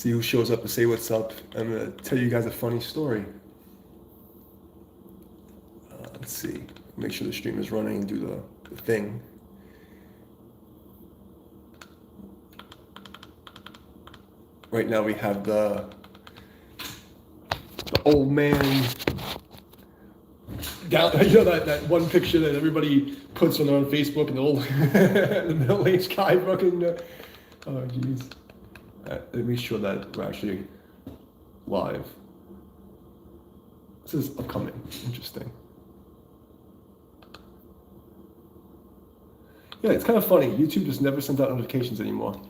See who shows up to say what's up. I'm gonna tell you guys a funny story. Let's see. Make sure the stream is running and do the thing. Right now we have the old man down. You know that one picture that everybody puts on their own Facebook, and the old the middle-aged guy fucking. Oh jeez. Let me show that we're actually live. This is upcoming. Interesting. Yeah, it's kind of funny. YouTube just never sends out notifications anymore.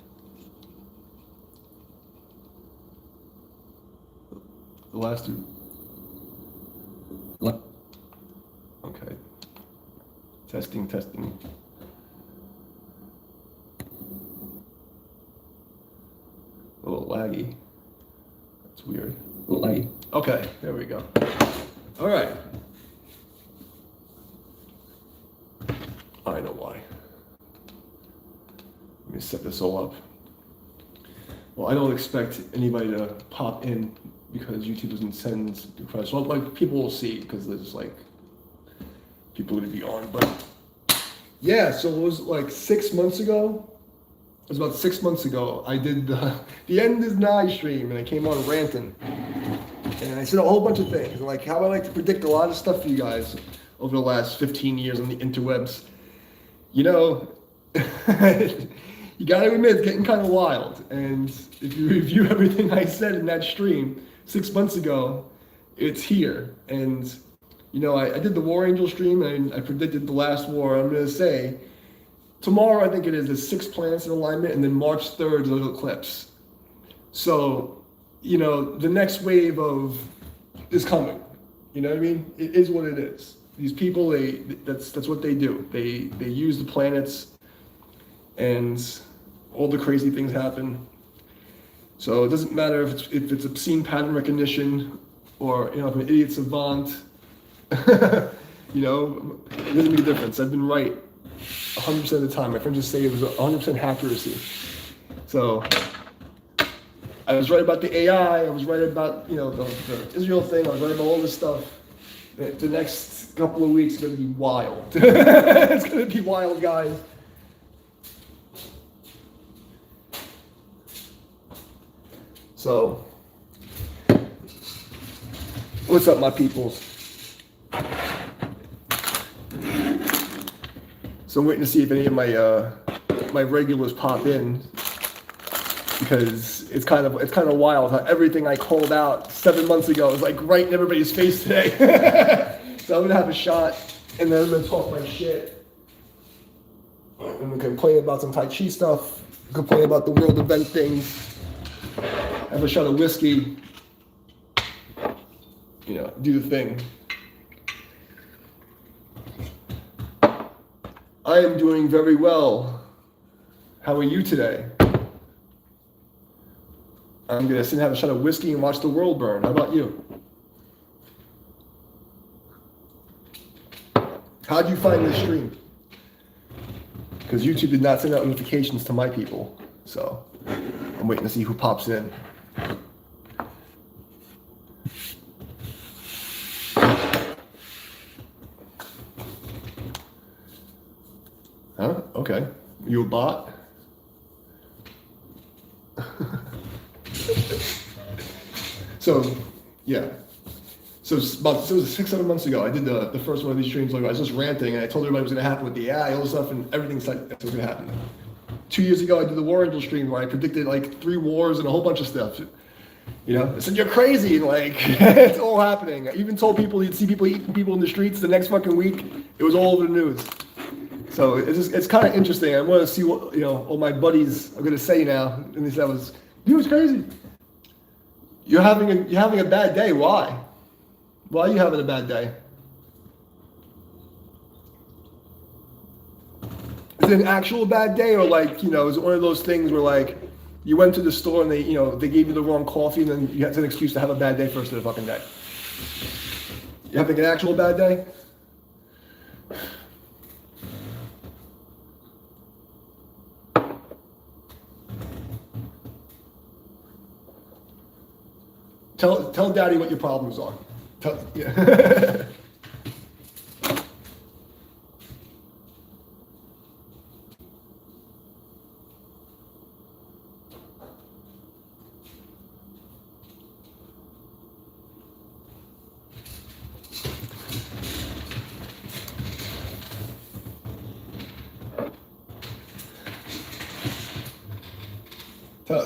The last two. What? Okay. Testing. A little laggy. That's weird. A little laggy. Okay, there we go. All right. I know why. Let me set this all up. Well, I don't expect anybody to pop in because YouTube doesn't send requests. Well, like people will see because there's like people going to be on. But yeah, so it was like 6 months ago. It was about 6 months ago. I did the End Is Nigh stream, and I came on ranting, and I said a whole bunch of things, like how I like to predict a lot of stuff for you guys over the last 15 years on the interwebs. You know, you gotta admit it's getting kind of wild. And if you review everything I said in that stream 6 months ago, it's here. And you know, I did the War Angel stream, and I predicted the last war. I'm gonna say. Tomorrow, I think it is, there's 6 planets in alignment, and then March 3rd, there's an eclipse. So, you know, the next wave is coming. You know what I mean? It is what it is. These people, that's what they do. They use the planets, and all the crazy things happen. So it doesn't matter if it's obscene pattern recognition, or you know, if I'm an idiot savant. You know, it doesn't make a difference. I've been right 100% of the time. My friends just say it was 100% accuracy. So I was right about the AI. I was right about, you know, the Israel thing. I was right about all this stuff. The next couple of weeks is going to be wild. It's going to be wild, guys. So, what's up, my peoples? So I'm waiting to see if any of my regulars pop in, because it's kind of wild how everything I called out 7 months ago is like right in everybody's face today. So I'm gonna have a shot, and then I'm gonna talk my shit. I'm gonna complain about some Tai Chi stuff, complain about the world event things, have a shot of whiskey, you know, do the thing. I am doing very well. How are you today? I'm gonna sit and have a shot of whiskey and watch the world burn. How about you? How'd you find this stream? Because YouTube did not send out notifications to my people. So I'm waiting to see who pops in. Huh? Okay. You a bot? So, yeah. So it was 6, 7 months ago. I did the first one of these streams. Like I was just ranting, and I told everybody what was going to happen with the AI, all this stuff, and everything's like that's what's going to happen. 2 years ago, I did the War Angel stream where I predicted like 3 wars and a whole bunch of stuff. You know, I said you're crazy, and like it's all happening. I even told people you'd see people eating people in the streets the next fucking week. It was all over the news. So it's kind of interesting. I want to see what, you know, all my buddies are going to say now. And they said, "You was crazy. You're having a bad day. Why? Why are you having a bad day? Is it an actual bad day, or like, you know, is it one of those things where like you went to the store and they gave you the wrong coffee, and then you had an excuse to have a bad day first of the fucking day? You having an actual bad day?" Tell Daddy what your problems are. Yeah.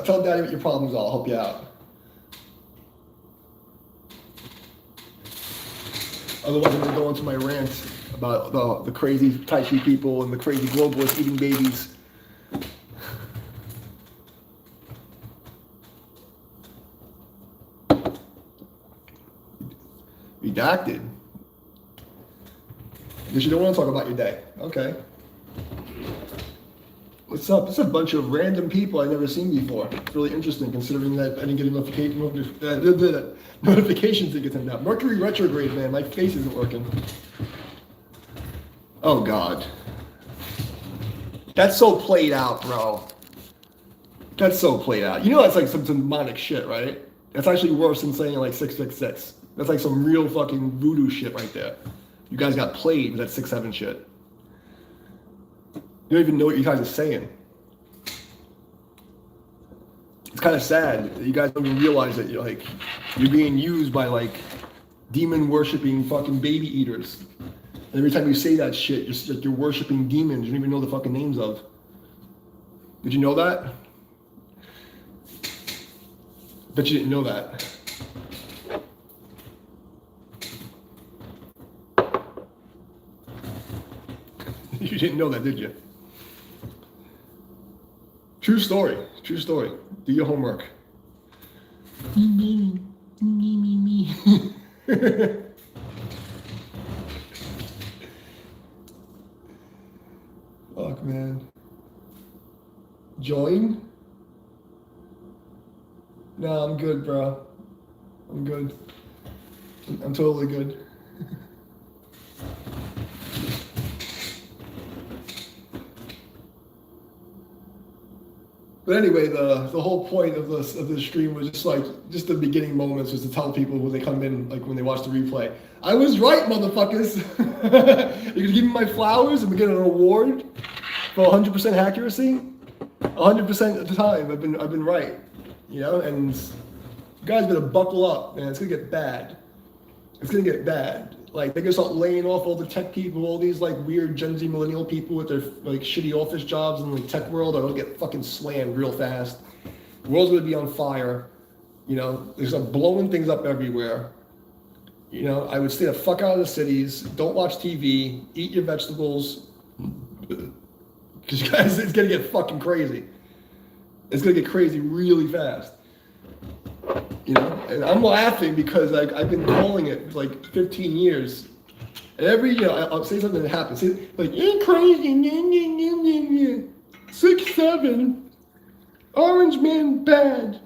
Tell Daddy what your problems are. I'll help you out. Otherwise, I'm going to go into my rant about the crazy Tai Chi people and the crazy globalists eating babies. Redacted. Because you don't want to talk about your day. Okay. What's up? It's a bunch of random people I've never seen before. It's really interesting considering that I didn't get a notifications to get sent out. Mercury retrograde, man. My face isn't working. Oh, God. That's so played out, bro. That's so played out. You know that's like some demonic shit, right? That's actually worse than saying like 666. That's like some real fucking voodoo shit right there. You guys got played with that 6-7 shit. You don't even know what you guys are saying. It's kind of sad that you guys don't even realize that you're being used by like demon worshipping fucking baby eaters. And every time you say that shit, you're worshiping demons you don't even know the fucking names of. Did you know that? Bet you didn't know that. You didn't know that, did you? True story. True story. Do your homework. Me. Fuck, man. Join? No, I'm good, bro. I'm good. I'm totally good. But anyway, the whole point of the stream was just the beginning moments was to tell people when they come in, like when they watch the replay, I was right, motherfuckers. You're gonna give me my flowers and we get an award for 100% accuracy. 100% of the time, I've been right, you know. And you guys better buckle up, man. It's gonna get bad. It's gonna get bad. Like they're gonna start laying off all the tech people, all these like weird Gen Z millennial people with their like shitty office jobs in the tech world are gonna get fucking slammed real fast. The world's gonna be on fire. You know, there's like blowing things up everywhere. You know, I would stay the fuck out of the cities. Don't watch TV. Eat your vegetables. Because guys, it's gonna get fucking crazy. It's gonna get crazy really fast. You know, and I'm laughing because like I've been calling it for like 15 years. And every year I'll say something that happens. Like, you're crazy. 6-7. Orange man bad.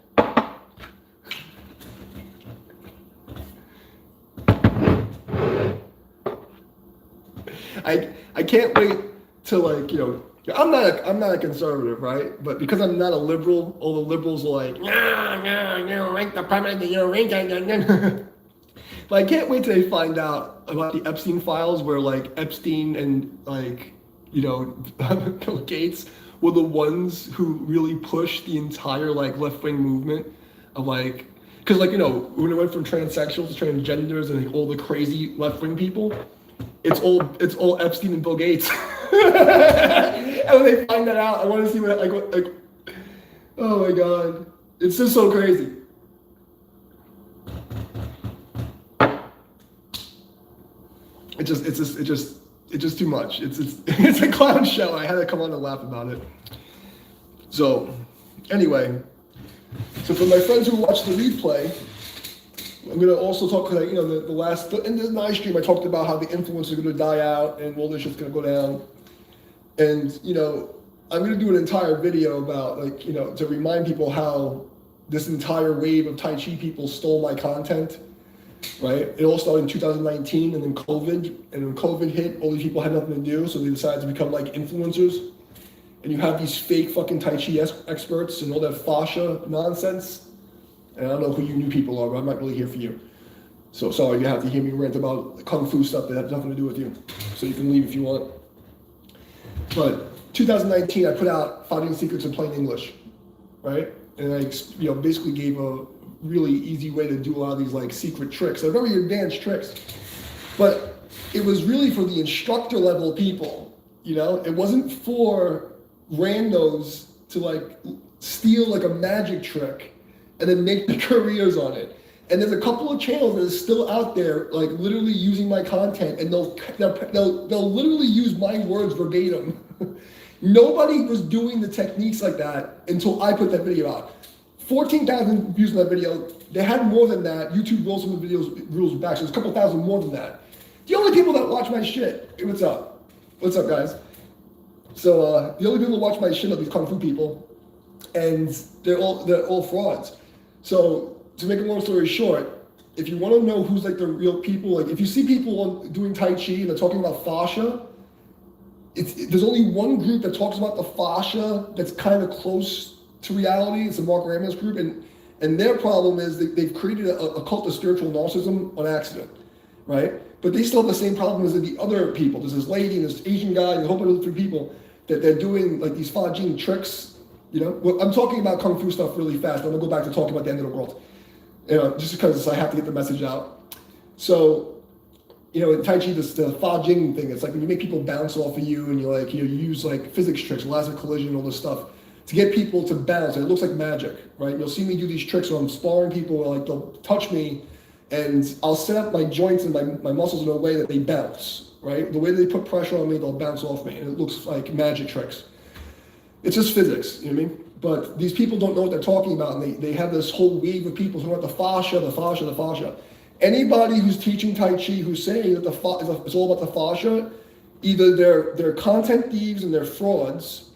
I can't wait to like, you know, I'm not a conservative, right? But because I'm not a liberal, all the liberals are like, no, rank the permanent, rank. But I can't wait till they find out about the Epstein files, where like Epstein and like, you know, Bill Gates were the ones who really pushed the entire like left-wing movement of like, because like, you know, when it went from transsexuals to transgenders and like, all the crazy left-wing people, it's all Epstein and Bill Gates. And when they find that out, I want to see what like oh my god, it's just so crazy. It's just too much. It's a clown show. I had to come on and laugh about it. So anyway, so for my friends who watch the replay, I'm gonna also talk, you know, in the live stream I talked about how the influence is gonna die out and all this shit's gonna go down. And, you know, I'm going to do an entire video about, like, you know, to remind people how this entire wave of Tai Chi people stole my content, right? It all started in 2019 and then COVID. And when COVID hit, all these people had nothing to do, so they decided to become, like, influencers. And you have these fake fucking Tai Chi experts and all that fascia nonsense. And I don't know who you new people are, but I'm not really here for you. So sorry you have to hear me rant about Kung Fu stuff that has nothing to do with you. So you can leave if you want. But 2019, I put out Finding Secrets in Plain English, right? And I basically gave a really easy way to do a lot of these like secret tricks. They're very advanced tricks. But it was really for the instructor level people, It wasn't for randos to like steal like a magic trick and then make their careers on it. And there's a couple of channels that are still out there, like literally using my content, and they'll literally use my words verbatim. Nobody was doing the techniques like that until I put that video out. 14,000 views on that video. They had more than that. YouTube rolls some of the rules back, so there's a couple thousand more than that. The only people that watch my shit, hey, what's up? What's up, guys? So the only people that watch my shit are these Kung Fu people, and they're all frauds. So to make a long story short, if you want to know who's like the real people, like if you see people doing Tai Chi and they're talking about fascia, there's only one group that talks about the fascia that's kind of close to reality. It's the Mark Ramos group, and their problem is they've created a cult of spiritual narcissism on accident, right? But they still have the same problem as the other people. There's this lady and this Asian guy and a whole bunch of other people that they're doing like these Fa Jing tricks, Well, I'm talking about Kung Fu stuff really fast. I'm gonna go back to talking about the end of the world, just because I have to get the message out. So, in Tai Chi, the Fa Jing thing, it's like when you make people bounce off of you and you use like physics tricks, laser collision, all this stuff to get people to bounce. And it looks like magic, right? You'll see me do these tricks where I'm sparring people where like they'll touch me and I'll set up my joints and my muscles in a way that they bounce, right? The way they put pressure on me, they'll bounce off me. And it looks like magic tricks. It's just physics, you know what I mean? But these people don't know what they're talking about, and they have this whole wave of people who want the fascia, the fascia, the fascia. Anybody who's teaching Tai Chi who's saying that it's all about the fascia, either they're content thieves and they're frauds,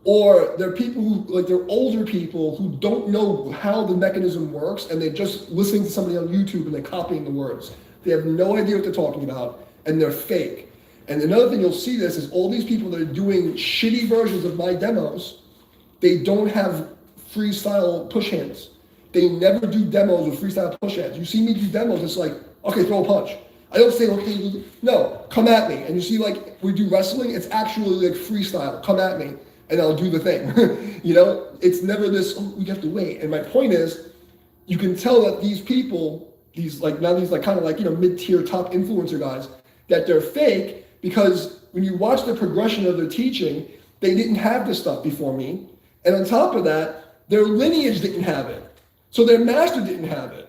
or they're people who, they're older people who don't know how the mechanism works, and they're just listening to somebody on YouTube and they're copying the words. They have no idea what they're talking about, and they're fake. And another thing you'll see this is all these people that are doing shitty versions of my demos, they don't have freestyle push hands. They never do demos with freestyle push hands. You see me do demos, it's like, okay, throw a punch. I don't say, okay, no, come at me. And you see we do wrestling, it's actually like freestyle, come at me, and I'll do the thing. It's never this, we have to wait. And my point is, you can tell that these people, these kind of mid-tier top influencer guys, that they're fake, because when you watch the progression of their teaching, they didn't have this stuff before me. And on top of that, their lineage didn't have it. So their master didn't have it,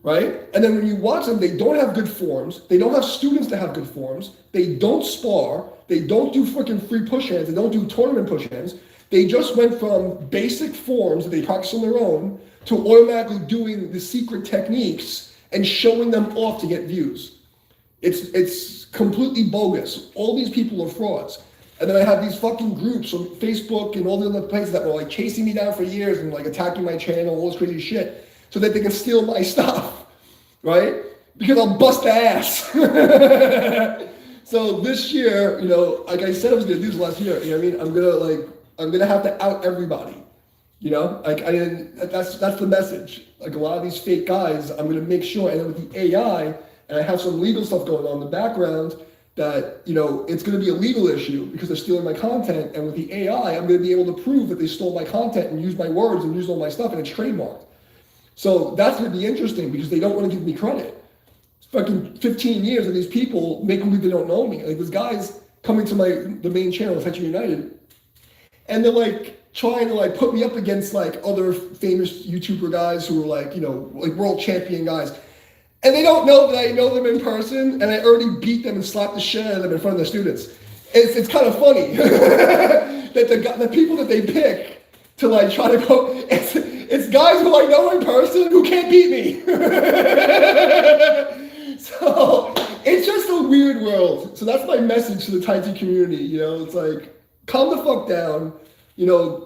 right? And then when you watch them, they don't have good forms. They don't have students that have good forms. They don't spar. They don't do freaking free push hands. They don't do tournament push hands. They just went from basic forms that they practice on their own to automatically doing the secret techniques and showing them off to get views. It's completely bogus. All these people are frauds. And then I have these fucking groups on Facebook and all the other places that were chasing me down for years and attacking my channel, all this crazy shit, so that they can steal my stuff, right? Because I'll bust their ass. So this year, like I said I was gonna do this last year, I'm gonna have to out everybody. That's the message. A lot of these fake guys, I'm gonna make sure, and then with the AI, and I have some legal stuff going on in the background, that it's going to be a legal issue because they're stealing my content, and with the AI, I'm going to be able to prove that they stole my content and used my words and used all my stuff, and it's trademarked. So that's going to be interesting because they don't want to give me credit. It's fucking 15 years of these people make believe they don't know me. There's guys coming to the main channel, Attention United, and they're trying to put me up against other famous YouTuber guys who are world champion guys. And they don't know that I know them in person, and I already beat them and slapped the shit out of them in front of their students. It's kind of funny that the people that they pick to try to go, it's guys who I know in person who can't beat me. So it's just a weird world. So that's my message to the Tai Chi community. It's calm the fuck down.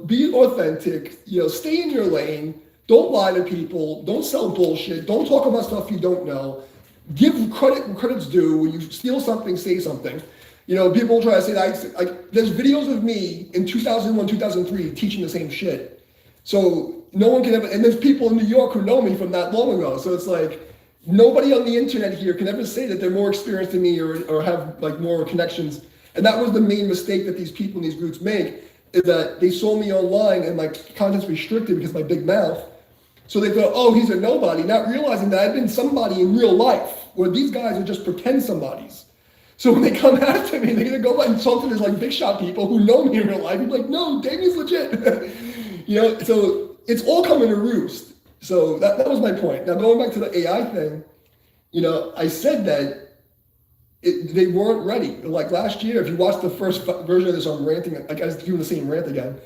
Be authentic. Stay in your lane. Don't lie to people. Don't sell bullshit. Don't talk about stuff you don't know. Give credit when credit's due. When you steal something, say something. People try to say that there's videos of me in 2001, 2003 teaching the same shit. So no one can ever, and there's people in New York who know me from that long ago. So it's like, nobody on the internet here can ever say that they're more experienced than me or have like more connections. And that was the main mistake that these people in these groups make, is that they saw me online and my content's restricted because of my big mouth. So they thought, oh, he's a nobody, not realizing that I've been somebody in real life, where these guys are just pretend somebodies. So when they come after me, they're gonna go and talk to these like big shot people who know me in real life. You're like, no, Damien's legit. You know, so it's all coming to roost. So that was my point. Now going back to the AI thing, you know, I said that they weren't ready. Like last year, if you watched the first version of this, I'm ranting, like I was doing the same rant again.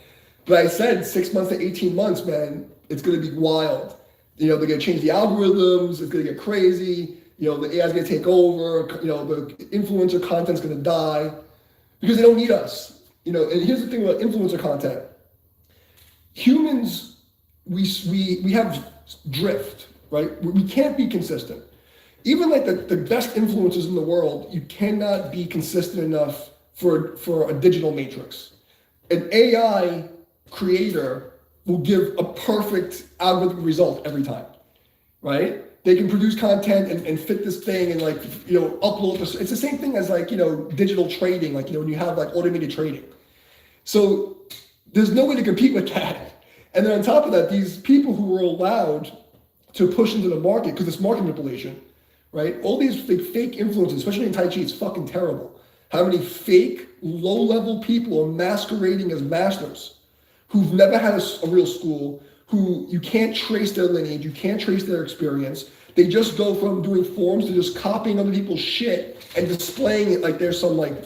But I said 6 months to 18 months, man, it's gonna be wild. You know, they're gonna change the algorithms, it's gonna get crazy. You know, the AI's gonna take over, you know, the influencer content's gonna die because they don't need us. You know, and here's the thing about influencer content. Humans, we have drift, right? We can't be consistent. Even like the best influencers in the world, you cannot be consistent enough for a digital matrix. An AI creator will give a perfect algorithm result every time, right? They can produce content and fit this thing and like, you know, upload this. It's the same thing as like, you know, digital trading, like, you know, when you have like automated trading. So there's no way to compete with that. And then on top of that, these people who were allowed to push into the market, because it's market manipulation, right? All these fake influencers, especially in Tai Chi, it's fucking terrible. How many fake, low-level people are masquerading as masters who've never had a real school, who you can't trace their lineage, you can't trace their experience. They just go from doing forms to just copying other people's shit and displaying it like they're somebody.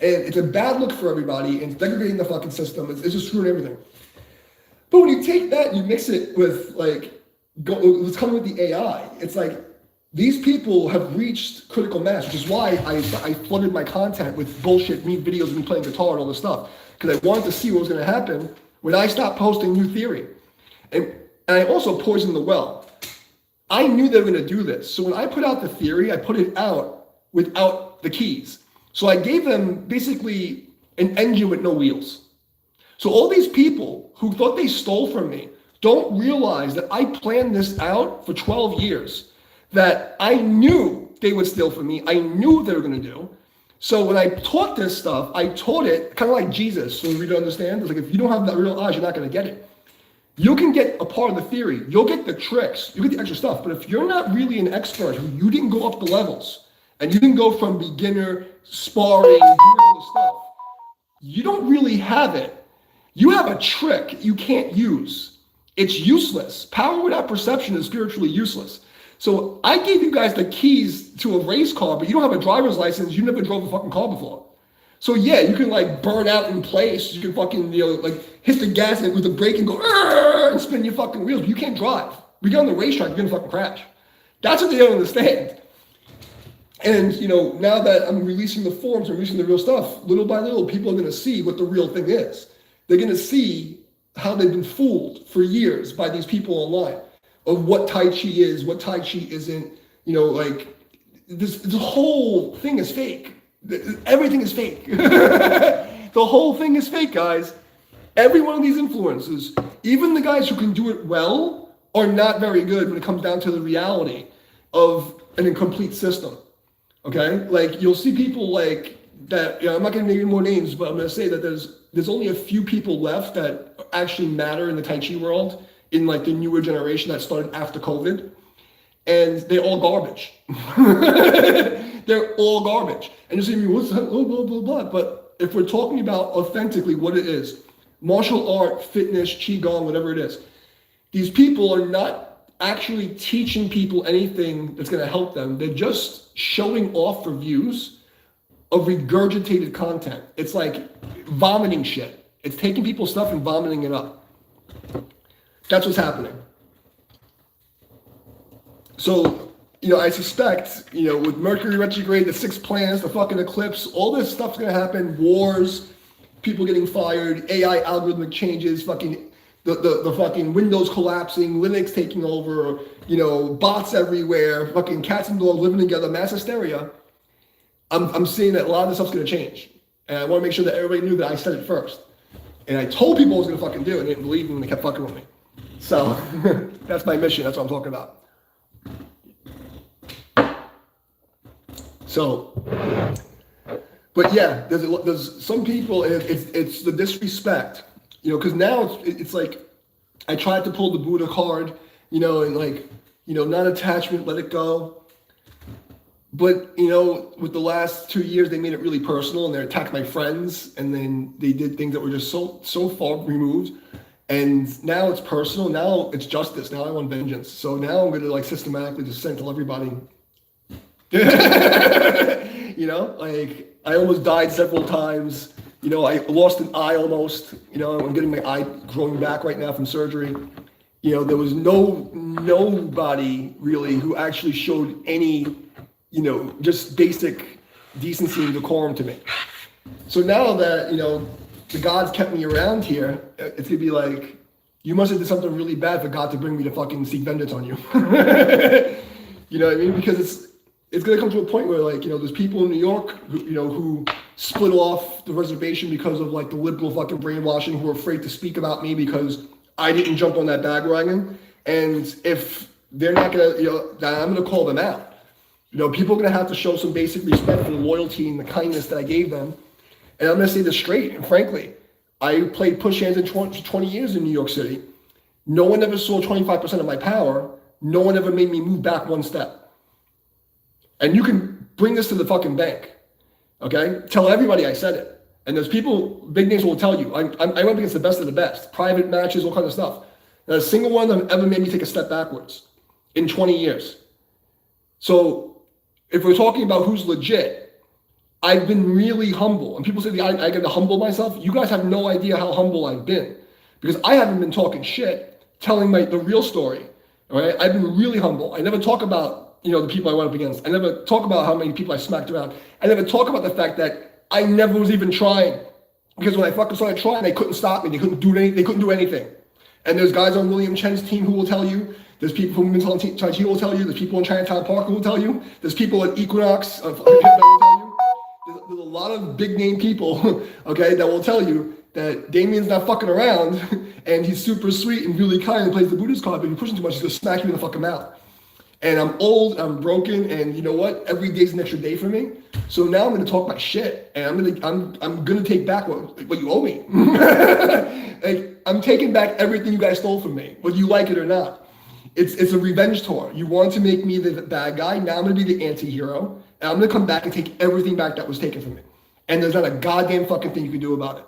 And it's a bad look for everybody, and it's degrading the fucking system. It's just screwing everything. But when you take that and you mix it with like, what's coming with the AI, it's like, these people have reached critical mass, which is why I flooded my content with bullshit, me videos of me playing guitar and all this stuff, because I wanted to see what was going to happen when I stopped posting new theory. And I also poisoned the well. I knew they were going to do this. So when I put out the theory, I put it out without the keys. So I gave them basically an engine with no wheels. So all these people who thought they stole from me don't realize that I planned this out for 12 years. That I knew they would steal from me. I knew what they were going to do. So when I taught this stuff, I taught it kind of like Jesus. So we don't understand. It's like, if you don't have that real eyes, you're not going to get it. You can get a part of the theory. You'll get the tricks. You get the extra stuff. But if you're not really an expert, you didn't go up the levels, and you didn't go from beginner, sparring, doing all the stuff, you don't really have it. You have a trick you can't use. It's useless. Power without perception is spiritually useless. So I gave you guys the keys to a race car, but you don't have a driver's license. You never drove a fucking car before. So yeah, you can like burn out in place. You can fucking, you know, like hit the gas with the brake and go and spin your fucking wheels. But you can't drive. We get on the racetrack, you're gonna fucking crash. That's what they don't understand. And you know, now that I'm releasing the forms and releasing the real stuff, little by little, people are gonna see what the real thing is. They're gonna see how they've been fooled for years by these people online. Of what Tai Chi is, what Tai Chi isn't, you know, like this whole thing is fake. Everything is fake. The whole thing is fake, guys. Every one of these influencers, even the guys who can do it well, are not very good when it comes down to the reality of an incomplete system. Okay, like you'll see people like that. You know, I'm not going to name any more names, but I'm going to say that there's only a few people left that actually matter in the Tai Chi world, in like the newer generation that started after COVID, and they're all garbage. They're all garbage. And you see me, what's that? Blah, blah, blah, blah. But if we're talking about authentically what it is, martial art, fitness, qigong, whatever it is, these people are not actually teaching people anything that's going to help them. They're just showing off for views of regurgitated content. It's like vomiting shit. It's taking people's stuff and vomiting it up. That's what's happening. So, you know, I suspect, you know, with Mercury retrograde, the 6 planets, the fucking eclipse, all this stuff's gonna happen. Wars, people getting fired, AI algorithmic changes, fucking the fucking Windows collapsing, Linux taking over, you know, bots everywhere, fucking cats and dogs living together, mass hysteria. I'm seeing that a lot of this stuff's gonna change. And I wanna make sure that everybody knew that I said it first. And I told people I was gonna fucking do it, and they didn't believe me, and they kept fucking with me. So that's my mission. That's what I'm talking about. So, but yeah, there's some people, and it's the disrespect, you know, because now it's like I tried to pull the Buddha card, you know, and like, you know, non-attachment, let it go. But, you know, with the last 2 years, they made it really personal, and they attacked my friends, and then they did things that were just so far removed. And now it's personal. Now it's justice. Now I want vengeance. So now I'm going to like systematically just send to everybody. You know, like I almost died several times. You know, I lost an eye almost. You know, I'm getting my eye growing back right now from surgery. You know, there was nobody really who actually showed any, you know, just basic decency and decorum to me. So now that, you know, the gods kept me around here, it's gonna be like, you must have did something really bad for God to bring me to fucking seek vengeance on you. You know what I mean? Because it's gonna come to a point where, like, you know, there's people in New York who, you know, who split off the reservation because of like the liberal fucking brainwashing, who are afraid to speak about me because I didn't jump on that bandwagon. And if they're not gonna, you know, I'm gonna call them out. You know, people are gonna have to show some basic respect for the loyalty and the kindness that I gave them. And I'm going to say this straight and frankly, I played push hands in 20 years in New York City. No one ever saw 25% of my power. No one ever made me move back one step. And you can bring this to the fucking bank, okay? Tell everybody I said it. And there's people, big names will tell you. I went against the best of the best. Private matches, all kinds of stuff. Not a single one of them ever made me take a step backwards in 20 years. So if we're talking about who's legit, I've been really humble. And people say I got to humble myself. You guys have no idea how humble I've been, because I haven't been talking shit, telling the real story. All right, I've been really humble. I never talk about, you know, the people I went up against. I never talk about how many people I smacked around. I never talk about the fact that I never was even trying, because when I fucking started trying, they couldn't stop me. They couldn't do anything. And there's guys on William Chen's team who will tell you. There's people from Mental Tai Chi who will tell you. There's people in Chinatown Park who will tell you. There's people at Equinox that will tell you. There's a lot of big name people, okay, that will tell you that Damien's not fucking around and he's super sweet and really kind and plays the Buddhist card, but if you push him too much, he's gonna smack you in the fucking mouth. And I'm old, I'm broken, and you know what? Every day's an extra day for me. So now I'm gonna talk my shit, and I'm gonna take back what you owe me. Like, I'm taking back everything you guys stole from me, whether you like it or not. It's a revenge tour. You want to make me the bad guy. Now I'm gonna be the anti-hero. And I'm going to come back and take everything back that was taken from me. And there's not a goddamn fucking thing you can do about it.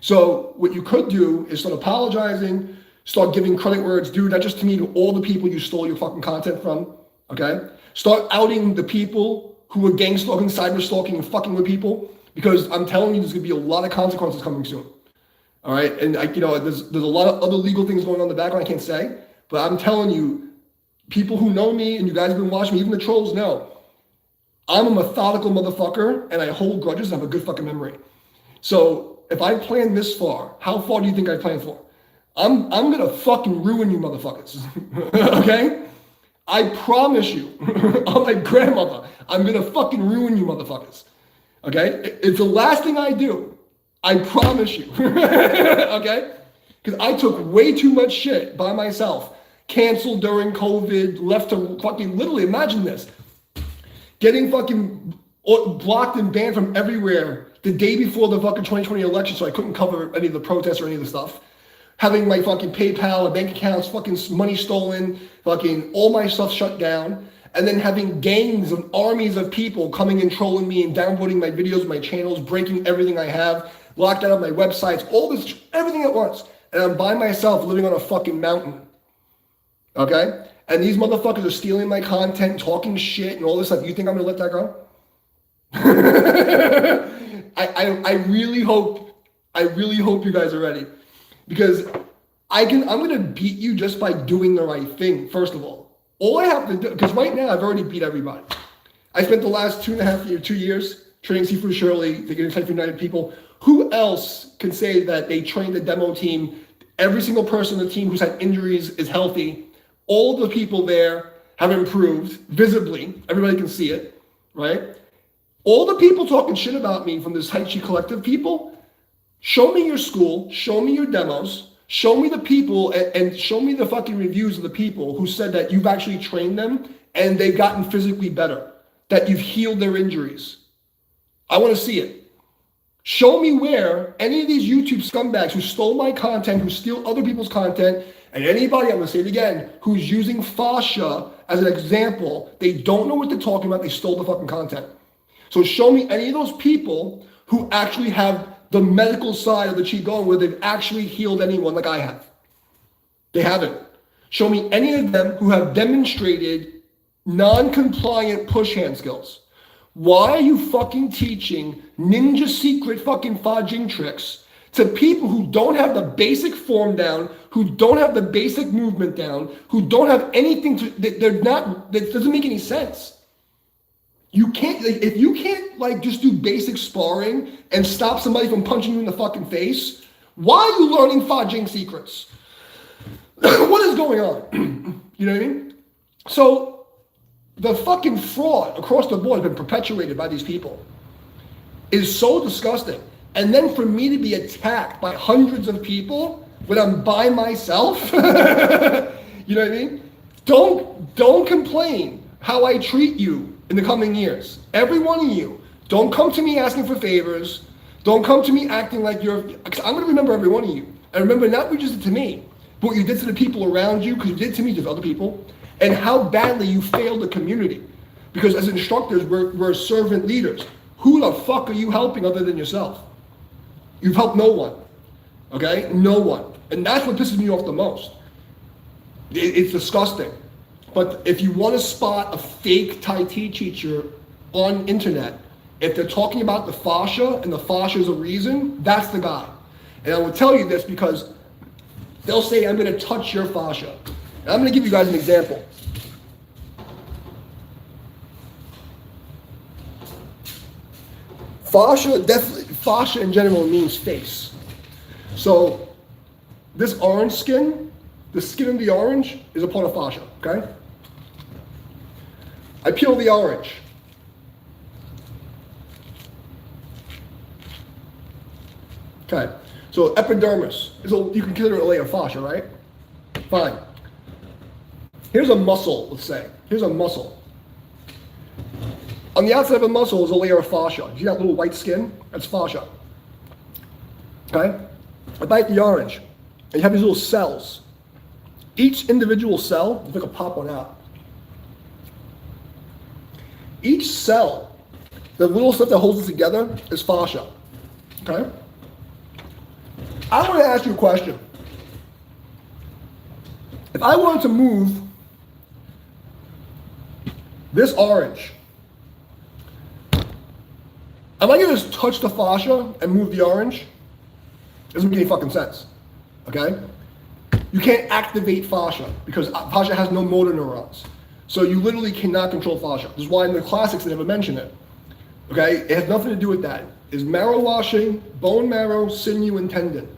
So what you could do is start apologizing, start giving credit where it's due, not just to me, to all the people you stole your fucking content from, okay? Start outing the people who are gang stalking, cyber stalking, and fucking with people, because I'm telling you, there's going to be a lot of consequences coming soon, all right? And, you know, there's a lot of other legal things going on in the background I can't say, but I'm telling you, people who know me, and you guys have been watching me, even the trolls know, I'm a methodical motherfucker, and I hold grudges and have a good fucking memory. So if I plan this far, how far do you think I plan for? I'm gonna fucking ruin you motherfuckers, okay? I promise you, I'm my grandmother, I'm gonna fucking ruin you motherfuckers, okay? It's the last thing I do, I promise you, okay? Because I took way too much shit by myself, canceled during COVID, left to fucking, literally, imagine this. Getting fucking blocked and banned from everywhere the day before the fucking 2020 election, so I couldn't cover any of the protests or any of the stuff. Having my fucking PayPal and bank accounts, fucking money stolen, fucking all my stuff shut down. And then having gangs and armies of people coming and trolling me and downvoting my videos, my channels, breaking everything I have, locked out of my websites, all this, everything at once. And I'm by myself living on a fucking mountain, okay? And these motherfuckers are stealing my content, talking shit and all this stuff. You think I'm gonna let that go? I really hope you guys are ready, because I'm gonna beat you just by doing the right thing. First of all I have to do, because right now I've already beat everybody. I spent the last 2 years training Seafood Shirley, to get in touch with United people. Who else can say that they trained the demo team? Every single person on the team who's had injuries is healthy. All the people there have improved visibly. Everybody can see it, right? All the people talking shit about me from this Tai Chi collective people, Show me your school, show me your demos, show me the people, and show me the fucking reviews of the people who said that you've actually trained them and they've gotten physically better, that you've healed their injuries. I want to see it. Show me where any of these YouTube scumbags who stole my content, who steal other people's content, and anybody, I'm going to say it again, who's using fascia as an example, they don't know what they're talking about, they stole the fucking content. So show me any of those people who actually have the medical side of the Qigong where they've actually healed anyone like I have. They haven't. Show me any of them who have demonstrated non-compliant push hand skills. Why are you fucking teaching ninja secret fucking Fa Jing tricks to people who don't have the basic form down, who don't have the basic movement down, who don't have anything to, they're not, that doesn't make any sense. You can't, like, if you can't like just do basic sparring and stop somebody from punching you in the fucking face, why are you learning Fa Jing secrets? What is going on? You know what I mean? So the fucking fraud across the board has been perpetuated by these people. It is so disgusting. And then for me to be attacked by hundreds of people when I'm by myself, you know what I mean? Don't complain how I treat you in the coming years. Every one of you, don't come to me asking for favors. Don't come to me acting like you're, because I'm going to remember every one of you. And remember not what you just did to me, but what you did to the people around you, because you did to me to other people, and how badly you failed the community. Because as instructors, we're servant leaders. Who the fuck are you helping other than yourself? You've helped no one, okay? No one. And that's what pisses me off the most. It's disgusting. But if you want to spot a fake Tai Chi teacher on internet, if they're talking about the fascia and the fascia is a reason, that's the guy. And I will tell you this because they'll say, I'm going to touch your fascia. And I'm going to give you guys an example. Fascia in general means face. So this orange skin, the skin of the orange is a part of fascia, okay? I peel the orange. Okay, so epidermis, you can consider it a layer of fascia, right? Fine. Here's a muscle, let's say. Here's a muscle. On the outside of a muscle is a layer of fascia. See that little white skin? That's fascia. Okay? I bite the orange, and you have these little cells. Each individual cell, if I could pop one out. Each cell, the little stuff that holds it together, is fascia. Okay? I want to ask you a question. If I wanted to move this orange, am I going to just touch the fascia and move the orange? Doesn't make any fucking sense. Okay? You can't activate fascia because fascia has no motor neurons. So you literally cannot control fascia. This is why in the classics they never mention it. Okay? It has nothing to do with that. It's marrow washing, bone marrow, sinew, and tendon.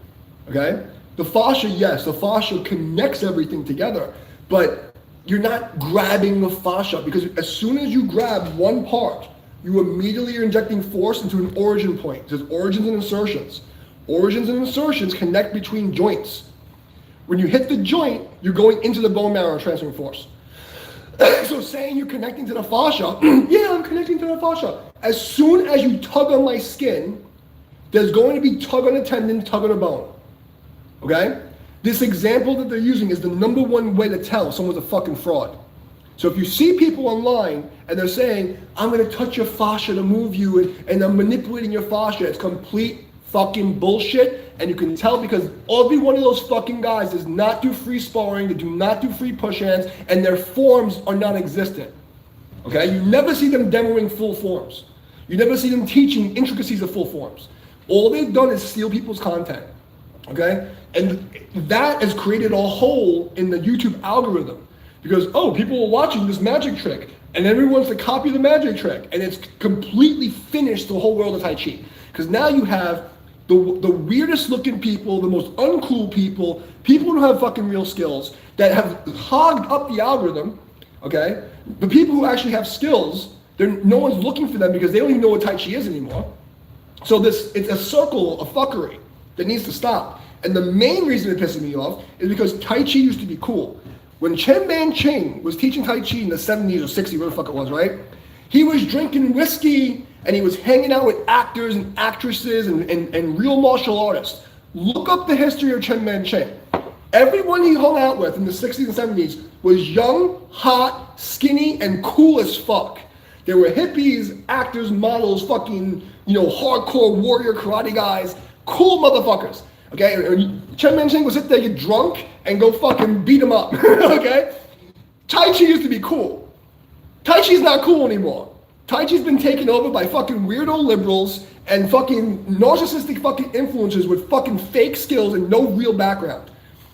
Okay? The fascia, yes, the fascia connects everything together, but you're not grabbing the fascia because as soon as you grab one part, you immediately are injecting force into an origin point. There's origins and insertions. Origins and insertions connect between joints. When you hit the joint, you're going into the bone marrow transferring force. So saying you're connecting to the fascia, yeah, I'm connecting to the fascia. As soon as you tug on my skin, there's going to be tug on a tendon, tug on a bone. Okay? This example that they're using is the number one way to tell someone's a fucking fraud. So if you see people online and they're saying, I'm going to touch your fascia to move you and I'm manipulating your fascia, it's complete fucking bullshit. And you can tell because every one of those fucking guys does not do free sparring, they do not do free push hands, and their forms are non-existent. Okay? You never see them demoing full forms. You never see them teaching intricacies of full forms. All they've done is steal people's content. Okay? And that has created a hole in the YouTube algorithm. Because, oh, people are watching this magic trick, and everyone wants to copy the magic trick, and it's completely finished the whole world of Tai Chi. Because now you have the weirdest looking people, the most uncool people, people who don't have fucking real skills, that have hogged up the algorithm, okay? The people who actually have skills, no one's looking for them because they don't even know what Tai Chi is anymore. So it's a circle of fuckery. that needs to stop. And the main reason it pisses me off is because Tai Chi used to be cool. When Chen Man-ching was teaching Tai Chi in the 70s or 60s, whatever the fuck it was, right? He was drinking whiskey and he was hanging out with actors and actresses and real martial artists. Look up the history of Chen Man-ching. Everyone he hung out with in the 60s and 70s was young, hot, skinny, and cool as fuck. There were hippies, actors, models, fucking, hardcore warrior karate guys, cool motherfuckers. Okay, and Chen Man-ching would sit there, get drunk, and go fucking beat him up. Okay? Tai Chi used to be cool. Tai Chi's not cool anymore. Tai Chi's been taken over by fucking weirdo liberals and fucking narcissistic fucking influencers with fucking fake skills and no real background.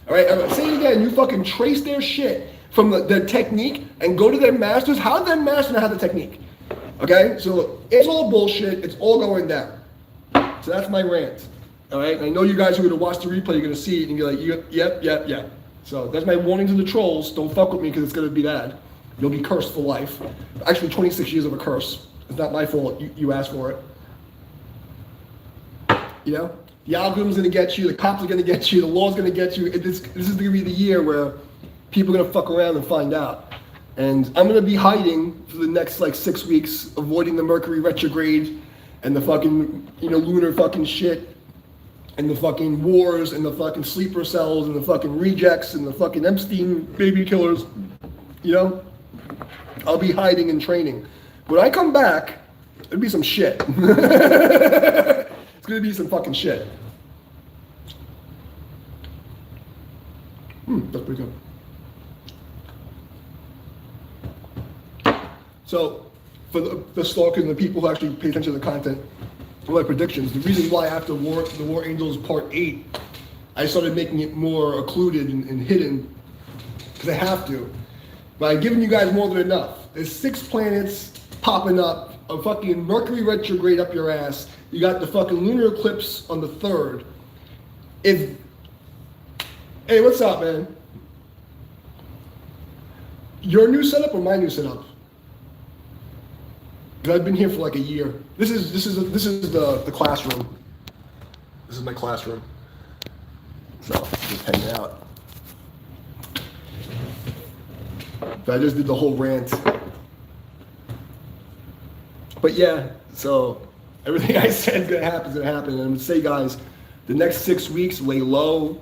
Alright, I'm saying it again, you fucking trace their shit from their technique and go to their masters. How did their master know how the technique? Okay, so it's all bullshit, it's all going down. So that's my rant. All right, I know you guys who are going to watch the replay, you're going to see it and you're like, yep. So that's my warning to the trolls. Don't fuck with me because it's going to be bad. You'll be cursed for life. Actually, 26 years of a curse. It's not my fault. You asked for it. The algorithm's going to get you. The cops are going to get you. The law's going to get you. This is going to be the year where people are going to fuck around and find out. And I'm going to be hiding for the next 6 weeks, avoiding the Mercury retrograde and the fucking, lunar fucking shit. And the fucking wars, and the fucking sleeper cells, and the fucking rejects, and the fucking Epstein baby killers, I'll be hiding and training. When I come back, it'll be some shit. It's gonna be some fucking shit. That's pretty good. So, for the stalkers and the people who actually pay attention to the content, my predictions. The reason why after the War Angels Part 8, I started making it more occluded and hidden, because I have to. But I've given you guys more than enough. There's 6 planets popping up, a fucking Mercury retrograde up your ass. You got the fucking lunar eclipse on the 3rd. Hey, what's up, man? Your new setup or my new setup? I've been here for a year. This is the classroom. This is my classroom. So just hanging out. But I just did the whole rant. But yeah, so everything I said is gonna happen. And I'm gonna say, guys, the next 6 weeks, lay low.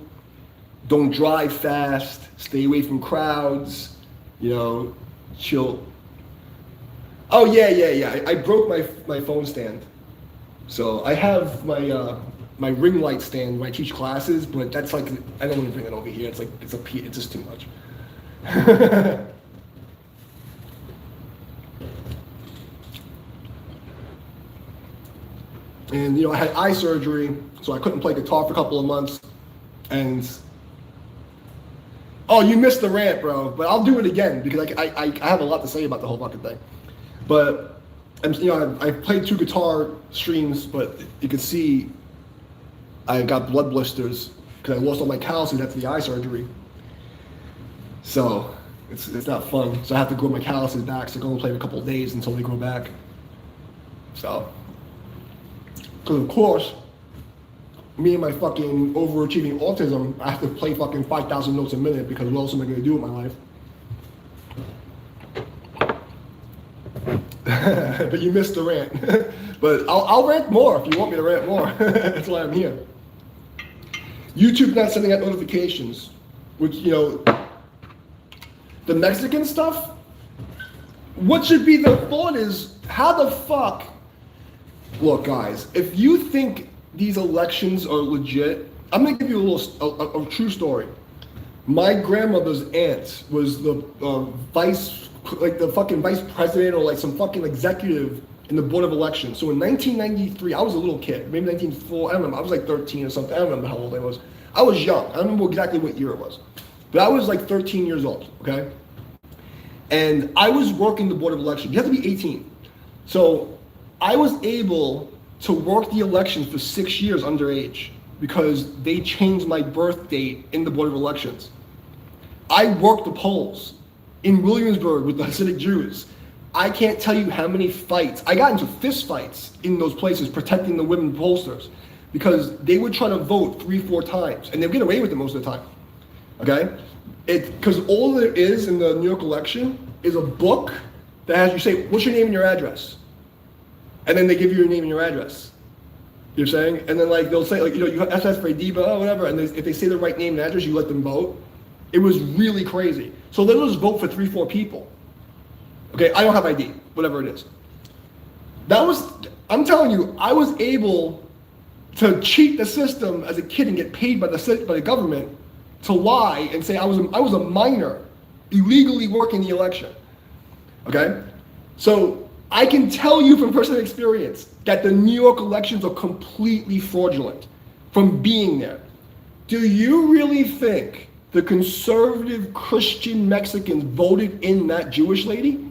Don't drive fast. Stay away from crowds. Chill. Oh yeah. I broke my phone stand, so I have my ring light stand when I teach classes, but that's I don't want to bring it over here. It's just too much. And I had eye surgery, so I couldn't play guitar for a couple of months. And you missed the rant, bro. But I'll do it again because I have a lot to say about the whole fucking thing. But I played 2 guitar streams, but you can see I got blood blisters because I lost all my calluses after the eye surgery. So it's not fun. So I have to grow my calluses back. So I'm gonna play in a couple of days until they grow back. So, because of course, me and my fucking overachieving autism, I have to play fucking 5,000 notes a minute because what else am I gonna do with my life? But you missed the rant. But I'll rant more if you want me to rant more. That's why I'm here. YouTube not sending out notifications, which, the Mexican stuff, what should be the thought is, how the fuck, look guys, if you think these elections are legit, I'm gonna give you a true story. My grandmother's aunt was the the fucking vice president or some fucking executive in the Board of Elections. So in 1993, I was a little kid, maybe 1994, I don't remember, I was 13 or something, I don't remember how old I was. I was young, I don't remember exactly what year it was. But I was 13 years old, okay? And I was working the Board of Elections. You have to be 18. So I was able to work the elections for 6 years underage because they changed my birth date in the Board of Elections. I worked the polls in Williamsburg with the Hasidic Jews. I can't tell you how many fights. I got into fist fights in those places protecting the women pollsters. because they would try to vote 3-4 times, and they would get away with it most of the time. Okay, because all there is in the New York election is a book that has you say, what's your name and your address? And then they give you your name and your address. You're saying? And then like they'll say like, you have SS for Diva, whatever, and if they say the right name and address, you let them vote. It was really crazy. So they'll just vote for 3-4 people. Okay, I don't have ID, whatever it is. I'm telling you, I was able to cheat the system as a kid and get paid by the government to lie and say I was a minor illegally working the election. Okay? So I can tell you from personal experience that the New York elections are completely fraudulent from being there. Do you really think the conservative Christian Mexicans voted in that Jewish lady?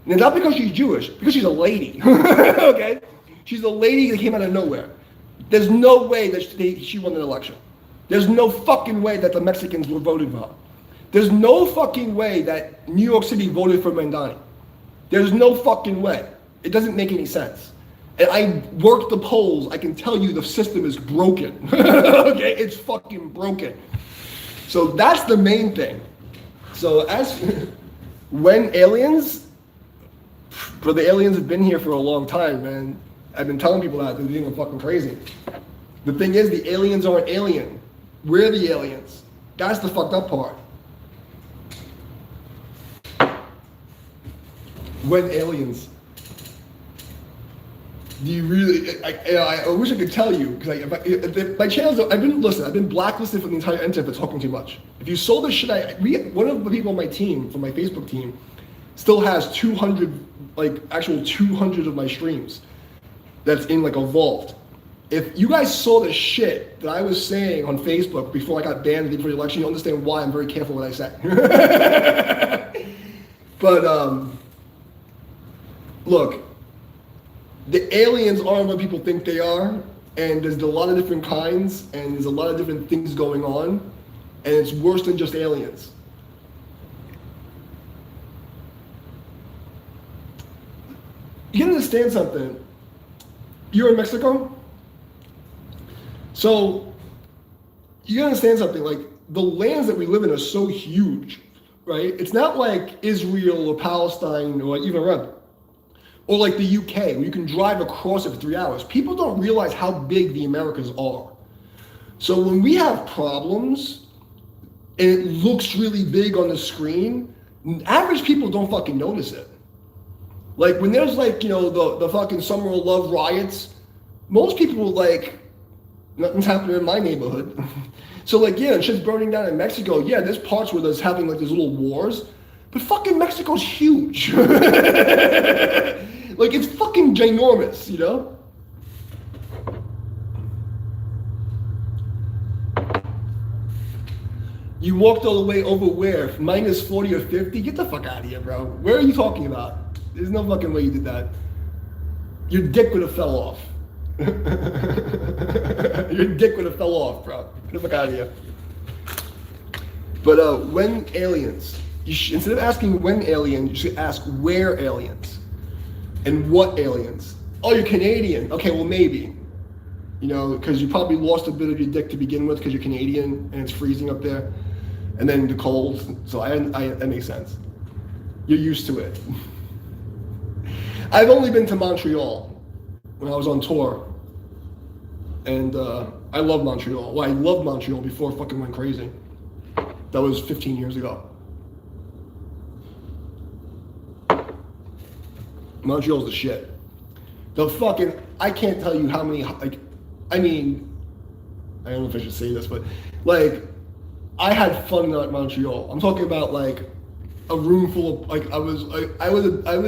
And not because she's Jewish, because she's a lady. Okay? She's a lady that came out of nowhere. There's no way that she won an election. There's no fucking way that the Mexicans were voted for her. There's no fucking way that New York City voted for Mandani. There's no fucking way. It doesn't make any sense. And I worked the polls. I can tell you the system is broken. Okay? It's fucking broken. So that's the main thing. So as when aliens, but the aliens have been here for a long time, man. I've been telling people that they're being fucking crazy. The thing is, the aliens aren't alien. We're the aliens. That's the fucked up part. When aliens, do you really? I wish I could tell you because my channels. I've been blacklisted from the entire internet for talking too much. If you saw the shit, one of the people on my team, from my Facebook team, still has 200, actual 200 of my streams. That's in a vault. If you guys saw the shit that I was saying on Facebook before I got banned before the election, you understand why I'm very careful what I say. But look, the aliens aren't what people think they are, and there's a lot of different kinds, and there's a lot of different things going on, and it's worse than just aliens. You can understand something. You're in Mexico? So, you understand something, the lands that we live in are so huge, right? It's not like Israel or Palestine or even Iran, or the UK, where you can drive across it for 3 hours. People don't realize how big the Americas are. So when we have problems, and it looks really big on the screen, average people don't fucking notice it. When there's the fucking Summer of Love riots, most people nothing's happening in my neighborhood. So yeah, shit's burning down in Mexico. Yeah, there's parts where there's having these little wars, but fucking Mexico's huge. It's fucking ginormous, you know? You walked all the way over where? Minus 40 or 50? Get the fuck out of here, bro. Where are you talking about? There's no fucking way you did that. Your dick would have fell off. Your dick would have fell off, bro. Get the fuck out of here. But when aliens, instead of asking when aliens, you should ask where aliens. And what aliens. Oh, you're Canadian. Okay, well maybe. Because you probably lost a bit of your dick to begin with because you're Canadian and it's freezing up there. And then the cold. So that makes sense. You're used to it. I've only been to Montreal when I was on tour. And I love Montreal. Well, I loved Montreal before it fucking went crazy. That was 15 years ago. Montreal's the shit. I can't tell you how many, I don't know if I should say this, but I had fun in Montreal. I'm talking about a room full of I was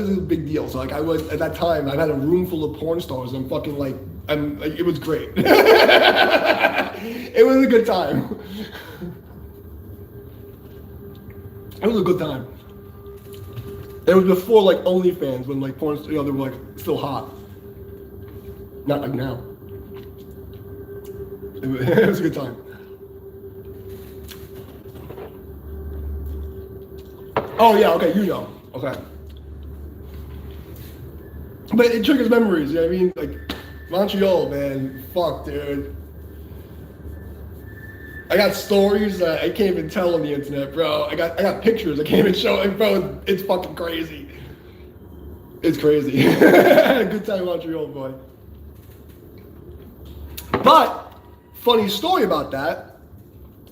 a big deal. So I was at that time I had a room full of porn stars. And I'm fucking it was great. It was a good time. It was a good time. It was before OnlyFans when porn, they were still hot. Not like now. It was a good time. Oh yeah, okay, okay. But it triggers memories, you know what I mean? Montreal, man. Fuck, dude. I got stories that I can't even tell on the internet, bro. I got pictures I can't even show. Bro, it's fucking crazy. It's crazy. Good time in Montreal, boy. But, funny story about that,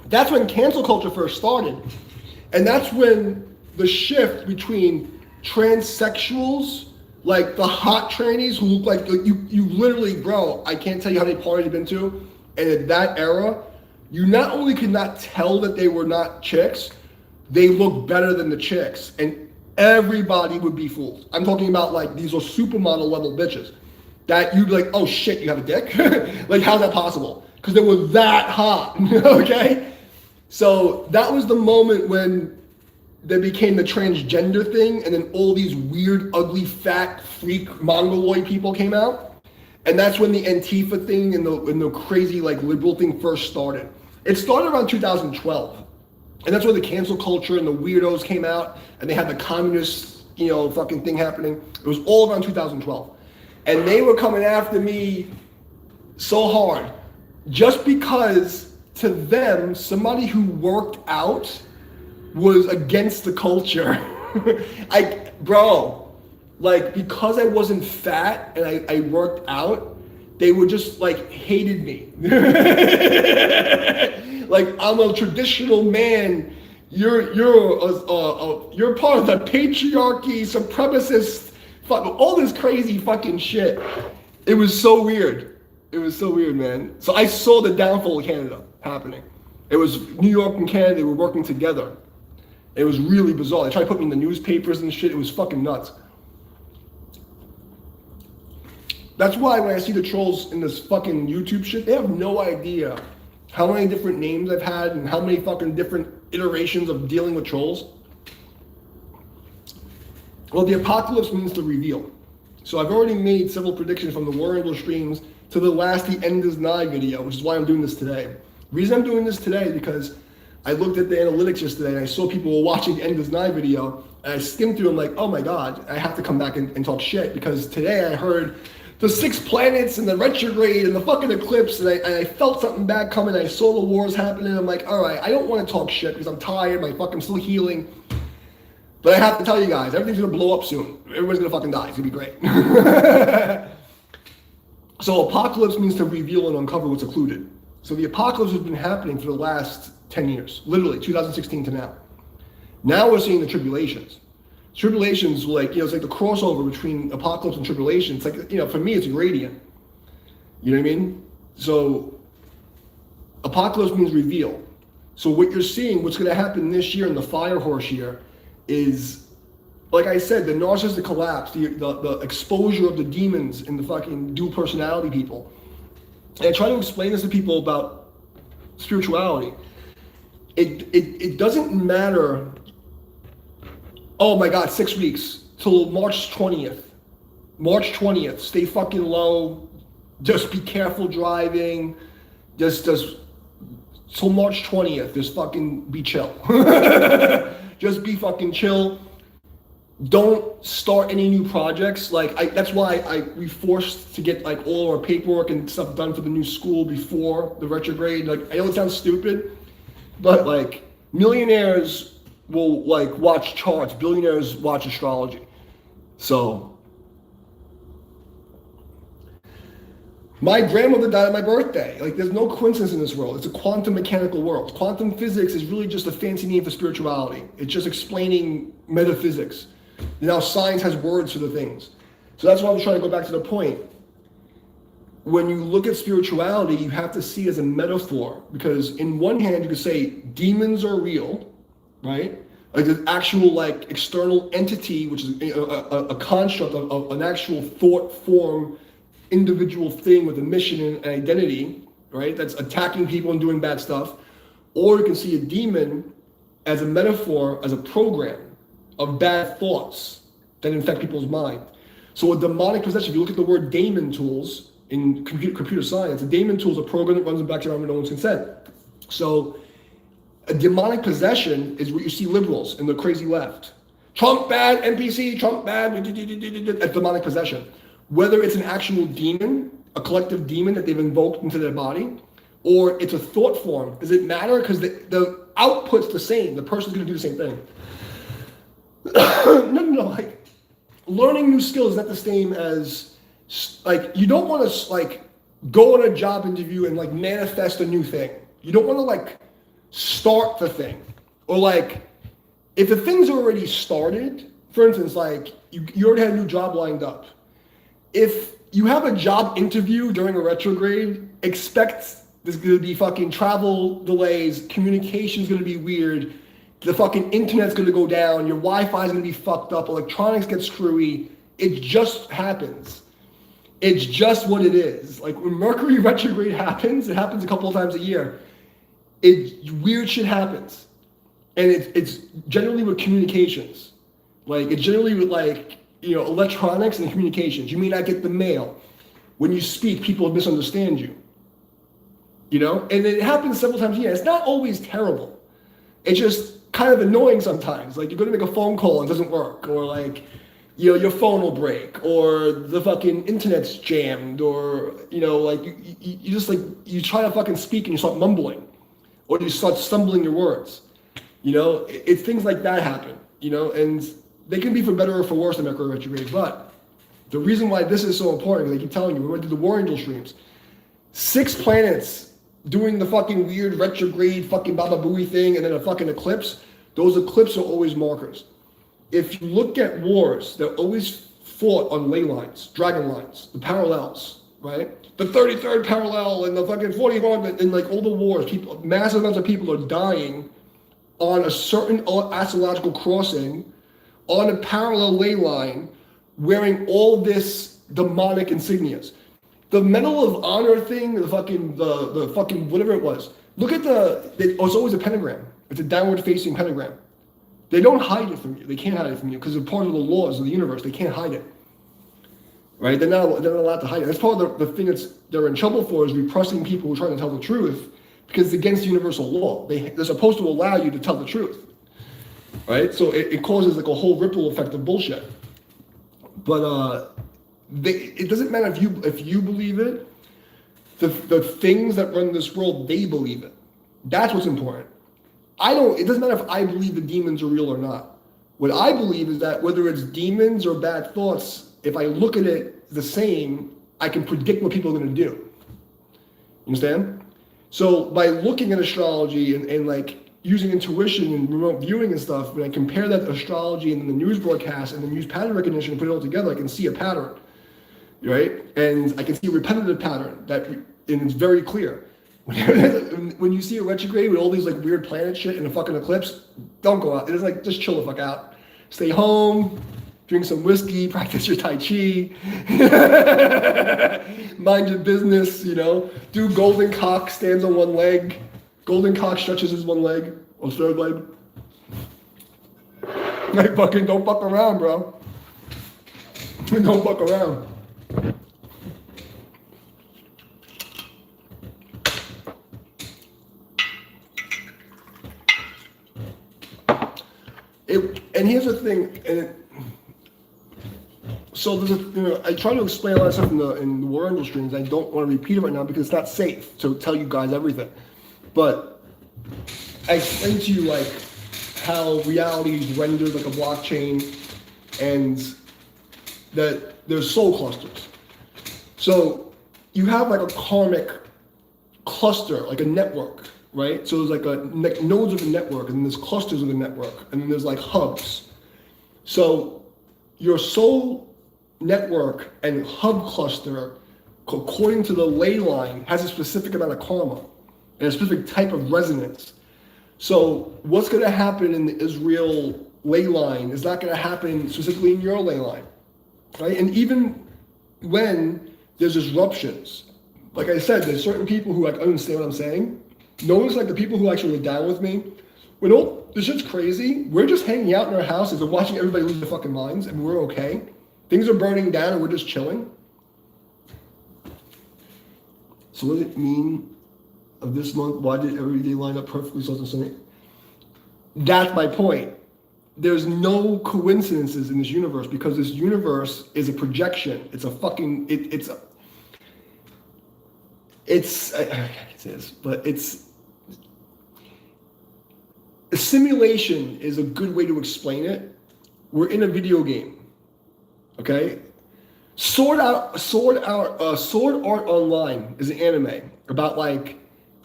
that's when cancel culture first started. And that's when the shift between transsexuals, like the hot trannies who look like, you literally, bro, I can't tell you how many parties you've been to. And in that era, you not only could not tell that they were not chicks, they looked better than the chicks. And everybody would be fooled. I'm talking about like, these are supermodel level bitches. That you'd be like, oh shit, you have a dick? Like, how's that possible? Because they were that hot, okay? So that was the moment when there became the transgender thing, and then all these weird, ugly, fat, freak, mongoloid people came out. And that's when the Antifa thing and the crazy, like, liberal thing first started. It started around 2012. And that's where the cancel culture and the weirdos came out, and they had the communist, fucking thing happening. It was all around 2012. And they were coming after me so hard just because to them, somebody who worked out was against the culture. Because I wasn't fat and I worked out, they were just like hated me. Like, I'm a traditional man. You're part of the patriarchy, supremacist, all this crazy fucking shit. It was so weird. It was so weird, man. So I saw the downfall of Canada happening. It was New York and Canada, they were working together. It was really bizarre. They tried to put me in the newspapers and shit. It was fucking nuts. That's why when I see the trolls in this fucking YouTube shit, they have no idea how many different names I've had and how many fucking different iterations of dealing with trolls. Well, the apocalypse means to reveal. So I've already made several predictions from the War Angel streams to the last The End Is Nigh video, which is why I'm doing this today. The reason I'm doing this today is because I looked at the analytics yesterday and I saw people were watching the End Is Nigh video, and I skimmed through them like, oh my God, I have to come back and talk shit, because today I heard the 6 planets and the retrograde and the fucking eclipse, and I felt something bad coming. I saw the wars happening. I'm like, all right, I don't want to talk shit because I'm tired. I'm still healing. But I have to tell you guys, everything's gonna blow up soon. Everybody's gonna fucking die. It's gonna be great. So apocalypse means to reveal and uncover what's occluded. So the apocalypse has been happening for the last 10 years, literally 2016 to now. Now we're seeing the tribulations. Tribulations, it's like the crossover between apocalypse and tribulation. It's like, for me, it's a gradient. You know what I mean? So apocalypse means reveal. So what you're seeing, what's going to happen this year in the fire horse year is, like I said, the narcissistic collapse, the exposure of the demons and the fucking dual personality people. And I try to explain this to people about spirituality. It doesn't matter. Oh my God, 6 weeks till March 20th. March 20th, stay fucking low. Just be careful driving. Just till March 20th, just fucking be chill. Just be fucking chill. Don't start any new projects. That's why we forced to get all our paperwork and stuff done for the new school before the retrograde. I know it sounds stupid, but millionaires will watch charts. Billionaires watch astrology. So my grandmother died on my birthday. There's no coincidence in this world. It's a quantum mechanical world. Quantum physics is really just a fancy name for spirituality. It's just explaining metaphysics. Now science has words for the things. So that's why I'm trying to go back to the point. When you look at spirituality, you have to see it as a metaphor, because in one hand you could say demons are real, right? An actual external entity, which is a construct of an actual thought form, individual thing with a mission and identity, right? That's attacking people and doing bad stuff. Or you can see a demon as a metaphor, as a program of bad thoughts that infect people's mind. So a demonic possession, if you look at the word daemon tools in computer science, a daemon tool is a program that runs in the background with no one's consent. So a demonic possession is what you see liberals in the crazy left. Trump bad, NPC, Trump bad, that's demonic possession. Whether it's an actual demon a collective demon that they've invoked into their body, or it's a thought form. Does it matter? Because the output's the same. The person's going to do the same thing. No. Like, learning new skills is not the same as, like, you don't want to, like, go on a job interview and, like, manifest a new thing. You don't want to, like, start the thing. Or, like, if the thing's already started, for instance, like, you already had a new job lined up. If you have a job interview during a retrograde, expect there's going to be fucking travel delays, communication's going to be weird, the fucking internet's going to go down, your Wi-Fi's going to be fucked up, electronics get screwy. It just happens. It's just what it is. Like, when Mercury retrograde happens, it happens a couple of times a year. Weird shit happens. And it's generally with communications. Like, it's generally with, like, you know, electronics and communications. You may not get the mail. When you speak, people misunderstand you. You know? And it happens several times a year. It's not always terrible. It's just kind of annoying sometimes. Like, you're going to make a phone call and it doesn't work. Or, like, you know, your phone will break. Or the fucking internet's jammed. Or, you know, like, you just, like, you try to fucking speak and you start mumbling. Or you start stumbling your words. You know? It's things like that happen. You know? And they can be for better or for worse in Mercury retrograde, but the reason why this is so important, because I keep telling you, we went to the War Angel streams. 6 planets doing the fucking weird retrograde fucking Baba Booey thing and then a fucking eclipse. Those eclipses are always markers. If you look at wars, they're always fought on ley lines, dragon lines, the parallels, right? The 33rd parallel and the fucking 41st, and like all the wars, people, massive amounts of people are dying on a certain astrological crossing on a parallel ley line, wearing all this demonic insignias. The Medal of Honor thing, the fucking whatever it was. Look at it's always a pentagram. It's a downward facing pentagram. They don't hide it from you. They can't hide it from you because it's part of the laws of the universe. They can't hide it. Right? They're not allowed to hide it. That's part of the thing they're in trouble for, is repressing people who are trying to tell the truth, because it's against universal law. They're supposed to allow you to tell the truth. Right? So it causes like a whole ripple effect of bullshit. But it doesn't matter if you believe it. The things that run this world, they believe it. That's what's important. It doesn't matter if I believe the demons are real or not. What I believe is that whether it's demons or bad thoughts, if I look at it the same, I can predict what people are going to do. You understand? So by looking at astrology and like using intuition and remote viewing and stuff, when I compare that to astrology and the news broadcast and the news pattern recognition and put it all together, I can see a pattern, right? And I can see a repetitive pattern and it's very clear. When you see a retrograde with all these like weird planet shit and a fucking eclipse, don't go out. It's like, just chill the fuck out. Stay home, drink some whiskey, practice your Tai Chi, mind your business, you know, do golden cock, stands on one leg. Golden cock stretches his one leg, or third leg. Like, fucking don't fuck around, bro. Don't fuck around. And here's the thing, so there's I try to explain a lot of stuff in the War Angel streams. I don't want to repeat it right now because it's not safe to tell you guys everything. But I explained to you like how reality is rendered like a blockchain, and that there's soul clusters. So you have like a karmic cluster, like a network, right? So there's like nodes of a network, and then there's clusters of the network, and then there's like hubs. So your soul network and hub cluster, according to the ley line, has a specific amount of karma and a specific type of resonance. So what's going to happen in the Israel ley line is not going to happen specifically in your ley line, right? And even when there's disruptions, like I said, there's certain people who like understand what I'm saying. Notice like the people who actually were down with me, when all this shit's crazy, we're just hanging out in our houses and watching everybody lose their fucking minds, and we're okay. Things are burning down and we're just chilling. So what does it mean of this month? Why did every day line up perfectly so Sunday? That's my point. There's no coincidences in this universe, because this universe is a projection. It's a fucking, I can't say this, but a simulation is a good way to explain it. We're in a video game, okay? Sword Art Online is an anime about like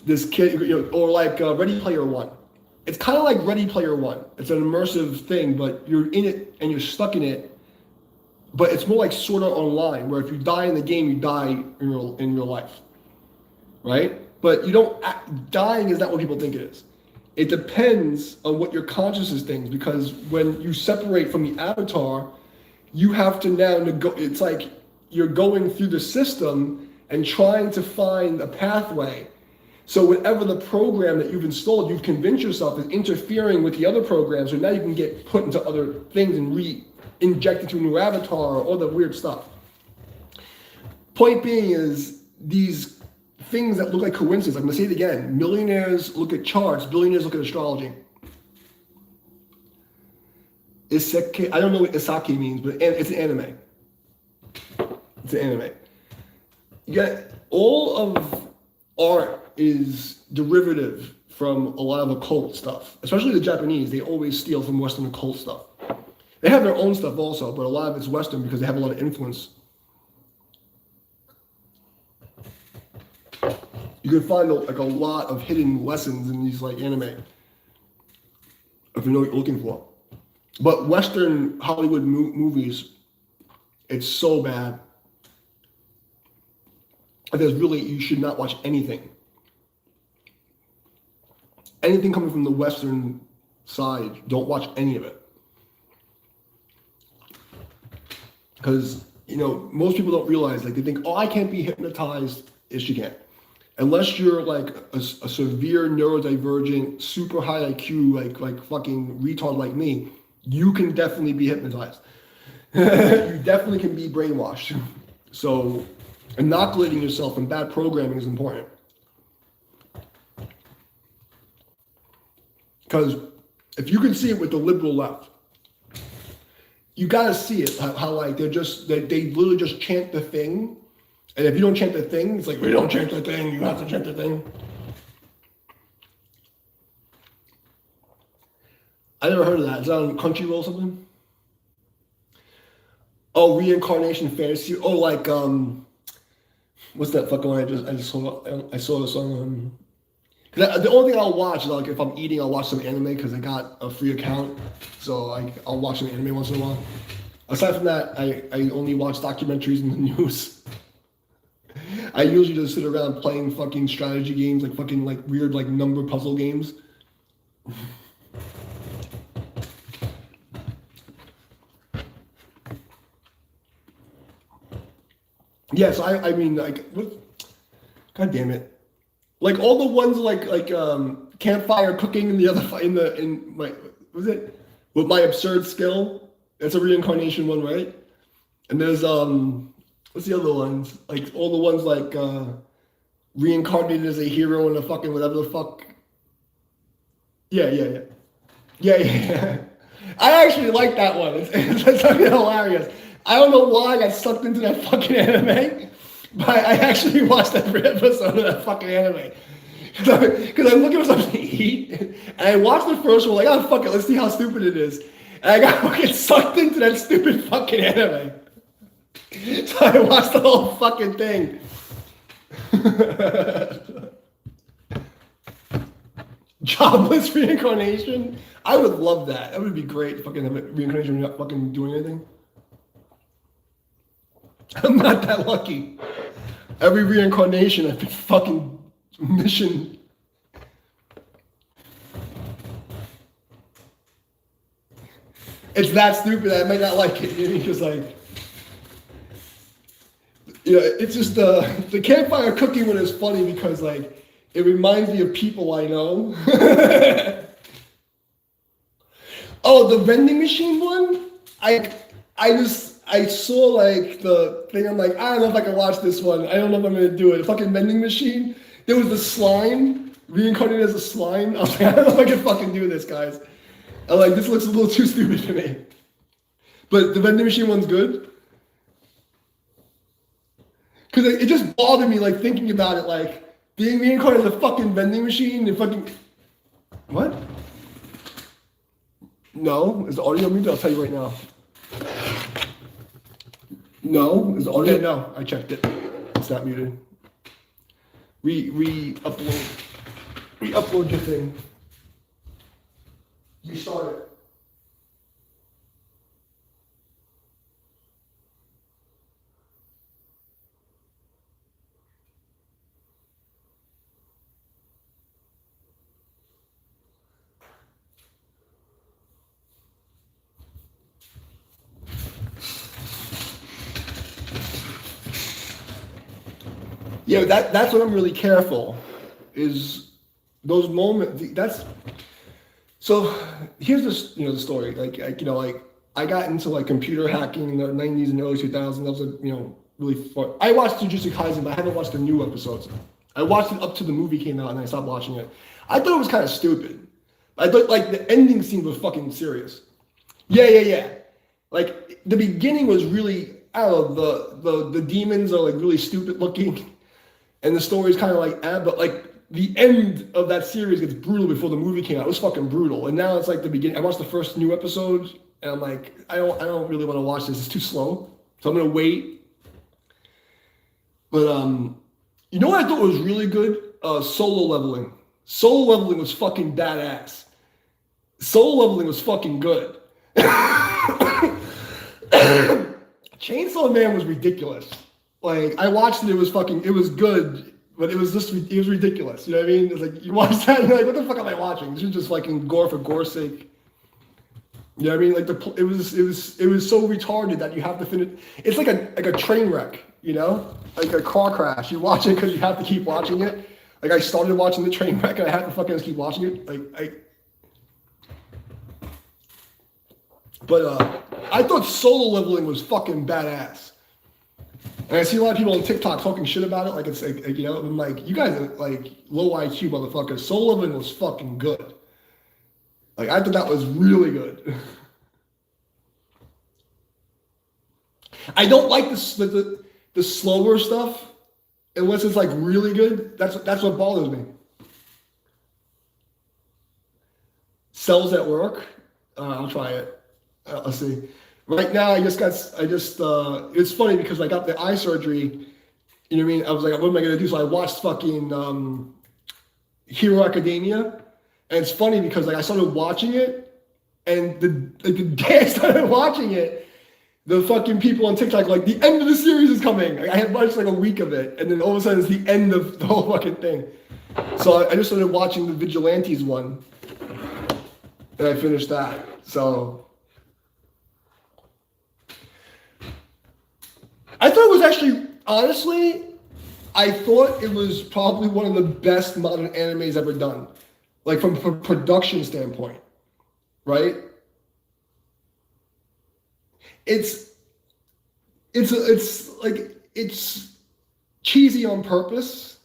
this kid, or like Ready Player One. It's kind of like Ready Player One. It's an immersive thing, but you're in it and you're stuck in it. But it's more like Sword Art Online, where if you die in the game, you die in real life, right? But you don't. Dying is not what people think it is. It depends on what your consciousness thinks, because when you separate from the avatar, you have to now it's like you're going through the system and trying to find a pathway. So whatever the program that you've installed, you've convinced yourself is interfering with the other programs, so now you can get put into other things and re-inject into a new avatar, all the weird stuff. Point being is these things that look like coincidence. I'm going to say it again. Millionaires look at charts. Billionaires look at astrology. Isekai, I don't know what Isaki means, but it's an anime. It's an anime. All of art is derivative from a lot of occult stuff. Especially the Japanese. They always steal from Western occult stuff. They have their own stuff also, but a lot of it's Western because they have a lot of influence. You can find like a lot of hidden lessons in these like anime, if you know what you're looking for. But Western Hollywood movies, it's so bad. You should not watch anything. Anything coming from the Western side, don't watch any of it. Because, most people don't realize, like they think, oh, I can't be hypnotized. Yes, you can. Unless you're like a severe neurodivergent, super high IQ, like fucking retard like me, you can definitely be hypnotized. You definitely can be brainwashed. So inoculating yourself from bad programming is important. Because if you can see it with the liberal left, you gotta see it, how like they literally just chant the thing. And if you don't chant the thing, it's like, we don't chant the thing, you have to chant the thing. I never heard of that. Is that on Crunchyroll or something? Oh, reincarnation fantasy. Oh, like, what's that fucking one I saw this on, the only thing I'll watch is like if I'm eating, I'll watch some anime because I got a free account. So I'll watch some anime once in a while. Aside from that, I only watch documentaries and the news. I usually just sit around playing fucking strategy games, like fucking like weird like number puzzle games. Yes, I mean like what? God damn it! Like all the ones like campfire cooking and the other in my was it with my absurd skill? That's a reincarnation one, right? And there's what's the other ones? Like all the ones like reincarnated as a hero in a fucking whatever the fuck. Yeah. I actually like that one. It's fucking hilarious. I don't know why I got sucked into that fucking anime, but I actually watched every episode of that fucking anime. Because I'm looking for something to eat, and I watched the first one, like, oh, fuck it, let's see how stupid it is. And I got fucking sucked into that stupid fucking anime. So I watched the whole fucking thing. Jobless reincarnation? I would love that. That would be great, fucking have a reincarnation without fucking doing anything. I'm not that lucky. Every reincarnation, I've been fucking mission. It's that stupid. I might not like it. It's just like, it's just the campfire cooking one is funny because like it reminds me of people I know. Oh, the vending machine one. I saw like the thing. I'm like, I don't know if I can watch this one. I don't know if I'm gonna do it. The fucking vending machine. There was the slime reincarnated as a slime. I was like, I don't know if I can fucking do this, guys. I'm like, this looks a little too stupid to me. But the vending machine one's good. Because it just bothered me, like, thinking about it, like, being reincarnated as a fucking vending machine and fucking... What? No? Is the audio muted? I'll tell you right now. No? Is the audio? No, I checked it. It's not muted. Re-upload your thing. Restart it. Yeah, that's what I'm really careful, is those moments. That's so. Here's this, the story. Like I got into like computer hacking in the '90s and early 2000s. That was really fun. I watched Jujutsu Kaisen, but I haven't watched the new episodes. I watched it up to the movie came out, and I stopped watching it. I thought it was kind of stupid. I thought like the ending scene was fucking serious. Yeah. Like the beginning was really, I don't know, the demons are like really stupid looking. And the story's kind of like, but like the end of that series gets brutal before the movie came out. It was fucking brutal. And now it's like the beginning. I watched the first new episode, and I'm like, I don't really want to watch this. It's too slow. So I'm gonna wait. But you know what I thought was really good? Solo leveling. Solo leveling was fucking badass. Solo leveling was fucking good. Chainsaw Man was ridiculous. Like, I watched it, it was good, but it was ridiculous. You know what I mean? It's like, you watch that and you're like, what the fuck am I watching? This is just fucking gore for gore's sake. You know what I mean? Like, it was so retarded that you have to finish. It's like a train wreck, like a car crash. You watch it because you have to keep watching it. Like, I started watching the train wreck and I had to fucking keep watching it. But I thought solo leveling was fucking badass. And I see a lot of people on TikTok talking shit about it, like it's like I'm like, you guys are like low IQ motherfuckers. Solo leveling was fucking good. Like, I thought that was really good. I don't like the slower stuff unless it's like really good. That's what bothers me. Cells at work. I'll try it. Let's see. Right now, it's funny because I got the eye surgery, you know what I mean? I was like, what am I going to do? So I watched fucking Hero Academia. And it's funny because like I started watching it, and the day I started watching it, the fucking people on TikTok like, the end of the series is coming. Like, I had watched like a week of it, and then all of a sudden it's the end of the whole fucking thing. So I just started watching the Vigilantes one, and I finished that. So I thought it was actually, honestly, I thought it was probably one of the best modern animes ever done. Like from a production standpoint, right? It's cheesy on purpose.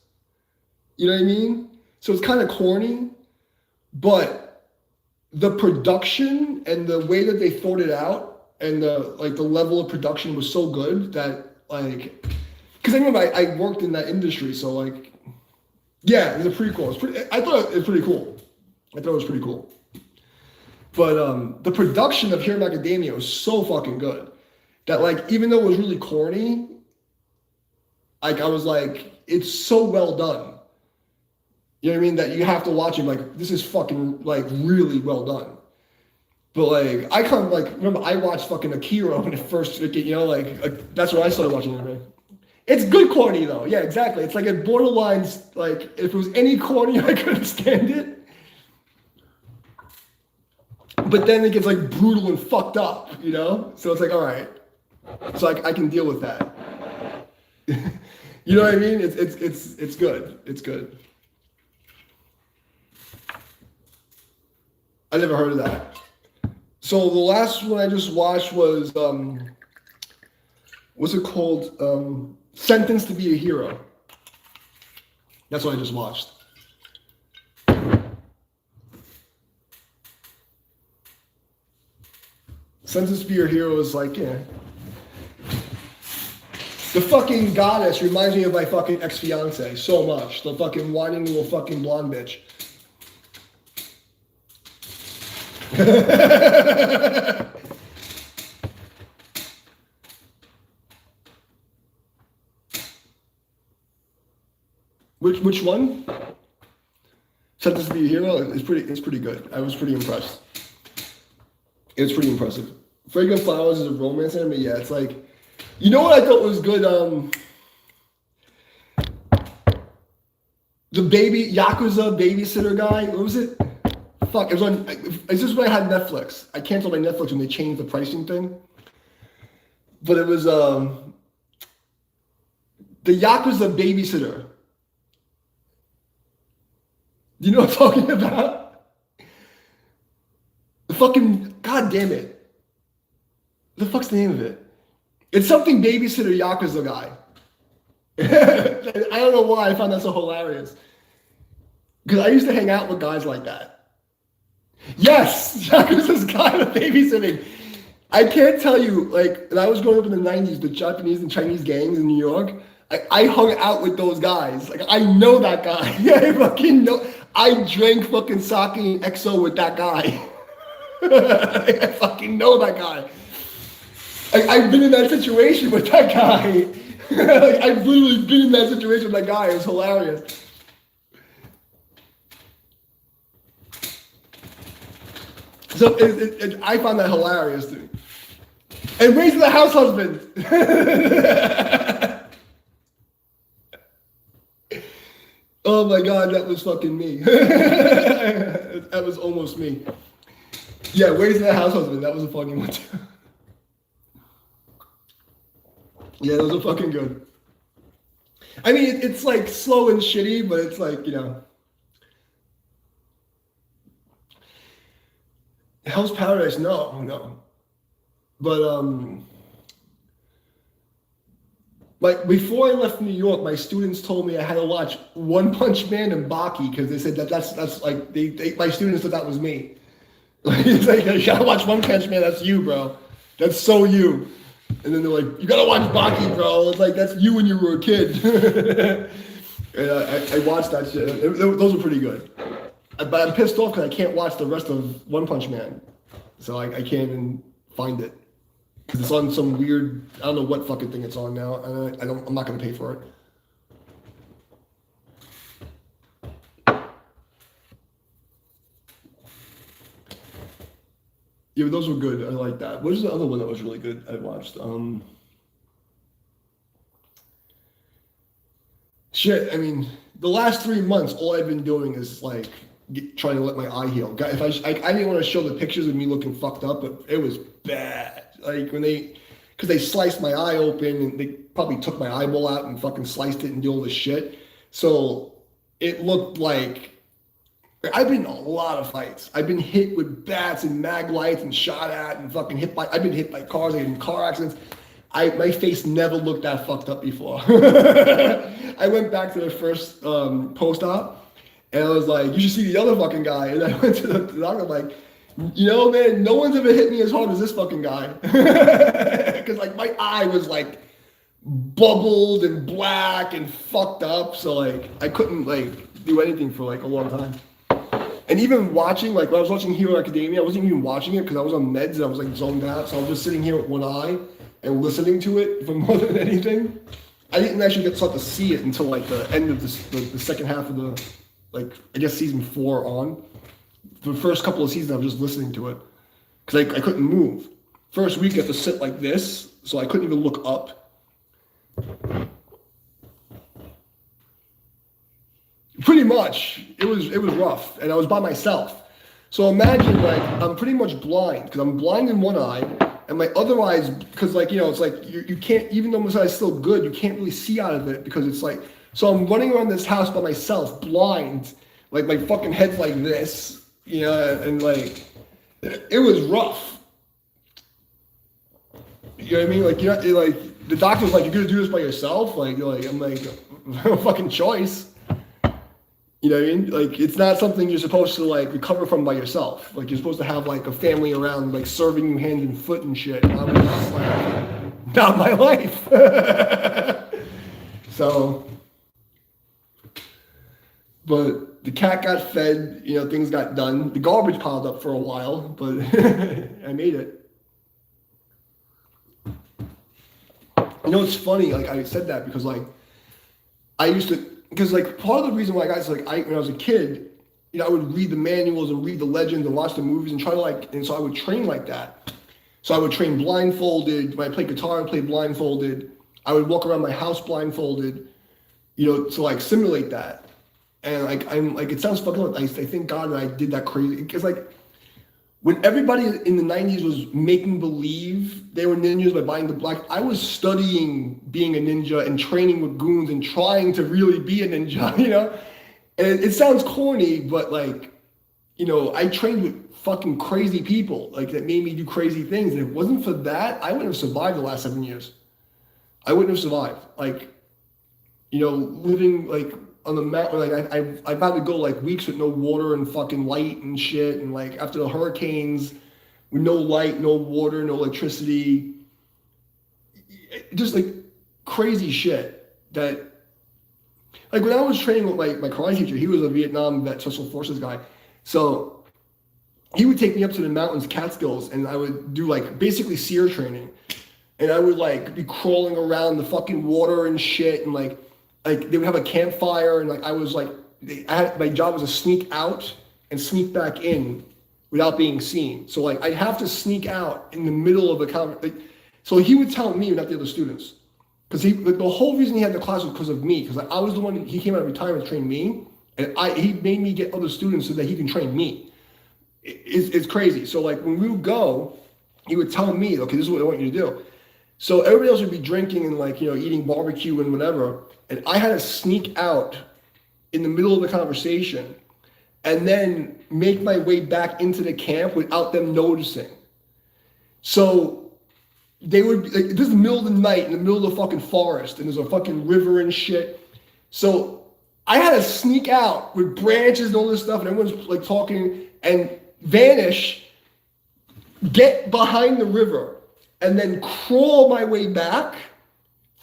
You know what I mean? So it's kind of corny, but the production and the way that they thought it out, and the level of production was so good that like, because I remember I worked in that industry, so like, yeah, it was a prequel. I thought it was pretty cool. But the production of Hero Academia was so fucking good that like, even though it was really corny, like I was like, it's so well done. You know what I mean? That you have to watch it like, this is fucking like really well done. But like, I kind of like, remember I watched fucking Akira when it first, like that's when I started watching anime. It's good corny though. Yeah, exactly. It's like a borderlines, like if it was any corny, I couldn't stand it. But then it gets like brutal and fucked up, So it's like, all right. So I can deal with that. You know what I mean? It's good. It's good. I never heard of that. So the last one I just watched was what's it called? Sentenced to be a Hero. That's what I just watched. Sentenced to be a Hero is like, yeah. The fucking goddess reminds me of my fucking ex-fiance so much. The fucking whining little fucking blonde bitch. Which one? Sentence to Be a Hero? It's pretty good. I was pretty impressed. It's pretty impressive. Fragrant Flowers is a romance anime. Yeah, it's like, you know what I thought was good? The Yakuza babysitter guy. What was it? Fuck, it was on. It's just when I had Netflix. I canceled my Netflix when they changed the pricing thing. But it was the Yakuza babysitter. Do you know what I'm talking about? The fucking, god damn it. The fuck's the name of it? It's something babysitter Yakuza guy. I don't know why I found that so hilarious. Because I used to hang out with guys like that. Yes! Yakuza's guy with babysitting. I can't tell you, like, when I was growing up in the 90s, the Japanese and Chinese gangs in New York, I hung out with those guys. Like, I know that guy. I fucking know. I drank fucking sake and XO with that guy. I fucking know that guy. I've been in that situation with that guy. Like, I've literally been in that situation with that guy. It's hilarious. So I found that hilarious to me. And Raising the House Husband. Oh my god, that was fucking me. That was almost me. Yeah, Raising the House Husband. That was a funny one too. Yeah, those are fucking good. I mean, it's like slow and shitty, but it's like, you know. Hell's Paradise, no. But, like, before I left New York, my students told me I had to watch One Punch Man and Baki, because they said that's like, my students thought that was me. It's like, you gotta watch One Punch Man, that's you, bro. That's so you. And then they're like, you gotta watch Baki, bro. It's like, that's you when you were a kid. And I watched that shit. Those were pretty good. But I'm pissed off because I can't watch the rest of One Punch Man. So I can't even find it. Because it's on some weird, I don't know what fucking thing it's on now. And I'm not gonna pay for it. Yeah, but those were good. I like that. What is the other one that was really good I watched? Shit, I mean, the last 3 months, all I've been doing is like trying to let my eye heal. If I didn't want to show the pictures of me looking fucked up, but it was bad. Like because they sliced my eye open and they probably took my eyeball out and fucking sliced it and did all this shit. So it looked like, I've been in a lot of fights. I've been hit with bats and mag lights and shot at and fucking I've been hit by cars, I've been in car accidents. My face never looked that fucked up before. I went back to the first post-op and I was like, you should see the other fucking guy. And I went to the doctor, like, you know, man, no one's ever hit me as hard as this fucking guy. Because like my eye was like bubbled and black and fucked up. So like I couldn't like do anything for like a long time. And even watching, like when I was watching Hero Academia, I wasn't even watching it because I was on meds and I was like zoned out. So I was just sitting here with one eye and listening to it for more than anything. I didn't actually start to see it until like the end of the second half of the, like, I guess season 4 on. The first couple of seasons I was just listening to it because I couldn't move. First week I had to sit like this, so I couldn't even look up. Pretty much, it was rough, and I was by myself. So imagine like I'm pretty much blind because I'm blind in one eye, and my other eyes, because like, you know, it's like you can't, even though my eye's still good, you can't really see out of it because it's like, so I'm running around this house by myself, blind, like my fucking head's like this, you know, and like it was rough. You know what I mean? Like, you know, like the doctor's like, you're gonna do this by yourself? Like, I'm like, no fucking choice. You know what I mean? Like, it's not something you're supposed to like recover from by yourself. Like, you're supposed to have like a family around, like serving you hand and foot and shit. And I was just like, not my life. So, but the cat got fed, things got done. The garbage piled up for a while, but I made it. It's funny, like I said that because like I used to, because like part of the reason why guys like when I was a kid, I would read the manuals and read the legends and watch the movies and try to and so I would train like that. So I would train blindfolded. When I played guitar, I played blindfolded. I would walk around my house blindfolded, to like simulate that. And like I'm like it sounds fucking up. I thank God that I did that crazy because like when everybody in the 90s was making believe they were ninjas by buying the black, I was studying being a ninja and training with goons and trying to really be a ninja, And it sounds corny, but like, I trained with fucking crazy people, like that made me do crazy things. And if it wasn't for that, I wouldn't have survived the last 7 years. I wouldn't have survived. Like, living like on the mountain, like I've had to go like weeks with no water and fucking light and shit. And like after the hurricanes with no light, no water, no electricity, just like crazy shit that, like when I was training with my karate teacher, he was a Vietnam vet, special forces guy. So he would take me up to the mountains, Catskills, and I would do like basically seer training. And I would like be crawling around the fucking water and shit. And like they would have a campfire. And like I was like, my job was to sneak out and sneak back in without being seen. So like I'd have to sneak out in the middle of a conversation. So he would tell me, not the other students. Because the whole reason he had the class was because of me. Because I was the one, he came out of retirement to train me. And he made me get other students so that he can train me. It's crazy. So like when we would go, he would tell me, okay, this is what I want you to do. So everybody else would be drinking and like, eating barbecue and whatever. And I had to sneak out in the middle of the conversation and then make my way back into the camp without them noticing. So they would, like, this is the middle of the night in the middle of the fucking forest and there's a fucking river and shit. So I had to sneak out with branches and all this stuff and everyone's like talking and vanish, get behind the river and then crawl my way back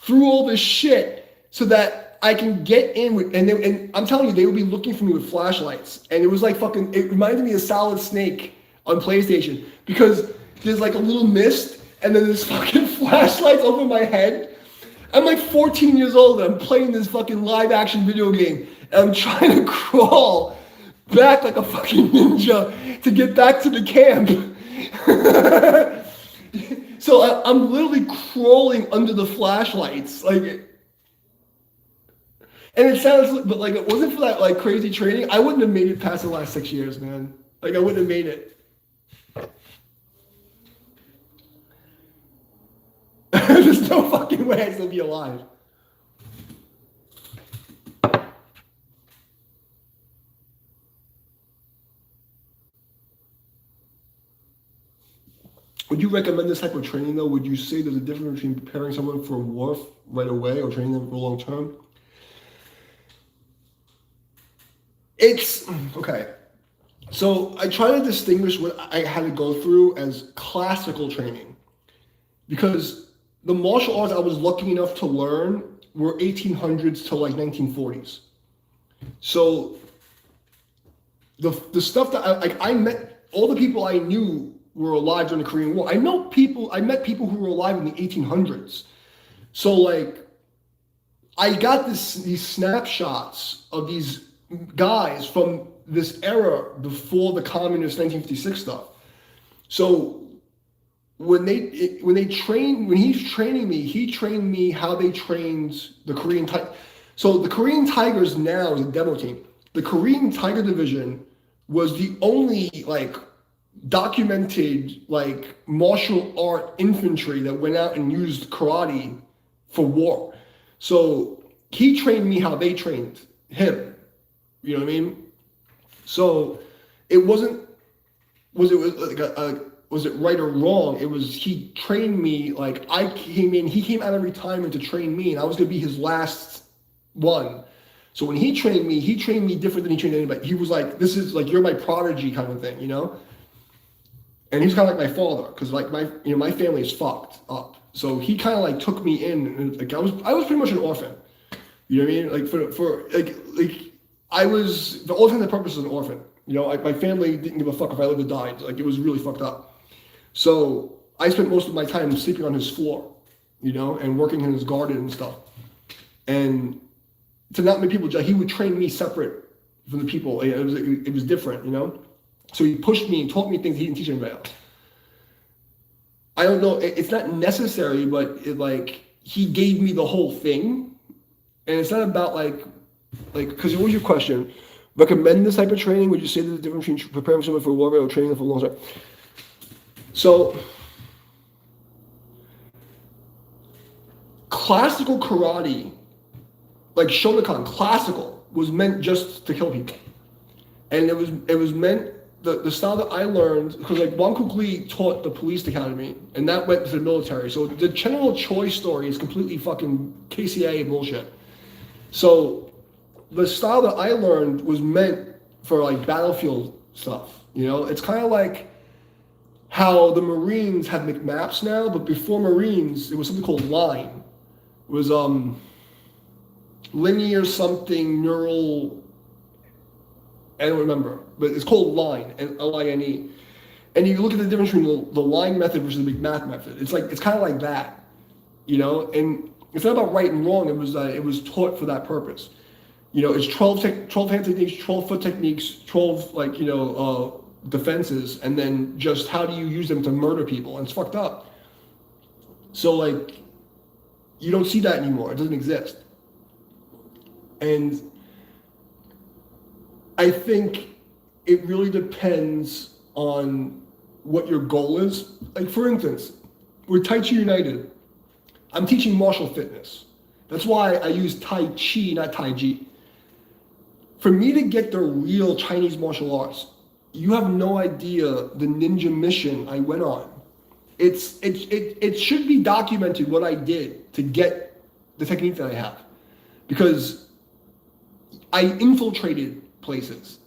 through all this shit so that I can get in with, and I'm telling you, they would be looking for me with flashlights. And it was like fucking, it reminded me of Solid Snake on PlayStation because there's like a little mist and then there's fucking flashlights over my head. I'm like 14 years old and I'm playing this fucking live action video game and I'm trying to crawl back like a fucking ninja to get back to the camp. So I'm literally crawling under the flashlights, like, and it sounds, but like it wasn't for that like crazy training, I wouldn't have made it past the last 6 years, man. Like I wouldn't have made it. There's no fucking way I'd still be alive. Would you recommend this type of training though? Would you say there's a difference between preparing someone for war right away or training them for long term? It's, okay. So I try to distinguish what I had to go through as classical training because the martial arts I was lucky enough to learn were 1800s to like 1940s. So the stuff that I met, all the people I knew were alive during the Korean War. I met people who were alive in the 1800s. So like, I got these snapshots of these guys from this era before the communist 1956 stuff. So when he's training me, he trained me how they trained the Korean Tiger. So the Korean Tigers now is a demo team. The Korean Tiger Division was the only like documented like martial art infantry that went out and used karate for war. So he trained me how they trained him. You know what I mean? So it wasn't, was it right or wrong? It was, he trained me like he came out of retirement to train me and I was going to be his last one. So when he trained me different than he trained anybody. He was like, this is like, you're my prodigy kind of thing, you know? And he's kind of like my father, because like my family is fucked up. So he kind of like took me in, and like I was pretty much an orphan. You know what I mean? Like for I was the all intents and purposes an orphan. You know, like my family didn't give a fuck if I lived or died. Like it was really fucked up. So I spent most of my time sleeping on his floor, you know, and working in his garden and stuff. And to not many people, he would train me separate from the people. It was different, you know. So he pushed me and taught me things he didn't teach anybody else. I don't know. It's not necessary, but he gave me the whole thing, and it's not about like because what was your question? Recommend this type of training? Would you say there's a difference between preparing someone for warfare or training them for long term? So, classical karate, like Shotokan, classical was meant just to kill people, and it was meant. The style that I learned, because like Wang Kuk Lee taught the police academy, and that went to the military. So the General Choi story is completely fucking KCA bullshit. So the style that I learned was meant for like battlefield stuff. You know, it's kind of like how the Marines have McMaps now, but before Marines, it was something called line. It was linear something neural. I don't remember, but it's called line, L-I-N-E. And you look at the difference between the line method versus the McMath method. It's kind of like that, you know. And it's not about right and wrong. It was taught for that purpose. You know, it's 12 hand techniques, 12 foot techniques, 12 defenses, and then just how do you use them to murder people? And it's fucked up. So like, you don't see that anymore. It doesn't exist. And I think it really depends on what your goal is. Like for instance, with Tai Chi United, I'm teaching martial fitness. That's why I use Tai Chi, not Tai Chi. For me to get the real Chinese martial arts, you have no idea the ninja mission I went on. It should be documented what I did to get the technique that I have, because I infiltrated places.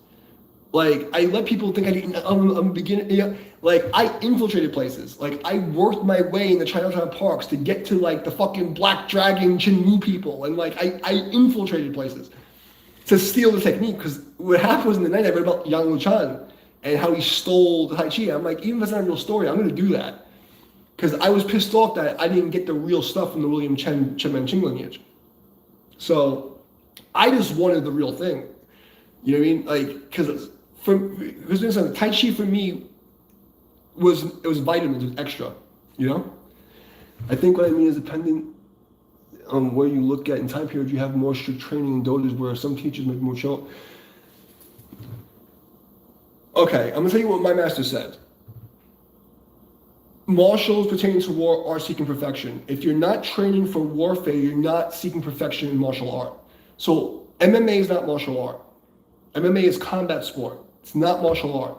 Like I let people think I'm a beginner. You know, like I infiltrated places. Like I worked my way in the Chinatown parks to get to like the fucking Black Dragon Chinmu people, and like I infiltrated places to steal the technique. Because what happened was in the night I read about Yang Luchan and how he stole the Tai Chi. I'm like, even if it's not a real story, I'm gonna do that because I was pissed off that I didn't get the real stuff from the William Chen Manching lineage. So I just wanted the real thing. You know what I mean? Like, because Tai Chi for me was vitamins, it was extra. You know? I think what I mean is depending on where you look at in time period, you have more strict training in dojas where some teachers make more chill. Okay, I'm gonna tell you what my master said. Martials pertaining to war are seeking perfection. If you're not training for warfare, you're not seeking perfection in martial art. So MMA is not martial art. MMA is combat sport. It's not martial art.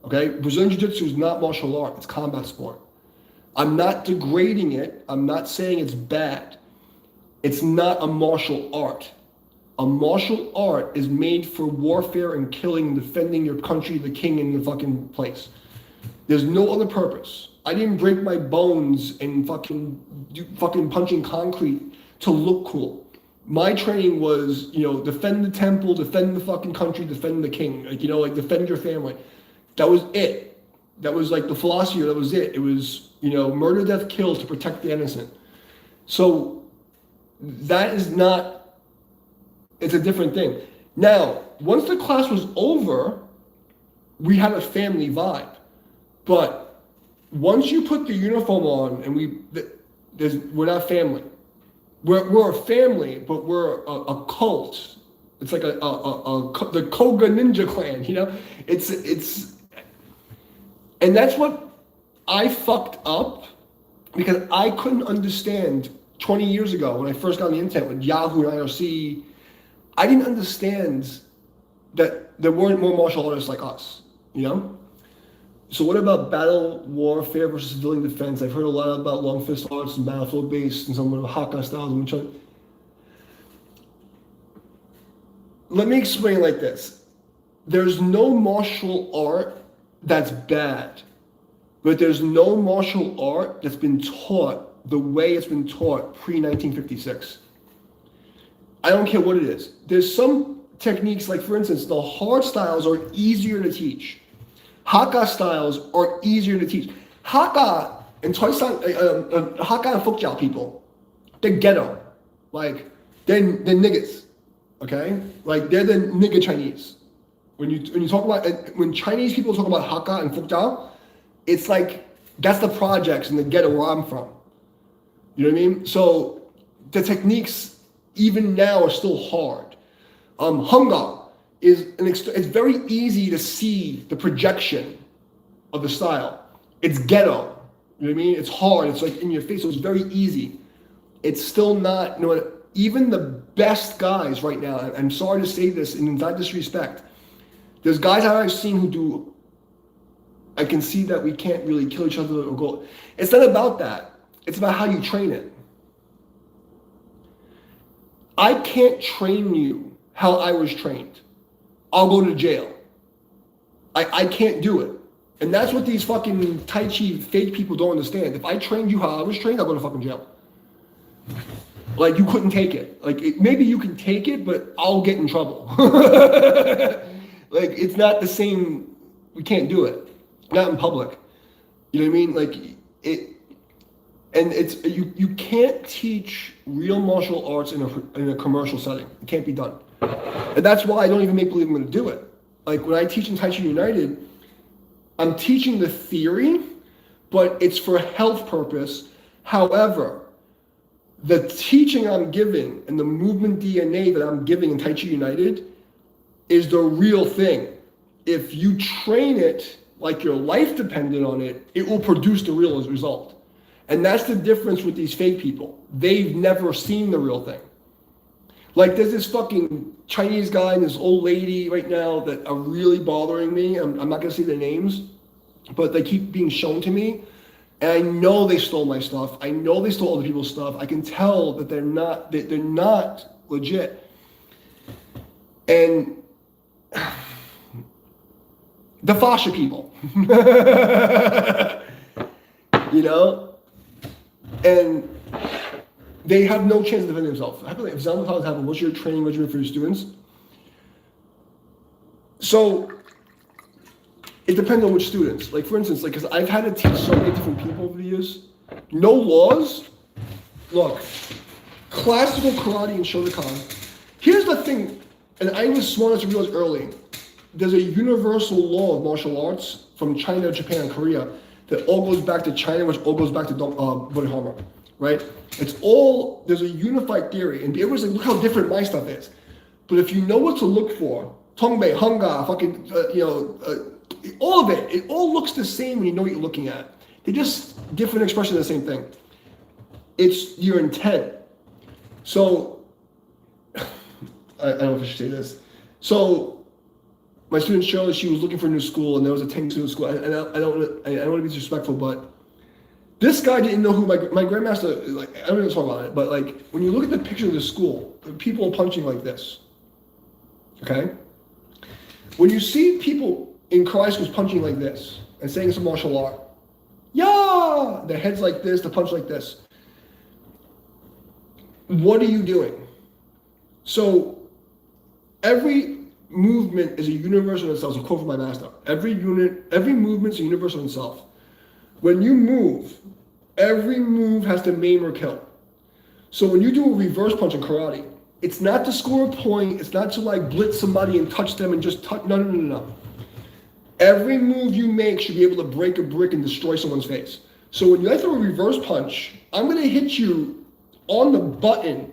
Okay? Brazilian Jiu-Jitsu is not martial art. It's combat sport. I'm not degrading it. I'm not saying it's bad. It's not a martial art. A martial art is made for warfare and killing and defending your country, the king, and the fucking place. There's no other purpose. I didn't break my bones and fucking punching concrete to look cool. My training was, you know, defend the temple, defend the fucking country, defend the king. Like, you know, like defend your family. That was it. That was like the philosophy. That was it. It was, you know, murder, death, kill to protect the innocent. So that is not, it's a different thing. Now, once the class was over, we had a family vibe. But once you put the uniform on and we're not family. We're a family, but we're a cult. It's like the Koga Ninja Clan, you know? It's, and that's what I fucked up because I couldn't understand 20 years ago when I first got on the internet with Yahoo and IRC. I didn't understand that there weren't more martial artists like us, you know? So what about battle warfare versus civilian defense? I've heard a lot about long fist arts and battlefield based and some of the Haka styles and which one. Let me explain like this. There's no martial art that's bad, but there's no martial art that's been taught the way it's been taught pre-1956. I don't care what it is. There's some techniques, like for instance, the hard styles are easier to teach. Hakka styles are easier to teach. Hakka and Hakka and Fukjiao people, they're ghetto. Like, they're niggas, okay? Like, they're the nigga Chinese. When you talk about, when Chinese people talk about Hakka and Fukjiao, it's like, that's the projects in the ghetto where I'm from. You know what I mean? So, the techniques, even now, are still hard. Hunga is it's very easy to see the projection of the style. It's ghetto. You know what I mean? It's hard. It's like in your face. So it's very easy. It's still not, you know what, even the best guys right now, I'm sorry to say this and not disrespect, there's guys that I've seen who do, I can see that we can't really kill each other or go. It's not about that. It's about how you train it. I can't train you how I was trained. I'll go to jail. I can't do it. And that's what these fucking Tai Chi fake people don't understand. If I trained you how I was trained, I'll go to fucking jail. Like, you couldn't take it. Like, maybe you can take it, but I'll get in trouble. Like, it's not the same. We can't do it. Not in public. You know what I mean? Like, and it's, you can't teach real martial arts in a commercial setting. It can't be done. And that's why I don't even make believe I'm going to do it. Like, when I teach in Tai Chi United, I'm teaching the theory, but it's for health purpose. However, the teaching I'm giving and the movement DNA that I'm giving in Tai Chi United is the real thing. If you train it like your life depended on it, it will produce the real result. And that's the difference with these fake people. They've never seen the real thing. Like, there's this fucking Chinese guy and this old lady right now that are really bothering me. I'm not going to say their names, but they keep being shown to me. And I know they stole my stuff. I know they stole other people's stuff. I can tell that they're not legit. And the Fascia people, you know, and they have no chance to defend themselves. I believe if Zalmataz have what's your training regimen for your students? So it depends on which students. Like, for instance, like, because I've had to teach so many different people over the years. No laws. Look, classical karate and Shotokan. Here's the thing, and I was smart enough to realize early. There's a universal law of martial arts from China, Japan, and Korea that all goes back to China, which all goes back to Bodhidharma, right? It's all, there's a unified theory, and everyone's like, look how different my stuff is. But if you know what to look for, Tongbei, Hunga, fucking, all of it all looks the same when you know what you're looking at. They're just different expressions of the same thing. It's your intent. So, I don't know if I should say this. So, my student Shirley, she was looking for a new school, and there was a Tang student school. And I don't want to be disrespectful, but this guy didn't know who my grandmaster. Like, I don't even talk about it, but like, when you look at the picture of the school, people are punching like this. Okay. When you see people in karate schools punching like this and saying it's a martial art, yeah, the head's like this, the punch like this. What are you doing? So every movement is a universal in itself. It's a quote from my master. Every movement is a universal in itself. When you move, every move has to maim or kill. So when you do a reverse punch in karate, it's not to score a point. It's not to like blitz somebody and touch them and just touch. No. Every move you make should be able to break a brick and destroy someone's face. So when you throw a reverse punch, I'm going to hit you on the button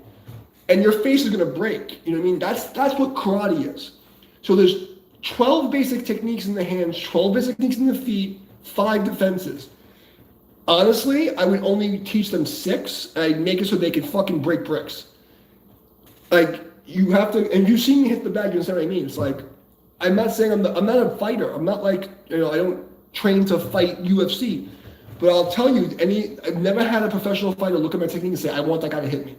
and your face is going to break. You know what I mean? That's what karate is. So there's 12 basic techniques in the hands, 12 basic techniques in the feet, 5 defenses. Honestly, I would only teach them 6, and I'd make it so they could fucking break bricks. Like, you have to, and you see me hit the bag, you understand what I mean? It's like, I'm not saying I'm not a fighter. I'm not like, I don't train to fight UFC. But I'll tell you, I've never had a professional fighter look at my technique and say, I want that guy to hit me.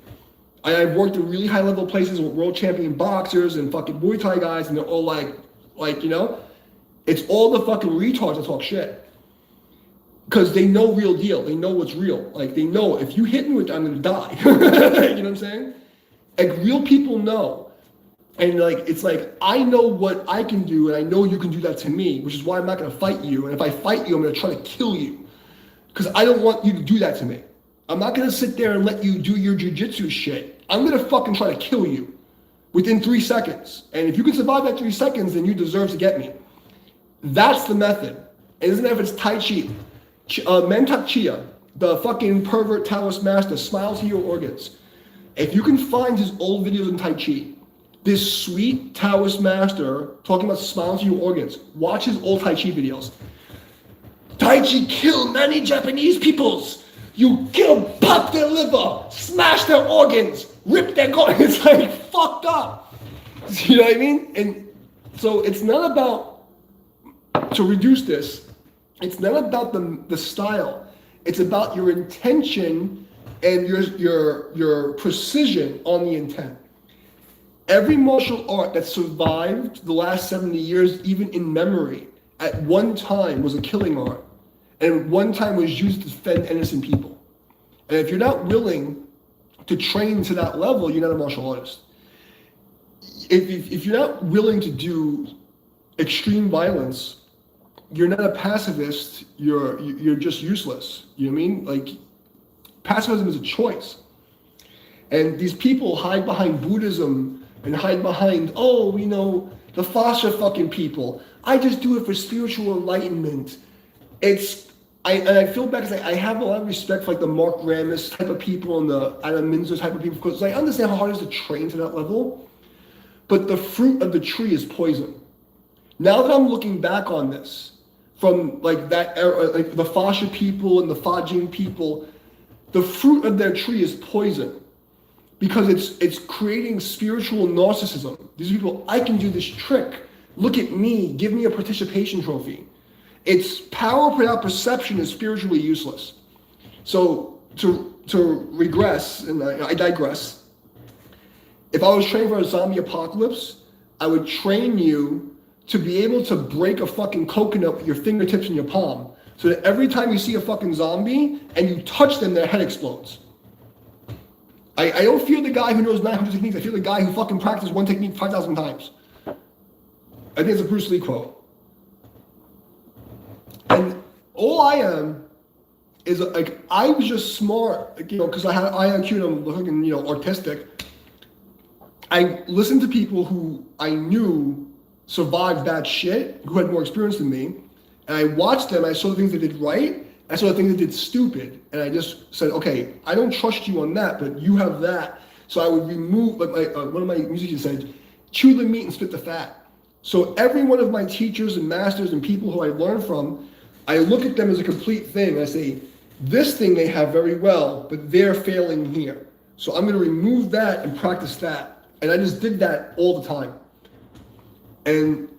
I've worked at really high level places with world champion boxers and fucking Muay Thai guys, and they're all like, it's all the fucking retards that talk shit. Because they know real deal. They know what's real. Like, they know if you hit me with that, I'm going to die. You know what I'm saying? Like, real people know. And, like, it's like, I know what I can do, and I know you can do that to me, which is why I'm not going to fight you. And if I fight you, I'm going to try to kill you. Because I don't want you to do that to me. I'm not going to sit there and let you do your jujitsu shit. I'm going to fucking try to kill you within 3 seconds. And if you can survive that 3 seconds, then you deserve to get me. That's the method. And isn't that if it's Tai Chi? Mantak Chia, the fucking pervert Taoist master, smiles to your organs. If you can find his old videos in Tai Chi, this sweet Taoist master talking about smiles to your organs, watch his old Tai Chi videos. Tai Chi killed many Japanese peoples. You kill, pop their liver, smash their organs, rip their gut. It's like fucked up. You know what I mean? And so it's not about, to reduce this, it's not about the style. It's about your intention and your precision on the intent. Every martial art that survived the last 70 years, even in memory, at one time was a killing art. And one time was used to defend innocent people. And if you're not willing to train to that level, you're not a martial artist. If you're not willing to do extreme violence, you're not a pacifist, you're just useless. You know what I mean? Like, pacifism is a choice. And these people hide behind Buddhism and hide behind, the foster fucking people. I just do it for spiritual enlightenment. I feel bad because I have a lot of respect for like the Mark Ramis type of people and the Adam Minzer type of people, because I understand how hard it is to train to that level. But the fruit of the tree is poison. Now that I'm looking back on this, from like that era, like the Fasha people and the Fajing people, the fruit of their tree is poison, because it's creating spiritual narcissism. These people, I can do this trick. Look at me. Give me a participation trophy. It's power without perception is spiritually useless. So to regress, and I digress. If I was training for a zombie apocalypse, I would train you to be able to break a fucking coconut with your fingertips and your palm, so that every time you see a fucking zombie and you touch them, their head explodes. I don't fear the guy who knows 900 techniques. I fear the guy who fucking practiced one technique 5,000 times. I think it's a Bruce Lee quote. And all I am is like, I was just smart, because I had IQ and I'm fucking, artistic. I listened to people who I knew survived bad shit, who had more experience than me, and I watched them. I saw the things they did right, I saw the things they did stupid, and I just said, okay, I don't trust you on that, but you have that. So I would remove, like one of my musicians said, chew the meat and spit the fat. So every one of my teachers and masters and people who I learned from, I look at them as a complete thing. I say, this thing they have very well, but they're failing here. So I'm going to remove that and practice that. And I just did that all the time. And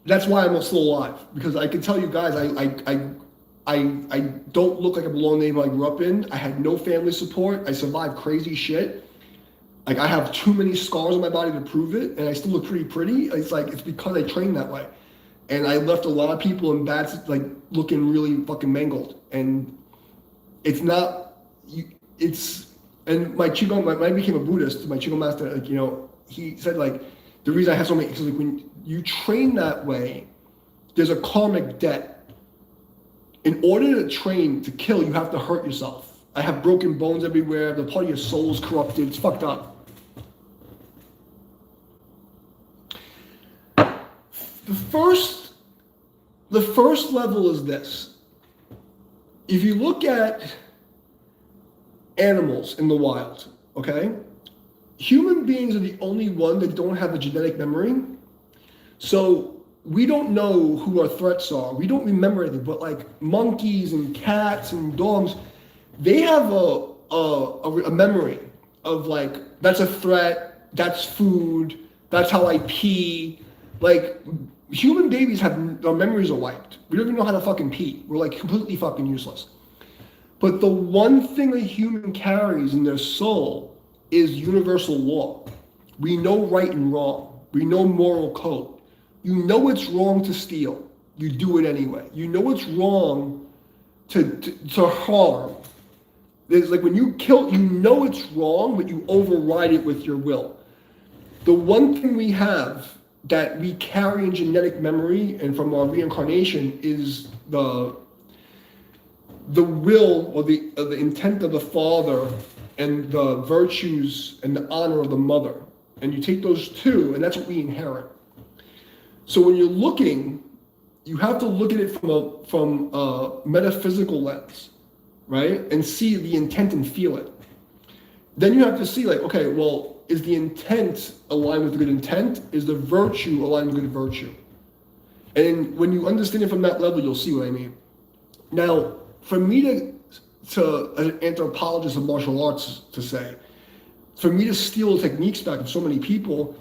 that's why I'm still alive, because I can tell you guys, I don't look like I belong in the neighborhood I grew up in. I had no family support. I survived crazy shit. Like, I have too many scars on my body to prove it, and I still look pretty. It's because I trained that way. And I left a lot of people in bad, like, looking really fucking mangled. And it's not, and my Qigong, when I became a Buddhist, my Qigong master, he said, like, the reason I have so many, because like, when you train that way, there's a karmic debt. In order to train to kill, you have to hurt yourself. I have broken bones everywhere. The part of your soul is corrupted. It's fucked up. The first level is this. If you look at animals in the wild, okay? Human beings are the only one that don't have a genetic memory. So we don't know who our threats are. We don't remember anything, but like monkeys and cats and dogs, they have a memory of like, that's a threat, that's food, that's how I pee. Like, human babies our memories are wiped. We don't even know how to fucking pee. We're like completely fucking useless. But the one thing a human carries in their soul is universal law. We know right and wrong. We know moral code. You know it's wrong to steal. You do it anyway. You know it's wrong to harm. It's like when you kill, you know it's wrong, but you override it with your will. The one thing we have that we carry in genetic memory and from our reincarnation is the will or the intent of the father and the virtues and the honor of the mother. And you take those two, and that's what we inherit. So when you're looking, you have to look at it from a metaphysical lens, right? And see the intent and feel it. Then you have to see like, okay, well, is the intent aligned with the good intent? Is the virtue aligned with good virtue? And when you understand it from that level, you'll see what I mean. Now, for me to an anthropologist of martial arts to say, for me to steal techniques back of so many people,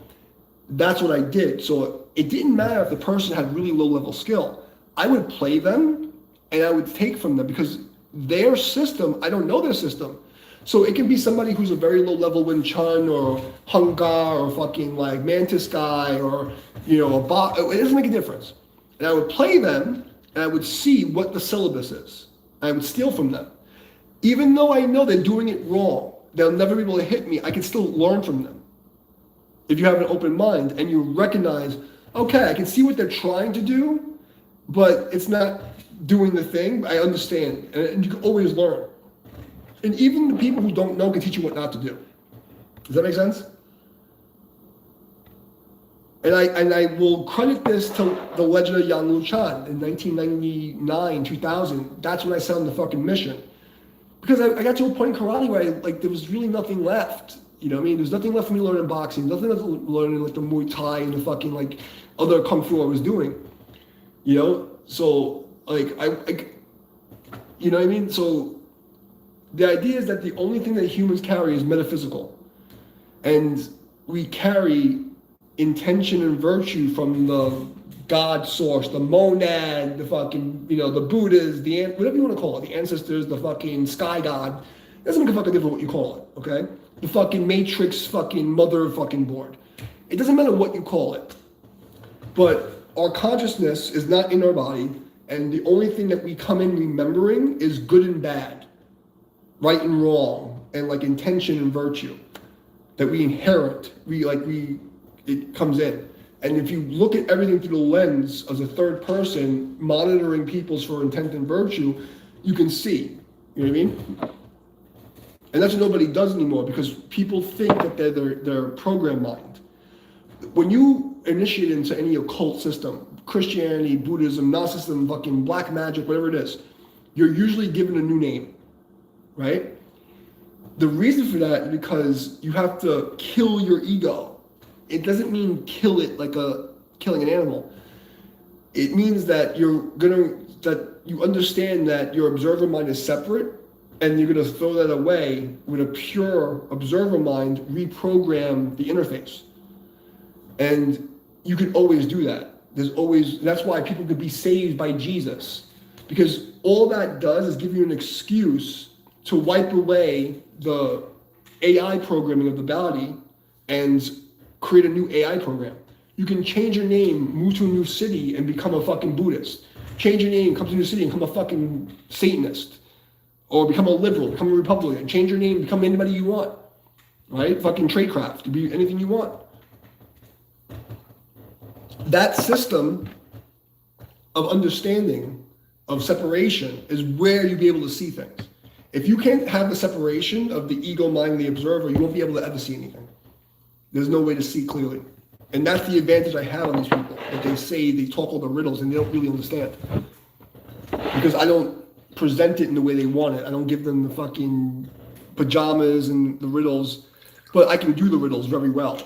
that's what I did. So it didn't matter if the person had really low level skill. I would play them and I would take from them because their system, I don't know their system. So it can be somebody who's a very low level Wing Chun or Hung Gar or fucking like Mantis guy or, you know, it doesn't make a difference. And I would play them and I would see what the syllabus is. I would steal from them. Even though I know they're doing it wrong, they'll never be able to hit me, I can still learn from them. If you have an open mind and you recognize, okay, I can see what they're trying to do, but it's not doing the thing, I understand. And you can always learn. And even the people who don't know can teach you what not to do. Does that make sense? And I will credit this to the legend of Yan Lu Chan in 1999, 2000. That's when I set on the fucking mission. Because I got to a point in karate where there was really nothing left. You know what I mean? There's nothing left for me to learn in boxing. Nothing left to learn in like the Muay Thai and the fucking like other kung fu I was doing. You know? So like you know what I mean? So the idea is that the only thing that humans carry is metaphysical. And we carry intention and virtue from the God source, the monad, the fucking, you know, the Buddhas, whatever you want to call it, the ancestors, the fucking sky god. It doesn't make a fucking difference what you call it, okay? The fucking matrix fucking mother fucking board. It doesn't matter what you call it. But our consciousness is not in our body, and the only thing that we come in remembering is good and bad, right and wrong, and like intention and virtue that we inherit. It comes in. And if you look at everything through the lens as a third person, monitoring people's for intent and virtue, you can see. You know what I mean? And that's what nobody does anymore because people think that they're their program mind. When you initiate into any occult system, Christianity, Buddhism, Gnosticism, fucking black magic, whatever it is, you're usually given a new name, right? The reason for that is because you have to kill your ego. It doesn't mean kill it like killing an animal. It means that that you understand that your observer mind is separate and you're gonna throw that away with a pure observer mind, reprogram the interface. And you can always do that. That's why people could be saved by Jesus. Because all that does is give you an excuse to wipe away the AI programming of the body and create a new AI program. You can change your name, move to a new city, and become a fucking Buddhist. Change your name, come to a new city, and become a fucking Satanist. Or become a liberal, become a Republican. Change your name, become anybody you want. Right? Fucking tradecraft. You be anything you want. That system of understanding, of separation, is where you'll be able to see things. If you can't have the separation of the ego, mind, and the observer, you won't be able to ever see anything. There's no way to see clearly. And that's the advantage I have on these people. That they talk all the riddles and they don't really understand. Because I don't present it in the way they want it. I don't give them the fucking pajamas and the riddles. But I can do the riddles very well.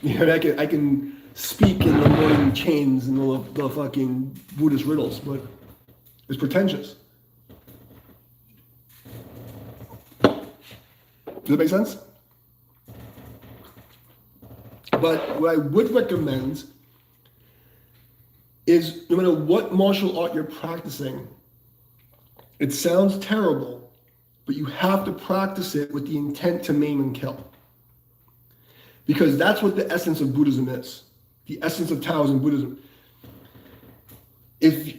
You know, I can speak in the morning chains and the fucking Buddhist riddles. But it's pretentious. Does that make sense? But what I would recommend is no matter what martial art you're practicing, it sounds terrible, but you have to practice it with the intent to maim and kill. Because that's what the essence of Buddhism is. The essence of Taoism Buddhism. If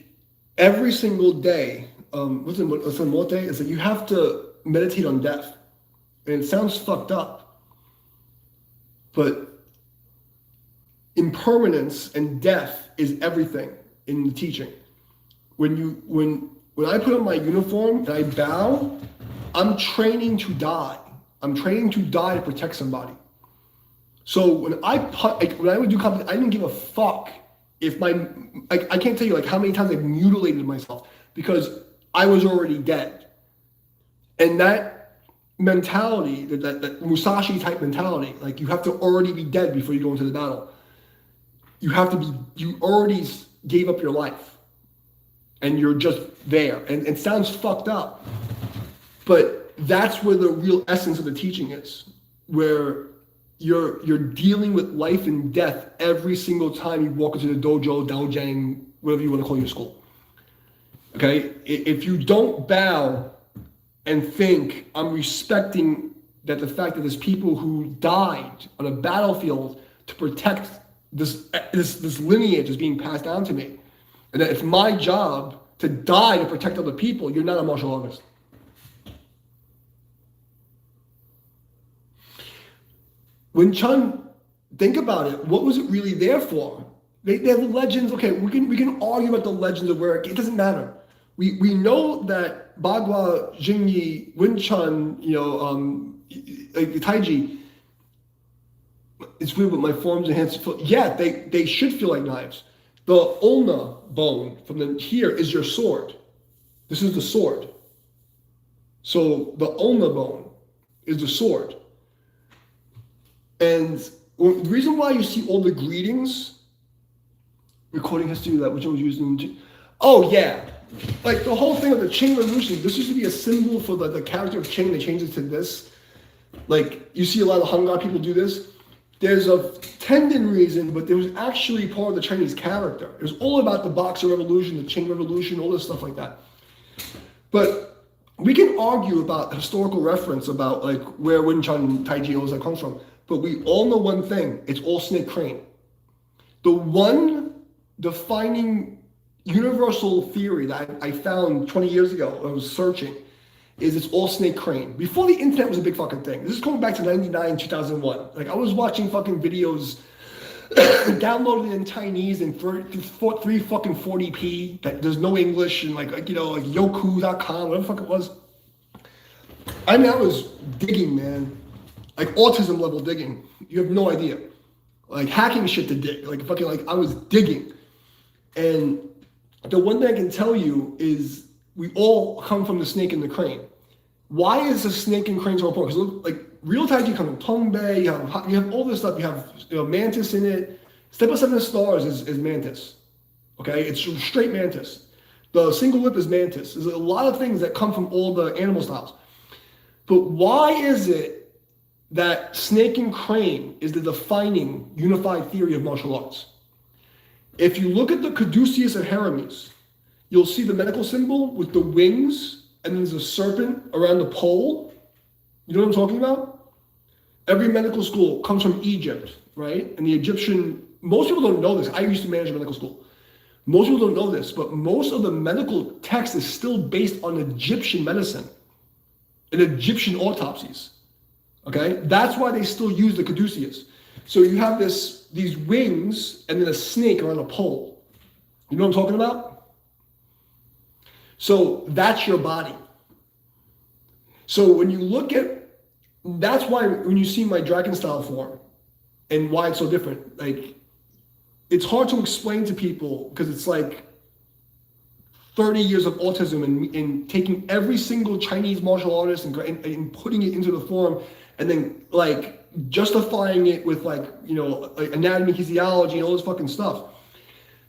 every single day what's it, mote? It's like you have to meditate on death. And it sounds fucked up, but impermanence and death is everything in the teaching. When I put on my uniform and I bow, I'm training to die. I'm training to die to protect somebody. So when I would do competition, I didn't give a fuck if I can't tell you like how many times I mutilated myself because I was already dead. And that mentality, that Musashi type mentality, like you have to already be dead before you go into the battle. You already gave up your life and you're just there. And it sounds fucked up, but that's where the real essence of the teaching is, where you're dealing with life and death every single time you walk into the dojo, daojang, whatever you want to call your school. Okay? If you don't bow and think, I'm respecting that the fact that there's people who died on a battlefield to protect this lineage is being passed down to me, and that it's my job to die to protect other people, you're not a martial artist. Wing Chun, think about it. What was it really there for? They have legends. Okay, we can argue about the legends of where it doesn't matter. We know that Bagua, Jingyi, Wing Chun, Taiji. It's weird, but my forearms and hands feel. Yeah, they should feel like knives. The ulna bone from here is your sword. This is the sword. So the ulna bone is the sword. And the reason why you see all the greetings, recording history that which one was used in. Oh yeah, like the whole thing of the Qing Revolution. This used to be a symbol for the character of Qing. They changed it to this. Like you see a lot of Hangul people do this. There's a tendon reason, but there was actually part of the Chinese character. It was all about the Boxer Revolution, the Qing Revolution, all this stuff like that. But we can argue about historical reference about like where Wing Chun, Taiji, all this that comes from. But we all know one thing, it's all snake crane. The one defining universal theory that I found 20 years ago, I was searching, is it's all snake crane. Before the internet was a big fucking thing. This is going back to 99, 2001. Like I was watching fucking videos downloaded in Chinese and 3 fucking 40p, that there's no English, and like Yoku.com, whatever the fuck it was. I mean, I was digging, man. Like autism level digging. You have no idea. Like hacking shit to dig. Like fucking like I was digging. And the one thing I can tell you is we all come from the snake and the crane. Why is the snake and crane so important? Because like real Taiji come from Tongbei, you have all this stuff, you have mantis in it. Step of 7 stars is mantis. Okay? It's straight mantis. The single whip is mantis. There's a lot of things that come from all the animal styles. But why is it that snake and crane is the defining unified theory of martial arts? If you look at the caduceus of Hermes, you'll see the medical symbol with the wings, and there's a serpent around the pole. You know what I'm talking about? Every medical school comes from Egypt, right? And the Egyptian, most people don't know this. I used to manage a medical school. Most people don't know this, but most of the medical text is still based on Egyptian medicine and Egyptian autopsies. Okay, that's why they still use the caduceus. So you have these wings and then a snake around a pole. You know what I'm talking about? So that's your body. So when you look at, that's why when you see my dragon style form and why it's so different, like it's hard to explain to people because it's like 30 years of autism and taking every single Chinese martial artist and putting it into the form, and then like justifying it with like anatomy, physiology, and all this fucking stuff.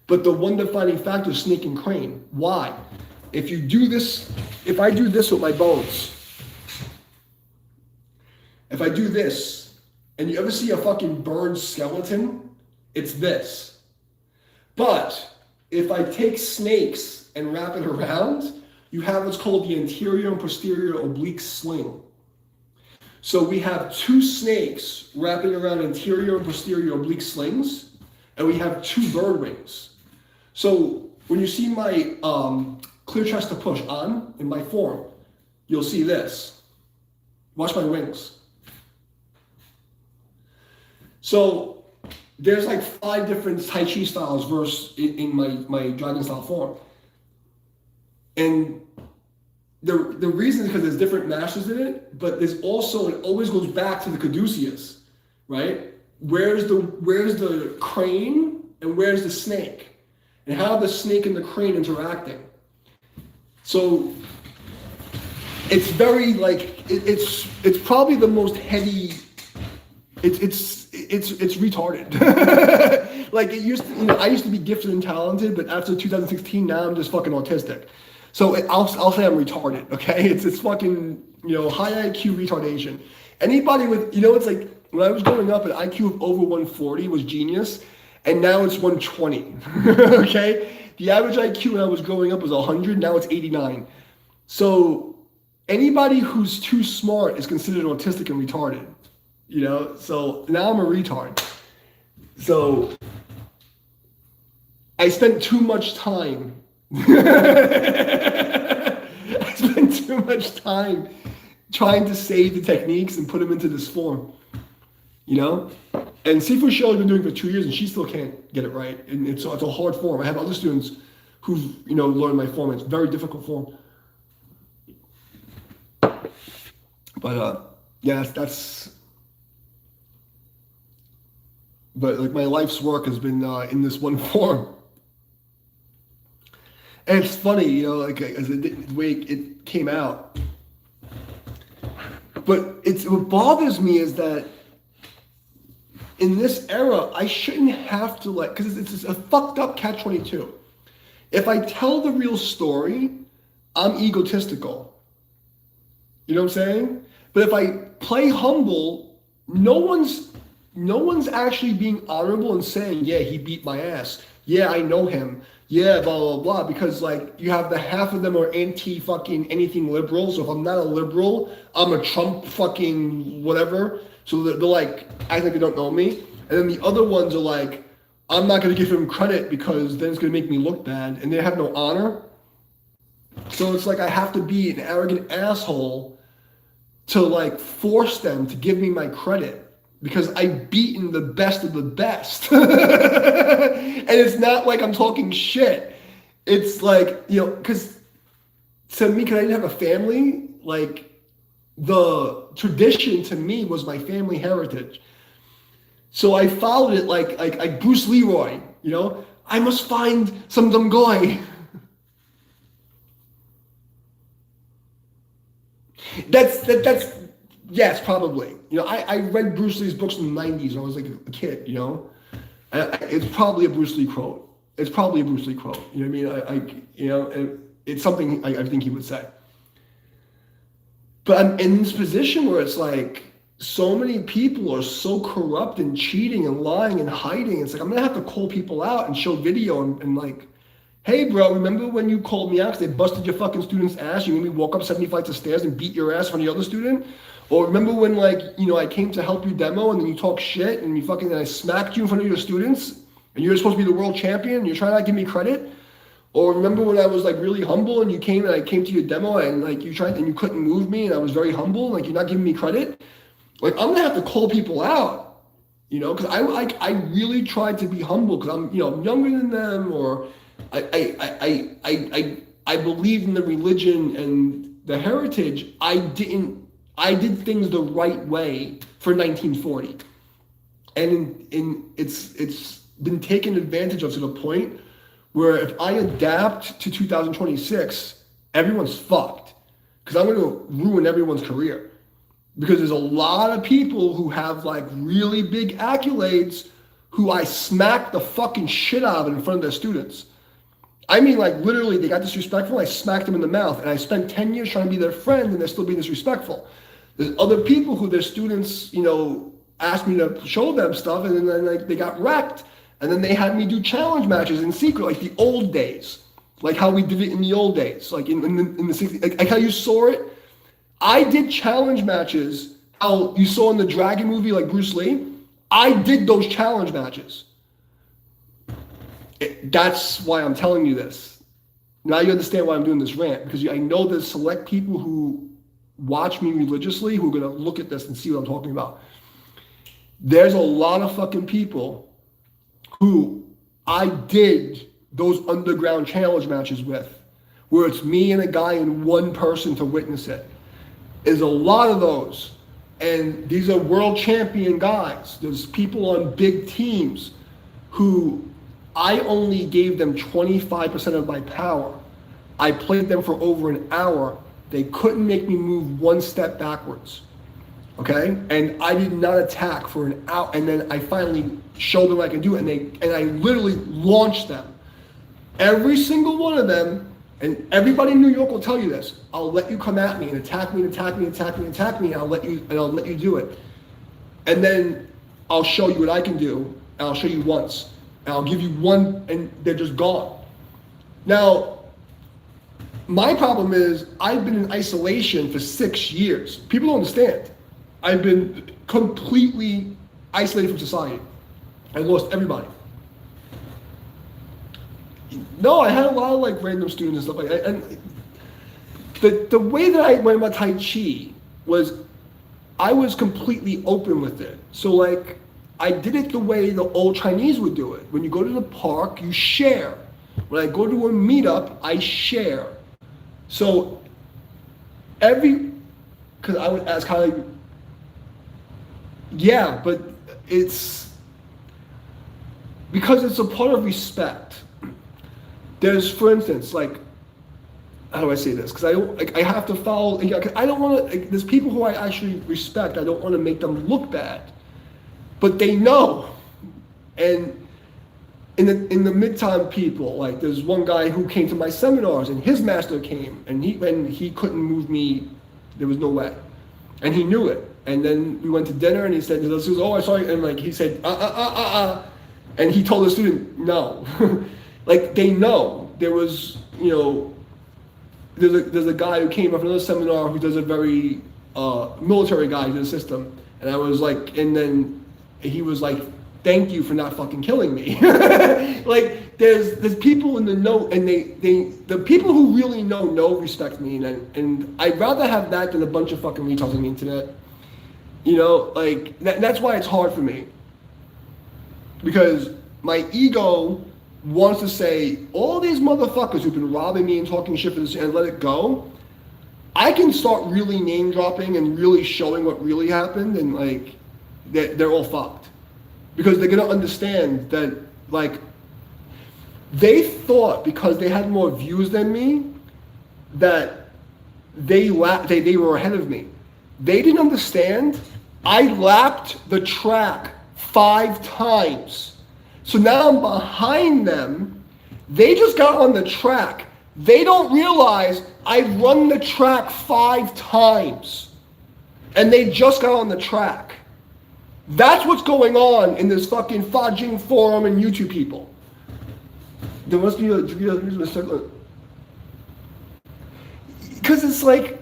But the one defining factor is snake and crane. Why? If you do this, if I do this with my bones, if I do this, and you ever see a fucking burned skeleton, it's this. But if I take snakes and wrap it around, you have what's called the anterior and posterior oblique sling. So we have 2 snakes wrapping around anterior and posterior oblique slings, and we have 2 bird wings. So when you see my clear chest to push on in my form, you'll see this. Watch my wings. So there's like 5 different Tai Chi styles versus in my dragon style form. And the reason is because there's different masters in it, but there's also, it always goes back to the caduceus, right? Where's the crane and where's the snake? And how are the snake and the crane interacting? So it's very like, it's probably the most heady, it's retarded. Like it used to, I used to be gifted and talented, but after 2016, now I'm just fucking autistic. So I'll say I'm retarded, okay? It's fucking, high IQ retardation. Anybody with, it's like, when I was growing up, an IQ of over 140 was genius, and now it's 120, okay? The average IQ when I was growing up was 100, now it's 89. So anybody who's too smart is considered autistic and retarded, So now I'm a retard. So I spent too much time I spent too much time trying to save the techniques and put them into this form, And Sifu Show has been doing it for 2 years, and she still can't get it right. And it's a hard form. I have other students who've learned my form. It's a very difficult form. But yeah, But like my life's work has been in this one form. And it's funny, like as the way it came out. But what bothers me is that in this era, I shouldn't have to because it's a fucked up catch-22. If I tell the real story, I'm egotistical. You know what I'm saying? But if I play humble, no one's actually being honorable and saying, yeah, he beat my ass. Yeah, I know him. Yeah, blah, blah, blah. Because, you have the half of them are anti-fucking anything liberal. So if I'm not a liberal, I'm a Trump fucking whatever. So they're like, I think they don't know me. And then the other ones are like, I'm not going to give him credit because then it's going to make me look bad. And they have no honor. So it's like I have to be an arrogant asshole to, force them to give me my credit. Because I've beaten the best of the best. And it's not like I'm talking shit. It's like, because to me, because I didn't have a family, the tradition to me was my family heritage. So I followed it like Bruce Leroy, I must find some dumb guy. That's yes, probably. I read Bruce Lee's books in the 90s when I was like a kid, It's probably a Bruce Lee quote. You know what I mean? It's something I think he would say. But I'm in this position where it's like so many people are so corrupt and cheating and lying and hiding. It's like I'm going to have to call people out and show video and hey, bro, remember when you called me out because they busted your fucking student's ass? You made me walk up 70 flights of stairs and beat your ass in front of the other student? Or remember when, I came to help you demo and then you talk shit and I smacked you in front of your students and you're supposed to be the world champion and you're trying to give me credit? Or remember when I was, really humble and you came and I came to your demo and, you tried and you couldn't move me and I was very humble, you're not giving me credit? I'm going to have to call people out, because I really tried to be humble because I'm, I'm younger than them, or I believe in the religion and the heritage. I did things the right way for 1940, and it's been taken advantage of to the point where if I adapt to 2026, everyone's fucked because I'm going to ruin everyone's career because there's a lot of people who have really big accolades who I smacked the fucking shit out of in front of their students. I mean, literally, they got disrespectful. I smacked them in the mouth, and I spent 10 years trying to be their friend, and they're still being disrespectful. There's other people who their students, asked me to show them stuff, and then they got wrecked, and then they had me do challenge matches in secret, like the old days, like how we did it in the old days, in the 60s, like how you saw it. I did challenge matches, how you saw in the Dragon movie, like Bruce Lee. I did those challenge matches. That's why I'm telling you this. Now you understand why I'm doing this rant, because I know there's select people who watch me religiously who are going to look at this and see what I'm talking about. There's a lot of fucking people who I did those underground challenge matches with, where it's me and a guy and one person to witness it. There's a lot of those. And these are world champion guys. There's people on big teams who I only gave them 25% of my power. I played them for over an hour. They couldn't make me move one step backwards. Okay? And I did not attack for an hour. And then I finally showed them what I could do. And I literally launched them. Every single one of them, and everybody in New York will tell you this, I'll let you come at me and attack me and attack me and attack me and attack me, and I'll let you do it. And then I'll show you what I can do, and I'll show you once. And I'll give you one, and they're just gone. Now, my problem is I've been in isolation for 6 years. People don't understand. I've been completely isolated from society. I lost everybody. No, I had a lot of like random students and stuff like that. And the way that I went about Tai Chi was I was completely open with it. So like I did it the way the old Chinese would do it. When you go to the park, you share. When I go to a meetup, I share. So because I would ask how, yeah, but it's because it's a part of respect. There's, for instance, like, how do I say this? Because I have to follow. I don't want to. There's people who I actually respect. I don't want to make them look bad, but they know. And in the midtime people, like, there's one guy who came to my seminars, and his master came, and he couldn't move me. There was no way, and he knew it. And then we went to dinner, and he said, "Oh, I saw you," and like he said, and he told the student, "No." Like, they know. There was, there's a guy who came up from another seminar who does a very military guy in the system. And I was like, and then he was like, "Thank you for not fucking killing me." Like, there's people in the know, and the people who really know respect me. And I'd rather have that than a bunch of fucking retards on the internet. Like, that's why it's hard for me. Because my ego wants to say, all these motherfuckers who've been robbing me and talking shit for this and let it go, I can start really name dropping and really showing what really happened, and like, they're all fucked. Because they're gonna understand that, like, they thought because they had more views than me, that they were ahead of me. They didn't understand, I lapped the track 5 times. So now I'm behind them. They just got on the track. They don't realize I've run the track 5 times. And they just got on the track. That's what's going on in this fucking Fajing forum and YouTube people. There must be a circle. Because it's like,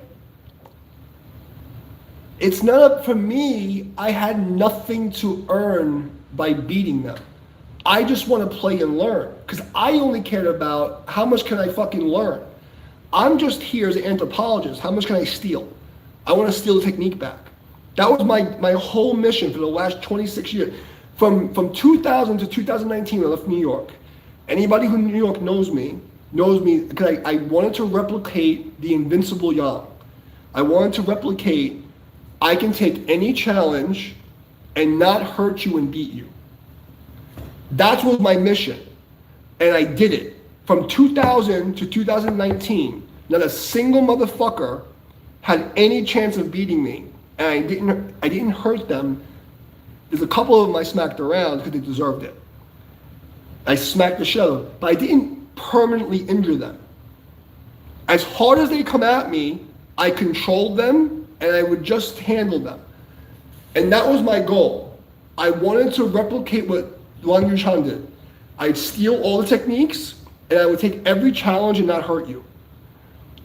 it's not up for me. I had nothing to earn by beating them. I just want to play and learn, because I only cared about how much can I fucking learn. I'm just here as an anthropologist. How much can I steal? I want to steal the technique back. That was my whole mission for the last 26 years. From 2000 to 2019, I left New York. Anybody who in New York knows me because I wanted to replicate the invincible Yang. I wanted to replicate, I can take any challenge and not hurt you and beat you. That was my mission, and I did it. From 2000 to 2019, not a single motherfucker had any chance of beating me, and I didn't hurt them. There's a couple of them I smacked around because they deserved it. I smacked the shit out of them, but I didn't permanently injure them. As hard as they come at me, I controlled them, and I would just handle them. And that was my goal. I wanted to replicate what Wang Yuchan did. I'd steal all the techniques, and I would take every challenge and not hurt you.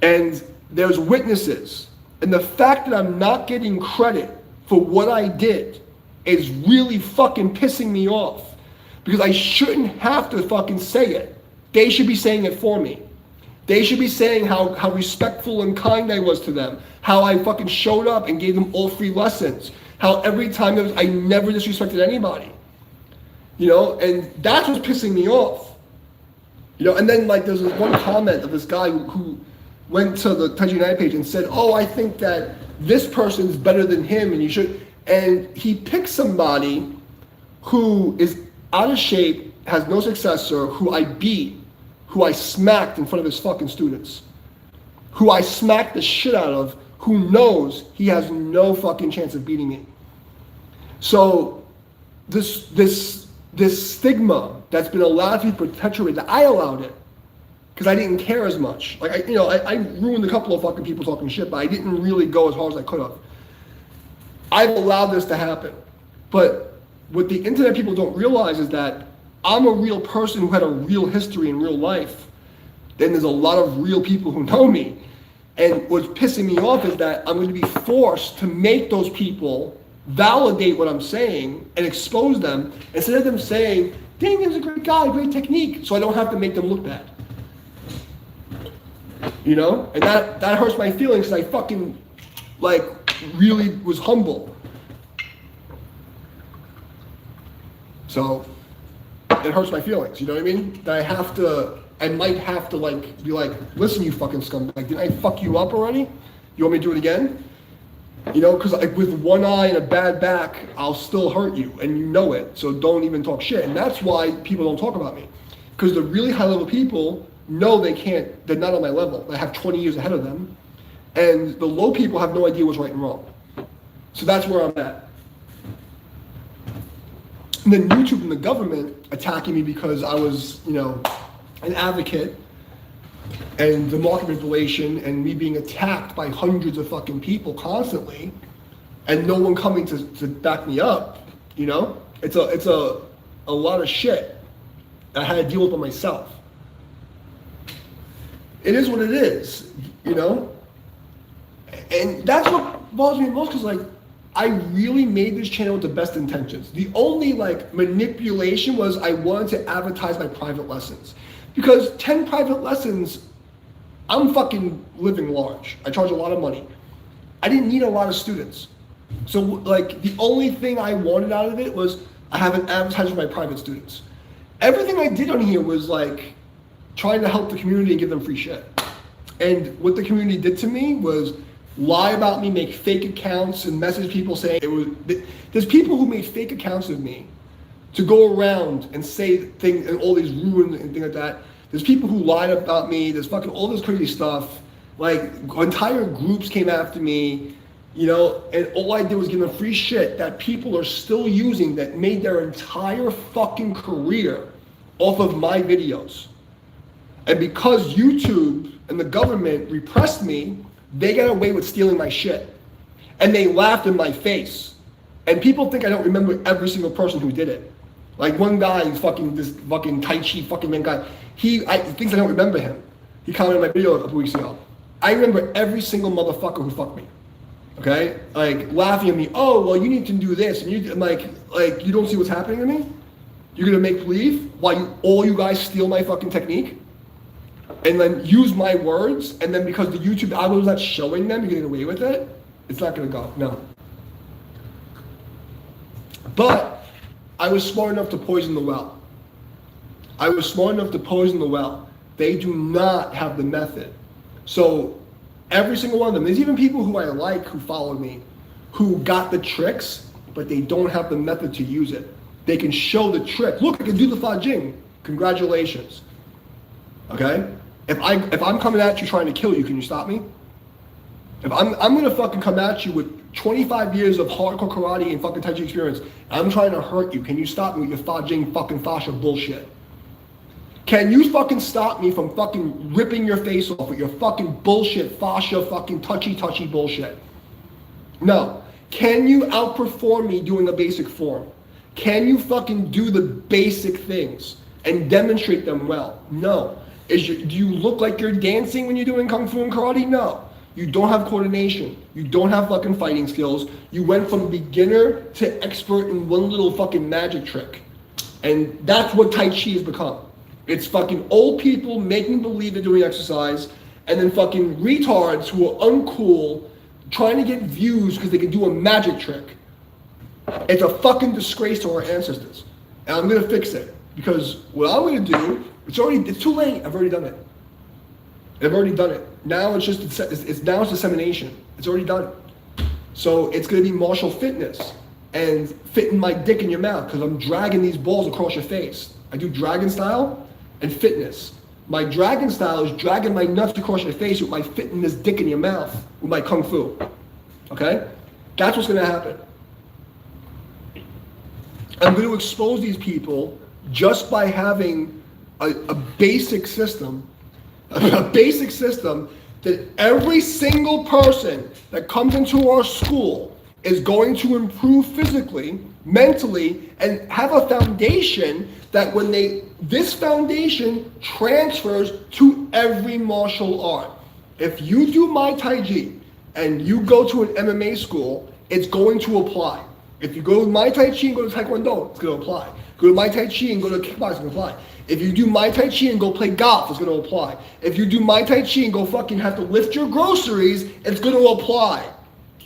And there's witnesses. And the fact that I'm not getting credit for what I did is really fucking pissing me off. Because I shouldn't have to fucking say it. They should be saying it for me. They should be saying how respectful and kind I was to them, how I fucking showed up and gave them all free lessons, how every time I never disrespected anybody. You know, and that's what's pissing me off. You know, and then like there's this one comment of this guy who went to the Tai Chi United page and said, oh, I think that this person's better than him and you should, and he picked somebody who is out of shape, has no successor, who I beat, who I smacked in front of his fucking students, who I smacked the shit out of, who knows he has no fucking chance of beating me. So this stigma that's been allowed to be perpetuated, I allowed it because I didn't care as much. Like I ruined a couple of fucking people talking shit, but I didn't really go as hard as I could have. I've allowed this to happen. But what the internet people don't realize is that I'm a real person who had a real history in real life. Then there's a lot of real people who know me. And what's pissing me off is that I'm going to be forced to make those people validate what I'm saying and expose them instead of them saying, Damien's a great guy, great technique, so I don't have to make them look bad. You know? And that hurts my feelings because I fucking, like, really was humble. So it hurts my feelings, you know what I mean? That I might have to like be like, listen, you fucking scumbag, didn't I fuck you up already? You want me to do it again? You know, because like with one eye and a bad back, I'll still hurt you, and you know it. So don't even talk shit. And that's why people don't talk about me, because the really high level people know they can't. They're not on my level. I have 20 years ahead of them, and the low people have no idea what's right and wrong. So that's where I'm at. And then YouTube and the government attacking me because I was, you know, an advocate, and the market manipulation and me being attacked by hundreds of fucking people constantly, and no one coming to back me up. You know, it's a lot of shit I had to deal with by myself. It is what it is, you know, and that's what bothers me most because like. I really made this channel with the best intentions. The only like manipulation was I wanted to advertise my private lessons. Because 10 private lessons, I'm fucking living large. I charge a lot of money. I didn't need a lot of students. So like the only thing I wanted out of it was I have an advertisement for my private students. Everything I did on here was like trying to help the community and give them free shit. And what the community did to me was lie about me, make fake accounts, and message people saying it was. There's people who made fake accounts of me to go around and say things and all these ruins and things like that. There's people who lied about me. There's fucking all this crazy stuff. Like entire groups came after me, you know, and all I did was give them free shit that people are still using that made their entire fucking career off of my videos. And because YouTube and the government repressed me, they got away with stealing my shit. And they laughed in my face. And people think I don't remember every single person who did it. Like one guy, this fucking Tai Chi fucking man guy, he thinks I don't remember him. He commented on my video a couple weeks ago. I remember every single motherfucker who fucked me. Okay? Like laughing at me, oh, well you need to do this. And I'm like you don't see what's happening to me? You're gonna make believe while all you guys steal my fucking technique? And then use my words, and then because the YouTube algorithm's not showing them, you're getting away with it, it's not gonna go, no. But I was smart enough to poison the well. They do not have the method. So every single one of them, there's even people who I like who follow me, who got the tricks, but they don't have the method to use it. They can show the trick. Look, I can do the Fa Jing. Congratulations. Okay? If I'm coming at you trying to kill you, can you stop me? If I'm gonna fucking come at you with 25 years of hardcore karate and fucking Tai Chi experience, I'm trying to hurt you, can you stop me with your Fa Jing fucking fascia bullshit? Can you fucking stop me from fucking ripping your face off with your fucking bullshit fascia fucking touchy bullshit? No. Can you outperform me doing a basic form? Can you fucking do the basic things and demonstrate them well? No. Do you look like you're dancing when you're doing Kung Fu and Karate? No. You don't have coordination. You don't have fucking fighting skills. You went from beginner to expert in one little fucking magic trick. And that's what Tai Chi has become. It's fucking old people making believe they're doing exercise, and then fucking retards who are uncool trying to get views because they can do a magic trick. It's a fucking disgrace to our ancestors. And I'm gonna fix it. Because what I'm gonna do, it's too late. I've already done it. Now it's just, now it's dissemination. It's already done. So it's gonna be martial fitness and fitting my dick in your mouth because I'm dragging these balls across your face. I do dragon style and fitness. My dragon style is dragging my nuts across your face with my fitting this dick in your mouth with my kung fu. Okay? That's what's gonna happen. I'm gonna expose these people just by having a basic system that every single person that comes into our school is going to improve physically, mentally, and have a foundation that this foundation transfers to every martial art. If you do Muay Thai and you go to an MMA school, it's going to apply. If you go to Muay Thai and go to Taekwondo, it's going to apply. Go to Muay Tai Chi and go to kickboxing, it's going to apply. If you do Muay Tai Chi and go play golf, it's going to apply. If you do Muay Tai Chi and go fucking have to lift your groceries, it's going to apply.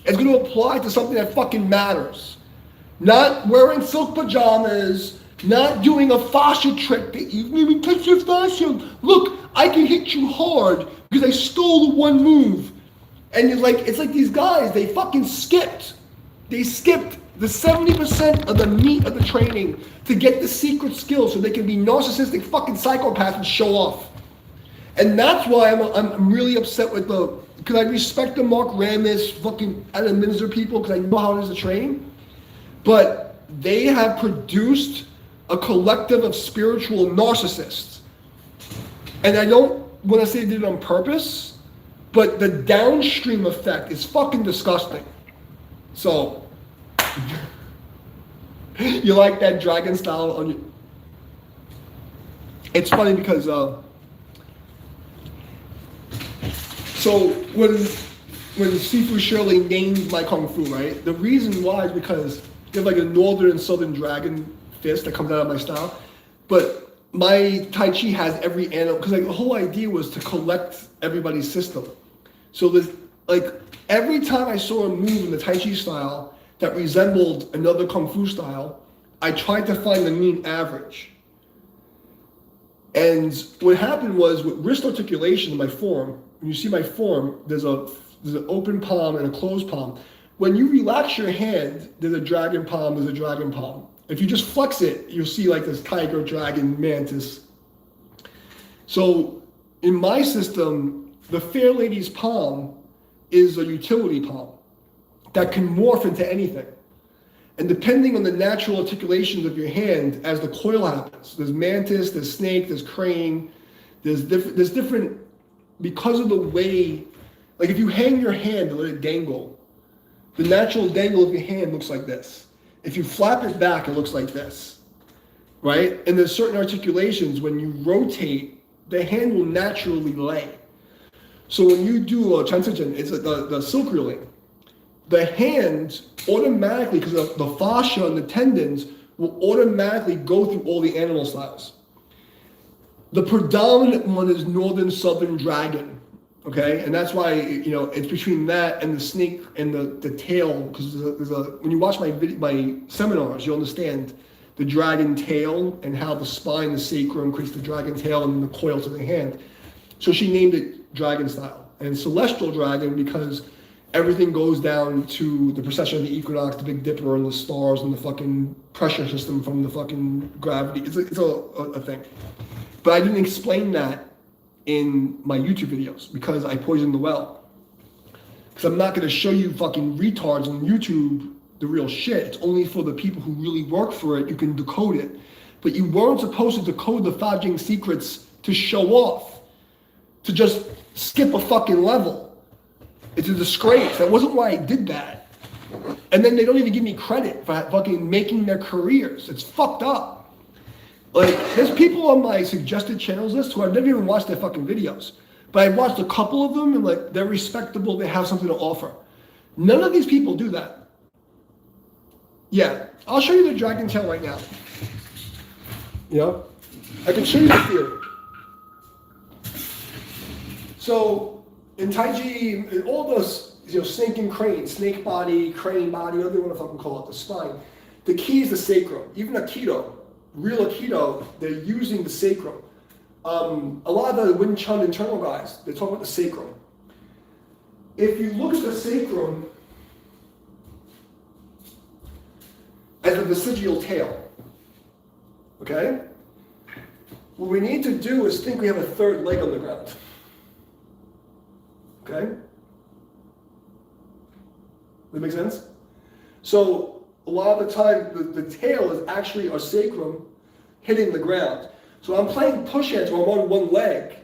It's going to apply to something that fucking matters. Not wearing silk pajamas, not doing a fascia trick that you didn't even touch your fascia. Look, I can hit you hard because I stole the one move. And it's like these guys, they fucking skipped. They skipped the 70% of the meat of the training to get the secret skills so they can be narcissistic fucking psychopaths and show off. And that's why I'm really upset with because I respect the Mark Ramis fucking Adam Minzer people because I know how it is to train. But they have produced a collective of spiritual narcissists. And I don't want to say they did it on purpose, but the downstream effect is fucking disgusting. So, you like that dragon style on you? It's funny because so when Sifu Shirley named my kung fu, right? The reason why is because you have like a northern and southern dragon fist that comes out of my style, but my Tai Chi has every animal because like the whole idea was to collect everybody's system. So there's like every time I saw a move in the Tai Chi style that resembled another kung fu style, I tried to find the mean average. And what happened was with wrist articulation in my form, when you see my form, there's an open palm and a closed palm. When you relax your hand, there's a dragon palm, there's a dragon palm. If you just flex it, you'll see like this tiger, dragon, mantis. So in my system, the fair lady's palm is a utility palm that can morph into anything. And depending on the natural articulations of your hand, as the coil happens, there's mantis, there's snake, there's crane, there's different, because of the way, like if you hang your hand and let it dangle, the natural dangle of your hand looks like this. If you flap it back, it looks like this, right? And there's certain articulations, when you rotate, the hand will naturally lay. So when you do a transition, it's the silk reeling. The hand automatically, because of the fascia and the tendons, will automatically go through all the animal styles. The predominant one is northern southern dragon, okay? And that's why, it's between that and the snake and the tail, because when you watch my seminars, you'll understand the dragon tail and how the spine, the sacrum, creates the dragon tail and the coil to the hand. So she named it dragon style. And celestial dragon because everything goes down to the precession of the equinox, the Big Dipper, and the stars, and the fucking pressure system from the fucking gravity. It's a thing. But I didn't explain that in my YouTube videos because I poisoned the well. Because I'm not going to show you fucking retards on YouTube the real shit. It's only for the people who really work for it. You can decode it. But you weren't supposed to decode the Fajing secrets to show off. To just skip a fucking level. It's a disgrace. That wasn't why I did that. And then they don't even give me credit for fucking making their careers. It's fucked up. Like, there's people on my suggested channels list who I've never even watched their fucking videos. But I've watched a couple of them and like, they're respectable, they have something to offer. None of these people do that. Yeah, I'll show you the dragon tail right now. I can show you the theory. So in Taiji, in all those, snake and crane, snake body, crane body, whatever you want to fucking call it, the spine. The key is the sacrum. Even Aikido, real Aikido, they're using the sacrum. A lot of the Wing Chun internal guys, they talk about the sacrum. If you look at the sacrum as a vestigial tail, okay? What we need to do is think we have a third leg on the ground. Okay? Does that make sense? So a lot of the time, the tail is actually our sacrum hitting the ground. So I'm playing push hands where I'm on one leg.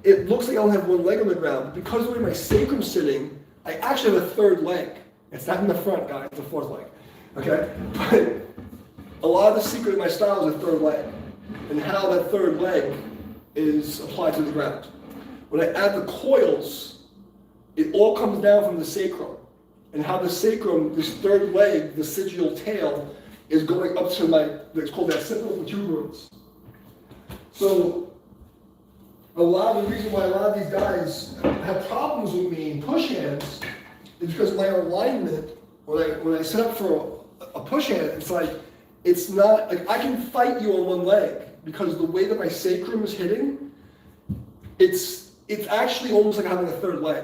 It looks like I only have one leg on the ground, but because of the way my sacrum's sitting, I actually have a third leg. It's not in the front, guys, it's a fourth leg. Okay? But a lot of the secret of my style is a third leg, and how that third leg is applied to the ground. When I add the coils, it all comes down from the sacrum, and how the sacrum, this third leg, the vestigial tail, is going up to it's called the occipital protuberance. So a lot of the reason why a lot of these guys have problems with me in push hands is because my alignment, when I set up for a push hand, it's not, like I can fight you on one leg because the way that my sacrum is hitting, it's actually almost like having a third leg.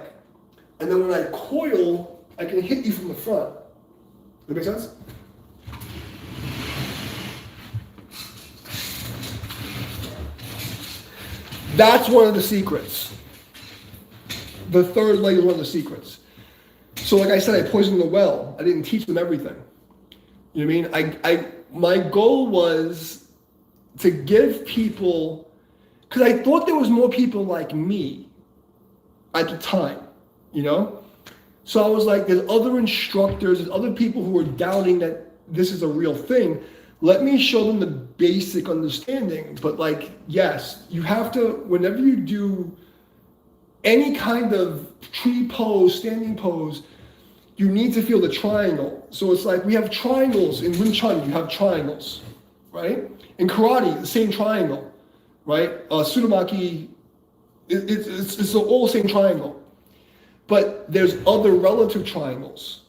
And then when I coil, I can hit you from the front. Does that make sense? That's one of the secrets. The third leg is one of the secrets. So like I said, I poisoned the well. I didn't teach them everything. You know what I mean? My goal was to give people, because I thought there was more people like me at the time, you know? So I was like, there's other instructors, there's other people who are doubting that this is a real thing. Let me show them the basic understanding. But like, yes, you have to, whenever you do any kind of tree pose, standing pose, you need to feel the triangle. So it's like we have triangles in Wing Chun, you have triangles, right? In karate, the same triangle, right? Tsurumaki, it's all the same triangle. But there's other relative triangles.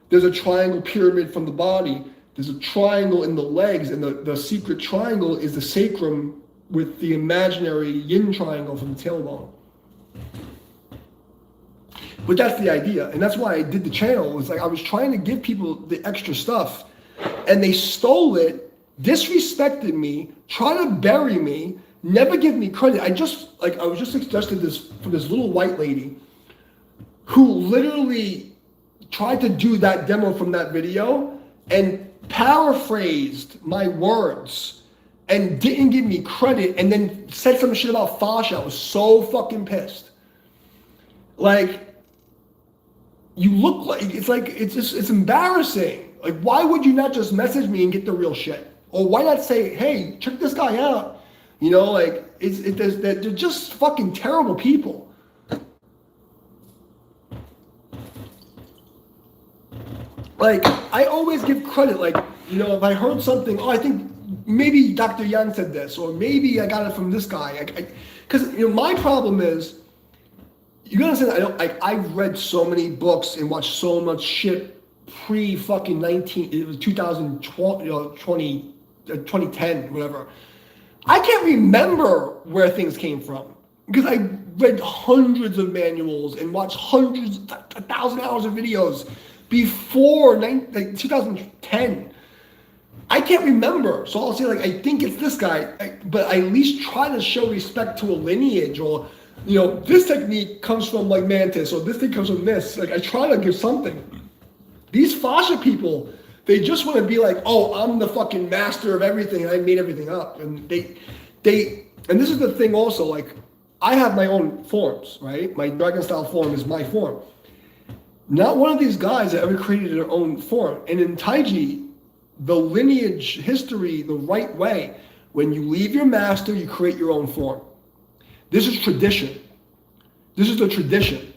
There's a triangle pyramid from the body. There's a triangle in the legs, and the secret triangle is the sacrum with the imaginary yin triangle from the tailbone. But that's the idea, and that's why I did the channel. It's like I was trying to give people the extra stuff, and they stole it, disrespected me, tried to bury me, never give me credit. I was just suggested this for this little white lady who literally tried to do that demo from that video and paraphrased my words and didn't give me credit and then said some shit about fascia. I was so fucking pissed. Like, you look like, it's embarrassing. Like, why would you not just message me and get the real shit? Or why not say, hey, check this guy out? You know, like, they're just fucking terrible people. Like, I always give credit, like, you know, if I heard something, I think maybe Dr. Yan said this, or maybe I got it from this guy. Because, you know, my problem is, you gotta understand, I've read so many books and watched so much shit pre-fucking 2012, 2010, whatever. I can't remember where things came from. Because I read hundreds of manuals and watched hundreds, 1,000 hours of videos before 2010. I can't remember, so I'll say like I think it's this guy, but I at least try to show respect to a lineage, or you know, this technique comes from like Mantis, or this thing comes from this. Like I try to give something. These fascia people, they just want to be like, oh, I'm the fucking master of everything, and I made everything up, and and this is the thing also, like I have my own forms, right? My dragon style form is my form. Not one of these guys that ever created their own form. And in Taiji, the lineage history, the right way, when you leave your master, you create your own form. This is tradition. This is the tradition.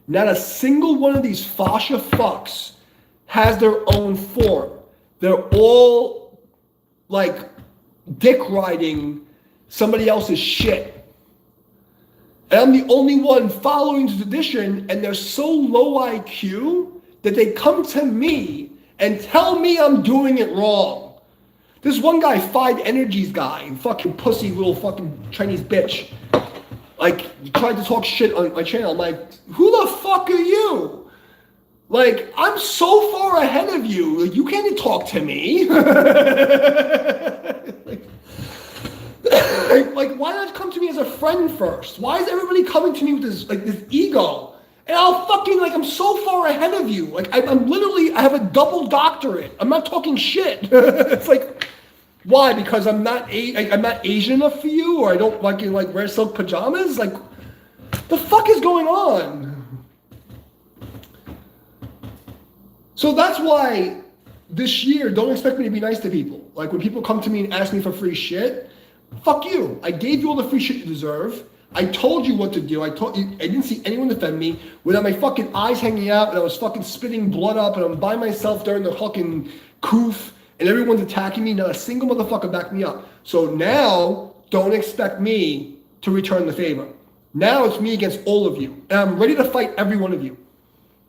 Not a single one of these fascia fucks has their own form. They're all like dick riding somebody else's shit. And I'm the only one following the tradition, and they're so low IQ that they come to me and tell me I'm doing it wrong. This one guy, 5 Energies guy, fucking pussy little fucking Chinese bitch, like, tried to talk shit on my channel. I'm like, who the fuck are you? Like, I'm so far ahead of you. Like, you can't talk to me. like, why not come to me as a friend first? Why is everybody coming to me with this ego? And I'll fucking, like, I'm so far ahead of you. Like, I'm literally, I have a double doctorate. I'm not talking shit. It's like, why? Because I'm not Asian enough for you, or I don't fucking like wear silk pajamas? Like, the fuck is going on? So that's why this year, don't expect me to be nice to people. Like, when people come to me and ask me for free shit, fuck you. I gave you all the free shit you deserve. I told you what to do. I didn't see anyone defend me without my fucking eyes hanging out, and I was fucking spitting blood up, and I'm by myself during the fucking coof, and everyone's attacking me. Not a single motherfucker backed me up. So now, don't expect me to return the favor. Now it's me against all of you, and I'm ready to fight every one of you.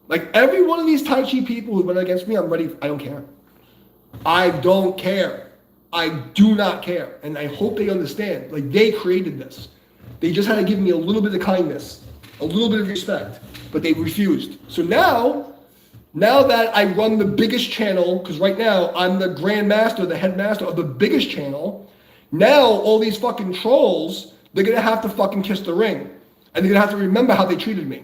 Like, every one of these Tai Chi people who went against me, I'm ready. I don't care. I don't care. I do not care, and I hope they understand. Like, they created this. They just had to give me a little bit of kindness, a little bit of respect, but they refused. So now that I run the biggest channel, because right now I'm the grandmaster, the headmaster of the biggest channel, now all these fucking trolls, they're going to have to fucking kiss the ring. And they're going to have to remember how they treated me.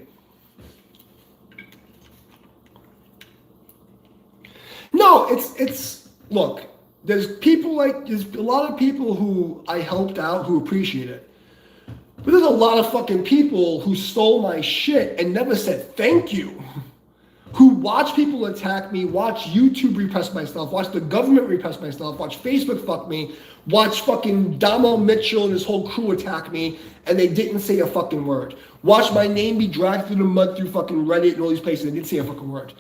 No, look, there's a lot of people who I helped out who appreciate it. But there's a lot of fucking people who stole my shit and never said thank you. Who watch people attack me, watch YouTube repress my stuff, watch the government repress my stuff, watch Facebook fuck me, watch fucking Damo Mitchell and his whole crew attack me, and they didn't say a fucking word. Watch my name be dragged through the mud through fucking Reddit and all these places, and they didn't say a fucking word.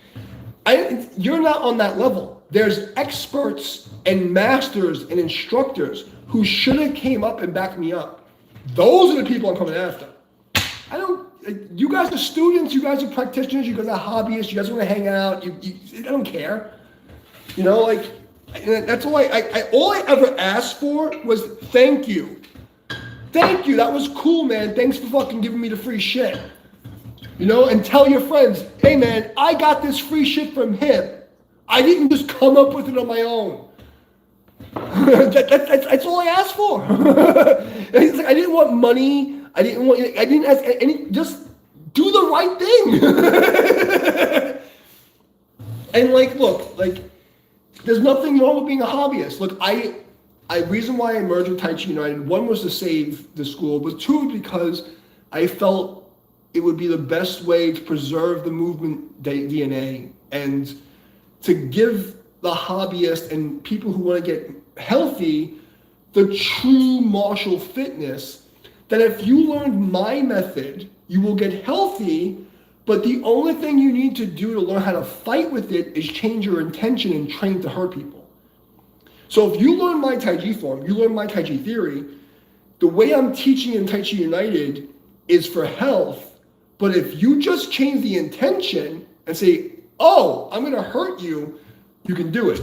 You're not on that level. There's experts and masters and instructors who should have came up and backed me up. Those are the people I'm coming after. You guys are students, you guys are practitioners, you guys are hobbyists, you guys want to hang out, I don't care. You know, like, that's all all I ever asked for was thank you. Thank you, that was cool, man. Thanks for fucking giving me the free shit. You know, and tell your friends, hey man, I got this free shit from him. I didn't just come up with it on my own. That's all I asked for. It's like, I didn't want money. I didn't ask any, just do the right thing. And like, look, like, there's nothing wrong with being a hobbyist. Look, reason why I merged with Tai Chi United, one was to save the school, but two, because I felt it would be the best way to preserve the movement DNA and to give the hobbyist and people who want to get healthy the true martial fitness, that if you learn my method, you will get healthy, but the only thing you need to do to learn how to fight with it is change your intention and train to hurt people. So if you learn my Tai Chi form, you learn my Tai Chi theory, the way I'm teaching in Tai Chi United is for health, but if you just change the intention and say, oh, I'm going to hurt you, you can do it.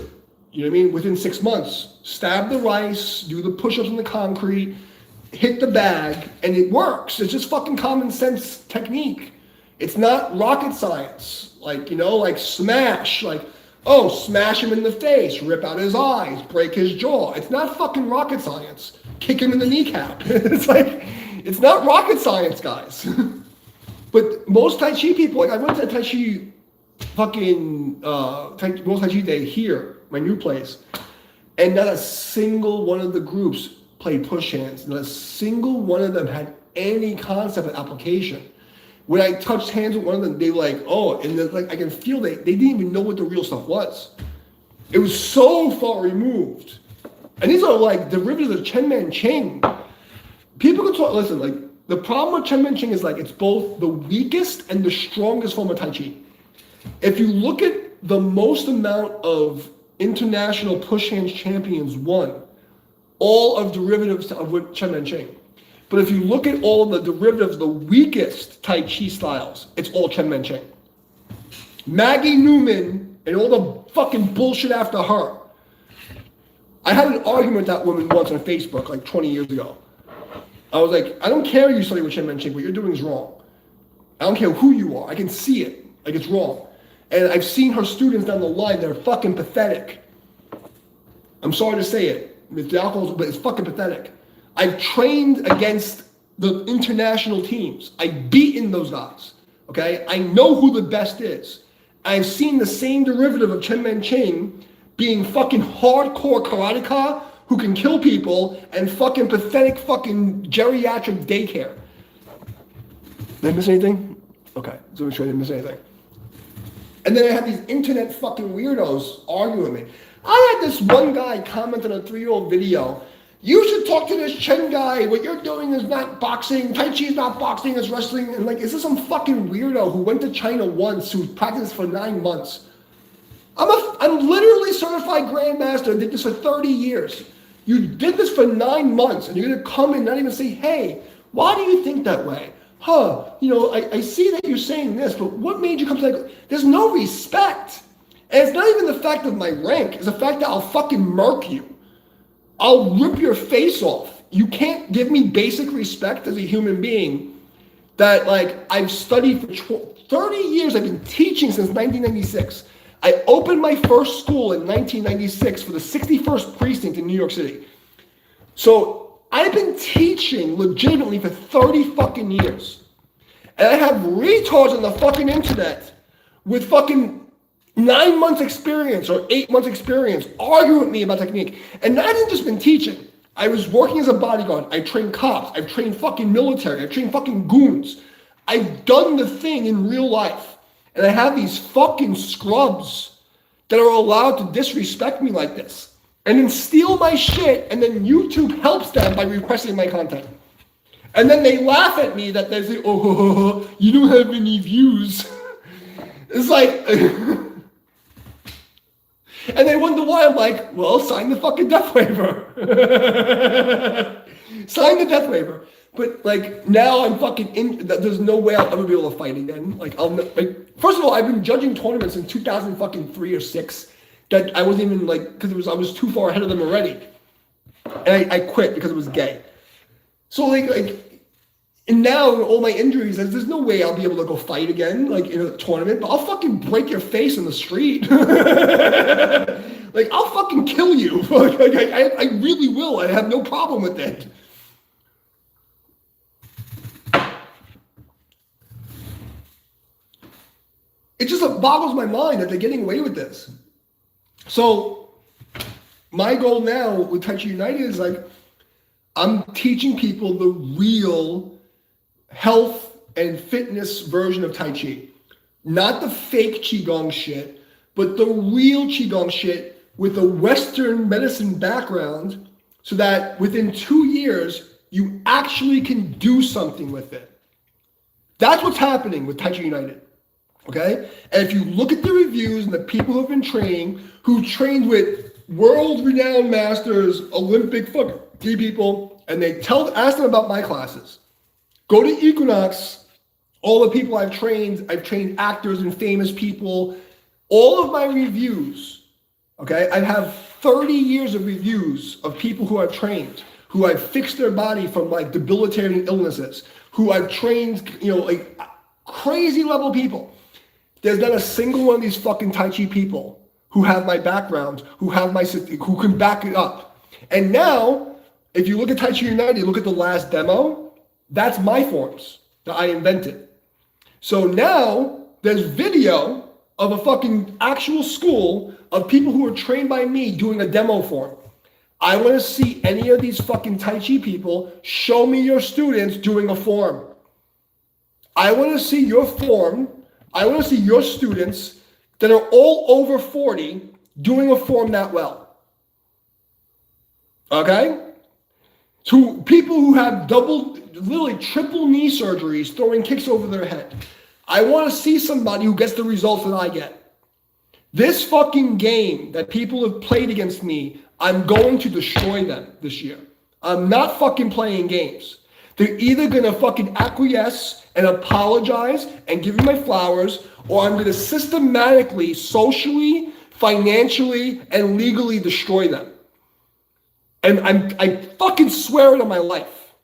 You know what I mean? Within 6 months, stab the rice, do the push-ups in the concrete, hit the bag, and it works. It's just fucking common sense technique. It's not rocket science. Like, you know, like smash, like, oh, smash him in the face, rip out his eyes, break his jaw. It's not fucking rocket science. Kick him in the kneecap. It's like, it's not rocket science, guys. But most Tai Chi people, like I went to Tai Chi fucking, World Tai Chi Day here, my new place, and not a single one of the groups played push hands. Not a single one of them had any concept of application. When I touched hands with one of them, they were like, oh, and like I can feel they didn't even know what the real stuff was. It was so far removed. And these are like derivatives of Chen Man Ching. People can talk, listen, like, the problem with Chen Man Ching is like it's both the weakest and the strongest form of Tai Chi. If you look at the most amount of international push hands champions won, all of derivatives of what Chen Man Ching. But if you look at all the derivatives, the weakest Tai Chi styles, it's all Chen Man Ching. Maggie Newman and all the fucking bullshit after her. I had an argument with that woman once on Facebook, like 20 years ago. I was like, I don't care you study with Chen Man Ching, what you're doing is wrong. I don't care who you are. I can see it. Like, it's wrong. And I've seen her students down the line, they're fucking pathetic. I'm sorry to say it. With the alcohol, but it's fucking pathetic. I've trained against the international teams. I've beaten those guys. Okay? I know who the best is. I've seen the same derivative of Chen Man Ching being fucking hardcore karateka who can kill people and fucking pathetic fucking geriatric daycare. Did I miss anything? Okay, so make sure I didn't miss anything. And then I had these internet fucking weirdos arguing with me. I had this one guy comment on a 3-year-old video. You should talk to this Chen guy. What you're doing is not boxing. Tai Chi is not boxing, it's wrestling. And like, is this some fucking weirdo who went to China once, who practiced for 9 months? I'm literally certified grandmaster and did this for 30 years. You did this for 9 months and you're gonna come in and not even say, hey, why do you think that way? I see that you're saying this, but what made you come to that? There's no respect. And it's not even the fact of my rank, it's the fact that I'll fucking murk you. I'll rip your face off. You can't give me basic respect as a human being that, like, I've studied for 30 years. I've been teaching since 1996. I opened my first school in 1996 for the 61st precinct in New York City. So I've been teaching legitimately for 30 fucking years. And I have retards on the fucking internet with fucking 9 months experience or 8 months experience arguing with me about technique. And I didn't just been teaching. I was working as a bodyguard. I trained cops. I've trained fucking military. I've trained fucking goons. I've done the thing in real life. And I have these fucking scrubs that are allowed to disrespect me like this. And then steal my shit, and then YouTube helps them by requesting my content. And then they laugh at me that they say, oh, you don't have any views. It's like... And they wonder why. I'm like, well, sign the fucking death waiver. Sign the death waiver. But like now I'm fucking in. There's no way I'll ever be able to fight again. First of all, I've been judging tournaments in 2003 or 6 that I wasn't even like because I was too far ahead of them already, and I quit because it was gay. So and now all my injuries, there's no way I'll be able to go fight again, like in a tournament, but I'll fucking break your face in the street. Like, I'll fucking kill you. I really will. I have no problem with it. It just boggles my mind that they're getting away with this. So my goal now with Tai Chi United is like, I'm teaching people the real health and fitness version of Tai Chi. Not the fake Qigong shit, but the real Qigong shit with a Western medicine background so that within 2 years, you actually can do something with it. That's what's happening with Tai Chi United. Okay? And if you look at the reviews and the people who have been training, who trained with world-renowned masters, Olympic fucking people, and they ask them about my classes. Go to Equinox, all the people I've trained actors and famous people, all of my reviews, okay? I have 30 years of reviews of people who I've trained, who I've fixed their body from like debilitating illnesses, who I've trained, like crazy level people. There's not a single one of these fucking Tai Chi people who have my background, who can back it up. And now, if you look at Tai Chi United, look at the last demo, that's my forms that I invented. So now there's video of a fucking actual school of people who are trained by me doing a demo form. I want to see any of these fucking Tai Chi people show me your students doing a form. I want to see your form. I want to see your students that are all over 40 doing a form that well. Okay? To people who have literally triple knee surgeries, throwing kicks over their head. I want to see somebody who gets the results that I get. This fucking game that people have played against me, I'm going to destroy them this year. I'm not fucking playing games. They're either gonna fucking acquiesce and apologize and give me my flowers, or I'm gonna systematically, socially, financially, and legally destroy them. And I fucking swear it on my life.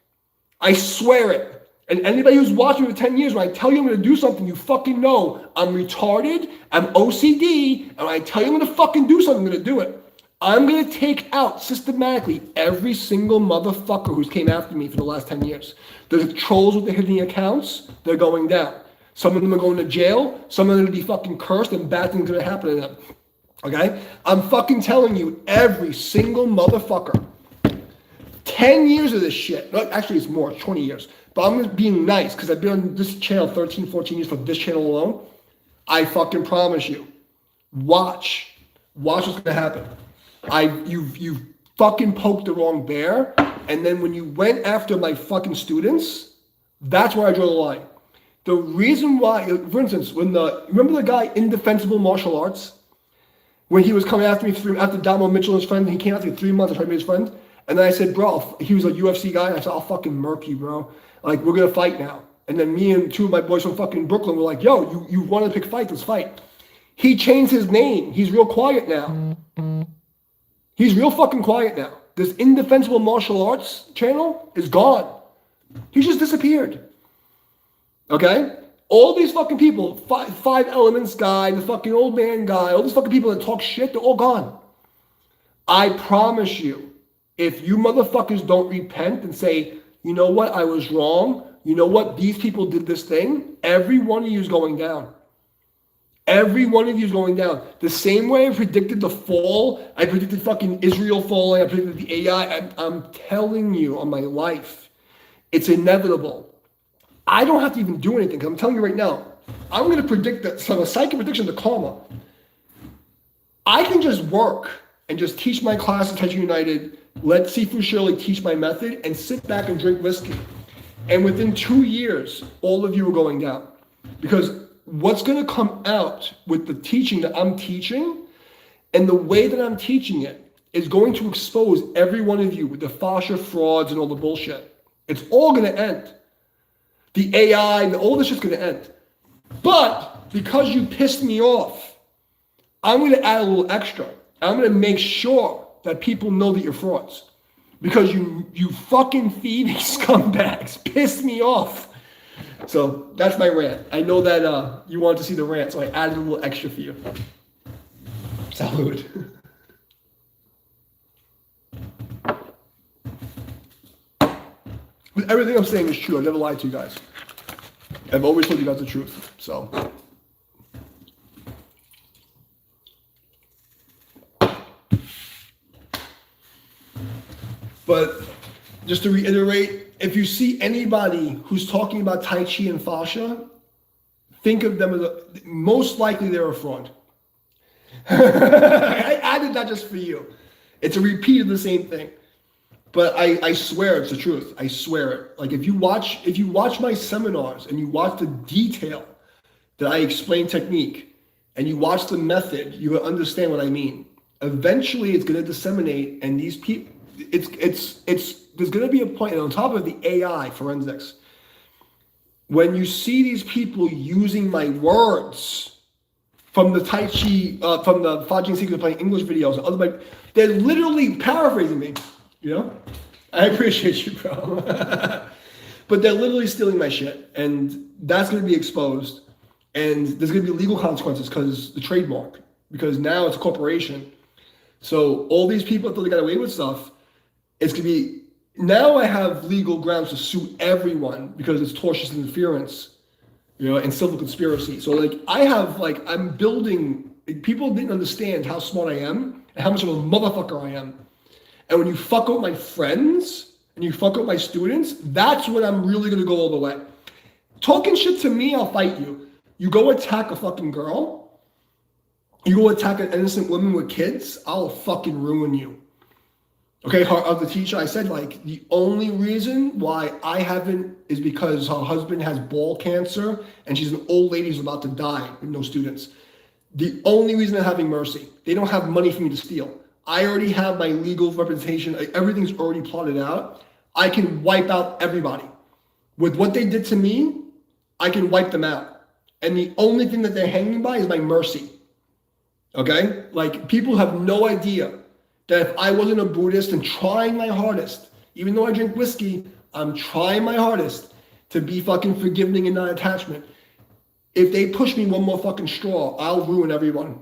I swear it. And anybody who's watching for 10 years, when I tell you I'm going to do something, you fucking know I'm retarded, I'm OCD, and when I tell you I'm going to fucking do something, I'm going to do it. I'm going to take out systematically every single motherfucker who's came after me for the last 10 years. The trolls with the hidden accounts, they're going down. Some of them are going to jail. Some of them are going to be fucking cursed, and bad things are going to happen to them. Okay? I'm fucking telling you, every single motherfucker. 10 years of this shit. Actually, it's more, 20 years. But I'm being nice because I've been on this channel 13, 14 years for this channel alone. I fucking promise you. Watch what's going to happen. You've fucking poked the wrong bear. And then when you went after my fucking students, that's where I draw the line. The reason why, for instance, remember the guy Indefensible Martial Arts? When he was coming after me after Donovan Mitchell and his friend, he came after me 3 months, I tried to be his friend. And then I said, bro, he was a UFC guy. And I said, I'll fucking murk you, bro. Like, we're going to fight now. And then me and two of my boys from fucking Brooklyn were like, yo, you want to pick fights, let's fight. He changed his name. He's real quiet now. He's real fucking quiet now. This Indefensible Martial Arts channel is gone. He just disappeared. Okay? All these fucking people, five Elements guy, the fucking old man guy, all these fucking people that talk shit, they're all gone. I promise you, if you motherfuckers don't repent and say, you know what, I was wrong. You know what, these people did this thing. Every one of you is going down. Every one of you is going down. The same way I predicted the fall, I predicted fucking Israel falling, I predicted the AI. I'm telling you on my life, it's inevitable. I don't have to even do anything. I'm telling you right now, I'm going to predict that from a psychic prediction to karma. I can just work and just teach my class at Tetra United, let Sifu Shirley teach my method, and sit back and drink whiskey. And within 2 years, all of you are going down. Because what's going to come out with the teaching that I'm teaching and the way that I'm teaching it is going to expose every one of you with the fascia frauds and all the bullshit. It's all going to end. The AI and all this shit's going to end. But because you pissed me off, I'm going to add a little extra. I'm going to make sure that people know that you're frauds. Because you fucking thieving scumbags pissed me off. So that's my rant. I know that you wanted to see the rant, so I added a little extra for you. Salud. But everything I'm saying is true. I never lied to you guys. I've always told you guys the truth. So. But just to reiterate, if you see anybody who's talking about Tai Chi and fascia, think of them as most likely they're a fraud. I added that just for you. It's a repeat of the same thing. But I swear it's the truth. I swear it. Like if you watch my seminars and you watch the detail that I explain technique and you watch the method, you will understand what I mean. Eventually it's going to disseminate, and these people, there's going to be a point, and on top of the AI forensics, when you see these people using my words from the Tai Chi, from the Fajing Secret playing English videos, they're literally paraphrasing me, you know? I appreciate you, bro. But they're literally stealing my shit, and that's going to be exposed, and there's going to be legal consequences because the trademark, because now it's a corporation. So all these people that thought they got away with stuff, it's going to be, now I have legal grounds to sue everyone because it's tortious interference, you know, and civil conspiracy. So I'm building, people didn't understand how smart I am and how much of a motherfucker I am. And when you fuck up my friends and you fuck up my students, that's when I'm really going to go all the way. Talking shit to me, I'll fight you. You go attack a fucking girl, you go attack an innocent woman with kids, I'll fucking ruin you. Okay, of the teacher, I said, like, the only reason why I haven't is because her husband has ball cancer and she's an old lady who's about to die with no students. The only reason they're having mercy, they don't have money for me to steal. I already have my legal representation. Everything's already plotted out. I can wipe out everybody. With what they did to me, I can wipe them out. And the only thing that they're hanging by is my mercy. Okay? Like, people have no idea that if I wasn't a Buddhist and trying my hardest, even though I drink whiskey, I'm trying my hardest to be fucking forgiving and non-attachment. If they push me one more fucking straw, I'll ruin everyone.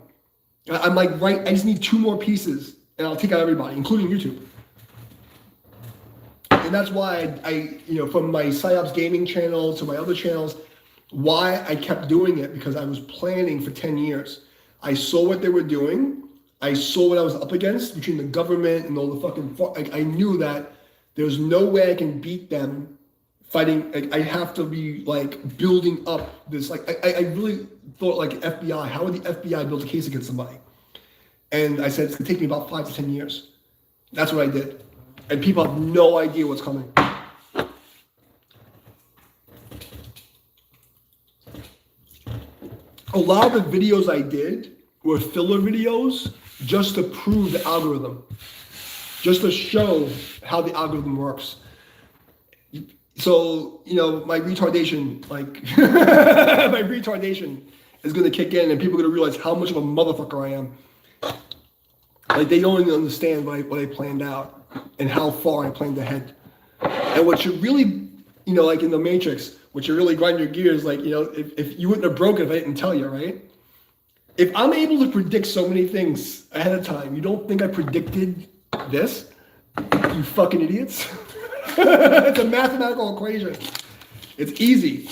I'm like, right, I just need 2 more pieces and I'll take out everybody, including YouTube. And that's why I from my PsyOps gaming channel to my other channels, why I kept doing it, because I was planning for 10 years. I saw what they were doing. I saw what I was up against between the government and all the fucking, I knew that there's no way I can beat them fighting. Like, I have to be like building up this, like, I really thought like FBI, how would the FBI build a case against somebody? And I said, it's gonna take me about 5 to 10 years. That's what I did. And people have no idea what's coming. A lot of the videos I did were filler videos just to prove the algorithm, just to show how the algorithm works. So, my retardation, like, my retardation is going to kick in and people are going to realize how much of a motherfucker I am. Like, they don't even understand what I planned out and how far I planned ahead. And what should really, like in the Matrix, what should really grind your gears, like, if you wouldn't have broken if I didn't tell you, right? If I'm able to predict so many things ahead of time, you don't think I predicted this? You fucking idiots. It's a mathematical equation. It's easy.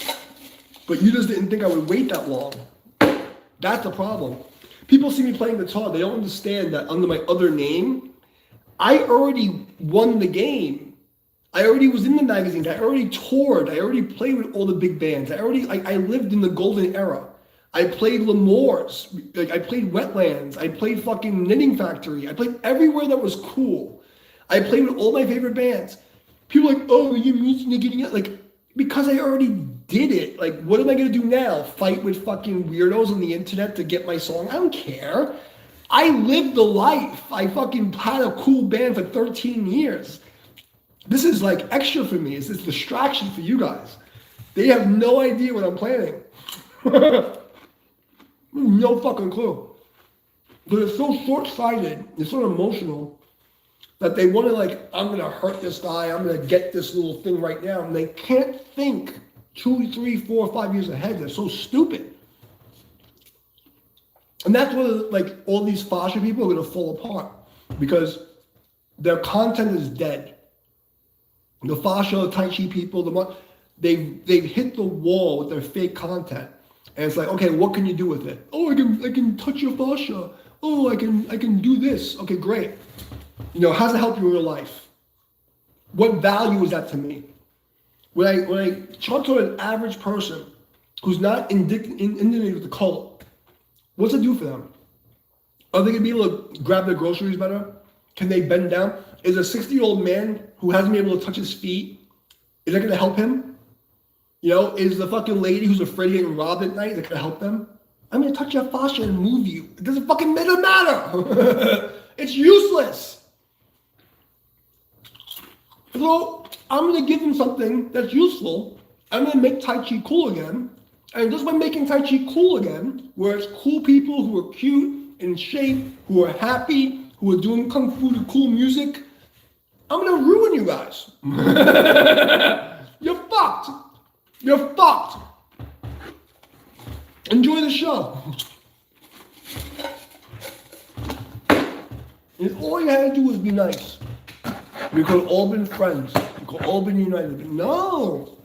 But you just didn't think I would wait that long. That's the problem. People see me playing guitar. They don't understand that under my other name, I already won the game. I already was in the magazines. I already toured. I already played with all the big bands. I lived in the golden era. I played L'Amour's. Like, I played Wetlands. I played fucking Knitting Factory. I played everywhere that was cool. I played with all my favorite bands. People are like, oh, you're getting it? Like, because I already did it. Like, what am I going to do now? Fight with fucking weirdos on the internet to get my song? I don't care. I lived the life. I fucking had a cool band for 13 years. This is like extra for me. It's this distraction for you guys. They have no idea what I'm planning. No fucking clue. But it's so short-sighted, it's so emotional, that they want to, like, I'm going to hurt this guy, I'm going to get this little thing right now. And they can't think 2, 3, 4, 5 years ahead. They're so stupid. And that's where, like, all these fascia people are going to fall apart, because their content is dead. The fascia, Tai Chi people, they've hit the wall with their fake content. And it's like, okay, what can you do with it? Oh, I can touch your fascia. Oh, I can do this. Okay, great. How does it help you in real life? What value is that to me? When I talk to an average person who's not inundated with the cult, what's it do for them? Are they gonna be able to grab their groceries better? Can they bend down? Is a 60-year-old man who hasn't been able to touch his feet, is that gonna help him? Is the fucking lady who's afraid of getting robbed at night, is that gonna help them? I'm gonna touch your fascia and move you. It doesn't fucking matter. It's useless. So I'm gonna give him something that's useful. I'm gonna make Tai Chi cool again. And just by making Tai Chi cool again, where it's cool people who are cute, in shape, who are happy, who are doing kung fu to cool music, I'm gonna ruin you guys. You're fucked. You're fucked. Enjoy the show. And all you had to do was be nice. We could have all been friends. We could have all been united. But no.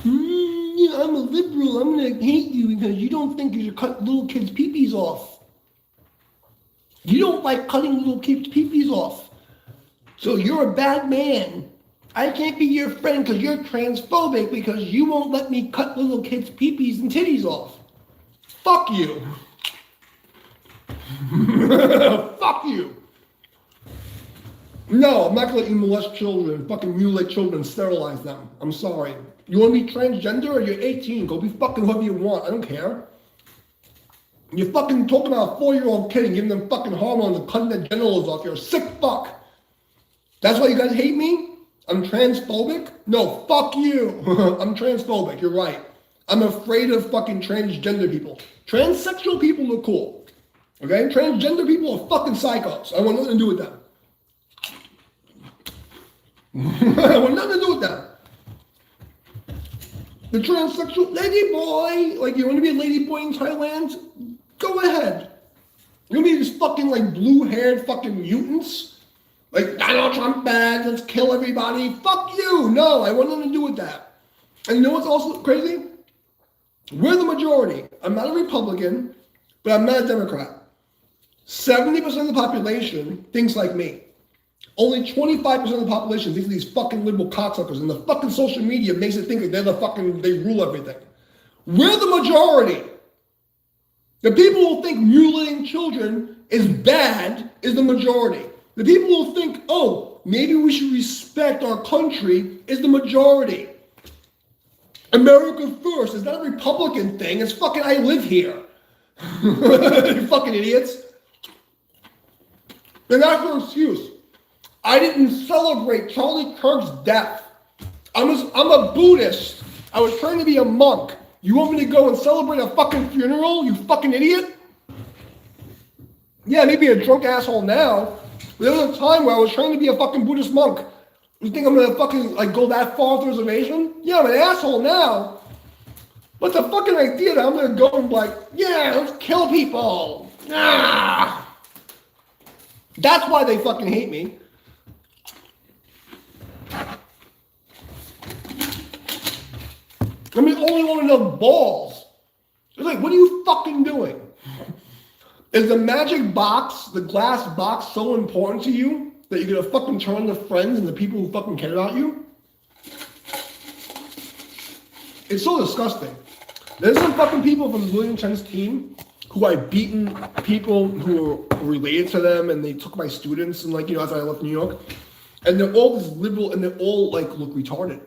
I'm a liberal. I'm going to hate you because you don't think you should cut little kids' peepees off. You don't like cutting little kids' peepees off. So you're a bad man. I can't be your friend because you're transphobic because you won't let me cut little kids' peepees and titties off. Fuck you. Fuck you. No, I'm not going to let you molest children, fucking mutilate children, sterilize them. I'm sorry. You want to be transgender or you're 18? Go be fucking whoever you want. I don't care. You're fucking talking about a 4-year-old kid and giving them fucking hormones and cutting their genitals off. You're a sick fuck. That's why you guys hate me? I'm transphobic? No, fuck you. I'm transphobic, you're right. I'm afraid of fucking transgender people. Transsexual people look cool. Okay? Transgender people are fucking psychos. I want nothing to do with them. I want nothing to do with them. The transsexual lady boy, like you want to be a lady boy in Thailand? Go ahead. You're gonna be these fucking like blue-haired fucking mutants? Like Donald Trump bad, let's kill everybody. Fuck you. No, I want nothing to do with that. And you know what's also crazy? We're the majority. I'm not a Republican, but I'm not a Democrat. 70% of the population thinks like me. Only 25% of the population thinks these fucking liberal cocksuckers, and the fucking social media makes it think that they're the fucking, they rule everything. We're the majority. The people who think mutilating children is bad is the majority. The people who think, oh, maybe we should respect our country is the majority. America first is not a Republican thing. It's fucking, I live here. You fucking idiots. And that's no excuse. I didn't celebrate Charlie Kirk's death. I'm a Buddhist. I was trying to be a monk. You want me to go and celebrate a fucking funeral, you fucking idiot? Yeah, maybe a drunk asshole now. But there was a time where I was trying to be a fucking Buddhist monk. You think I'm gonna fucking like go that far with reservation? Yeah, I'm an asshole now. But the fucking idea that I'm gonna go and be like, yeah, let's kill people. Ah. That's why they fucking hate me. I'm the only one with no balls. It's like, what are you fucking doing? Is the magic box, the glass box, so important to you that you're gonna fucking turn the friends and the people who fucking care about you? It's so disgusting. There's some fucking people from William Chen's team who I've beaten people who are related to them, and they took my students, and like, you know, after I left New York, and they're all this liberal, and they're all like look retarded.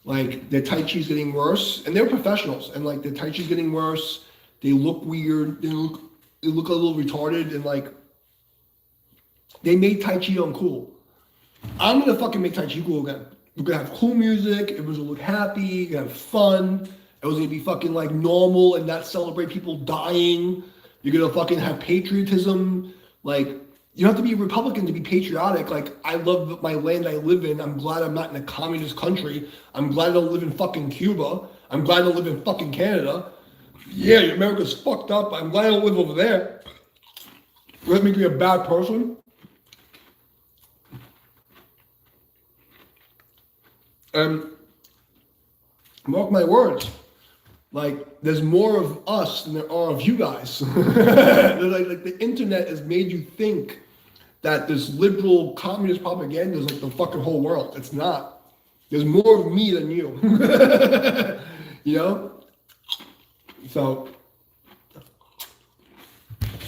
Like their Tai Chi's getting worse, and they're professionals, and like their Tai Chi's getting worse. They look weird. They look a little retarded, and like they made Tai Chi uncool. I'm gonna fucking make Tai Chi cool again. We're gonna have cool music. It was gonna look happy. You're gonna have fun. It was gonna be fucking like normal and not celebrate people dying. You're gonna fucking have patriotism. Like you don't have to be a Republican to be patriotic. Like I love my land I live in. I'm glad I'm not in a communist country. I'm glad I don't live in fucking Cuba. I'm glad I don't live in fucking Canada. Yeah, America's fucked up. I'm glad I don't live over there. Does that make me a bad person? And mark my words, like there's more of us than there are of you guys. like the internet has made you think that this liberal communist propaganda is like the fucking whole world. It's not. There's more of me than you. You know? So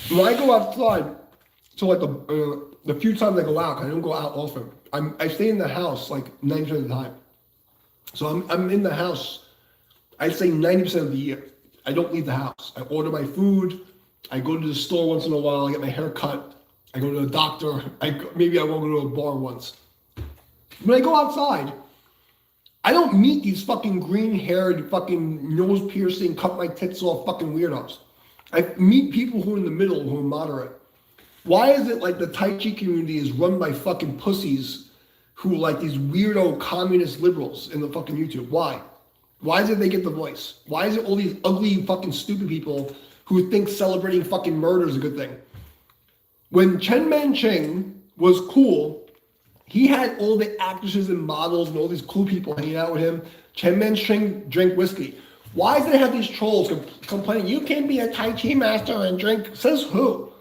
when I go outside, so like the few times I go out, I don't go out often. I stay in the house like 90% of the time. So I'm in the house, I'd say 90% of the year. I don't leave the house. I order my food. I go to the store once in a while. I get my hair cut. I go to the doctor. Maybe I won't go to a bar once. When I go outside, I don't meet these fucking green-haired, fucking nose-piercing, cut my tits off fucking weirdos. I meet people who are in the middle, who are moderate. Why is it like the Tai Chi community is run by fucking pussies who are like these weirdo communist liberals in the fucking YouTube? Why? Why is it they get the voice? Why is it all these ugly fucking stupid people who think celebrating fucking murder is a good thing? When Chen Man-cheng was cool, he had all the actresses and models and all these cool people hanging out with him. Chen Man-cheng drank whiskey. Why do they have these trolls complaining, you can't be a Tai Chi master and drink? Says who?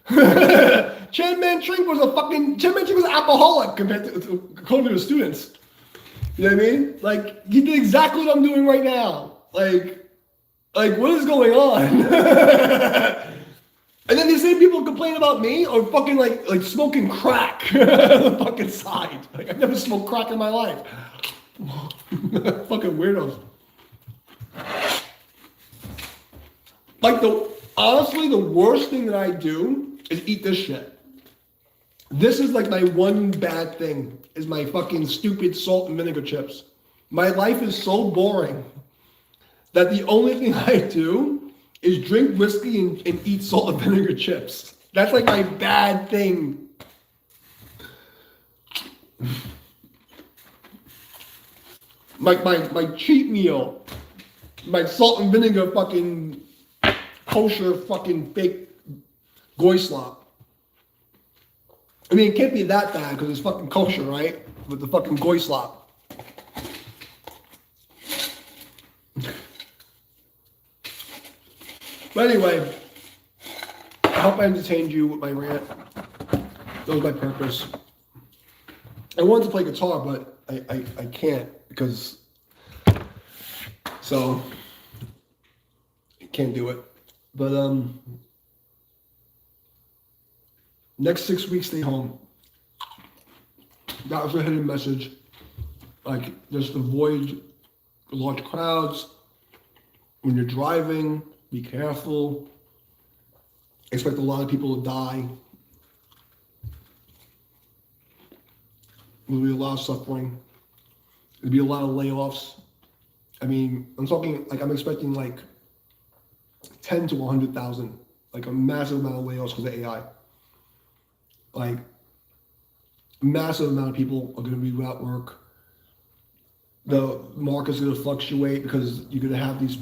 Chen Man-cheng was an alcoholic compared to according to the students. You know what I mean? Like, he did exactly what I'm doing right now. Like what is going on? And then these same people complain about me or fucking like smoking crack on the fucking side. Like, I've never smoked crack in my life. Fucking weirdos. Like Honestly, the worst thing that I do is eat this shit. This is like my one bad thing, is my fucking stupid salt and vinegar chips. My life is so boring that the only thing I do is drink whiskey and eat salt and vinegar chips. That's like my bad thing. My cheat meal. My salt and vinegar fucking kosher fucking fake goy slop. I mean, it can't be that bad because it's fucking kosher, right? With the fucking goy slop. But anyway, I hope I entertained you with my rant. That was my purpose. I wanted to play guitar, but I can't because, so, I can't do it. But, next 6 weeks, stay home. That was a hidden message. Like, just avoid large crowds. When you're driving, be careful. Expect a lot of people to die. There'll be a lot of suffering. There'll be a lot of layoffs. I mean, I'm expecting like 10 to 100,000, like a massive amount of layoffs because of AI. Like, a massive amount of people are going to be without work. The market's going to fluctuate because you're going to have these,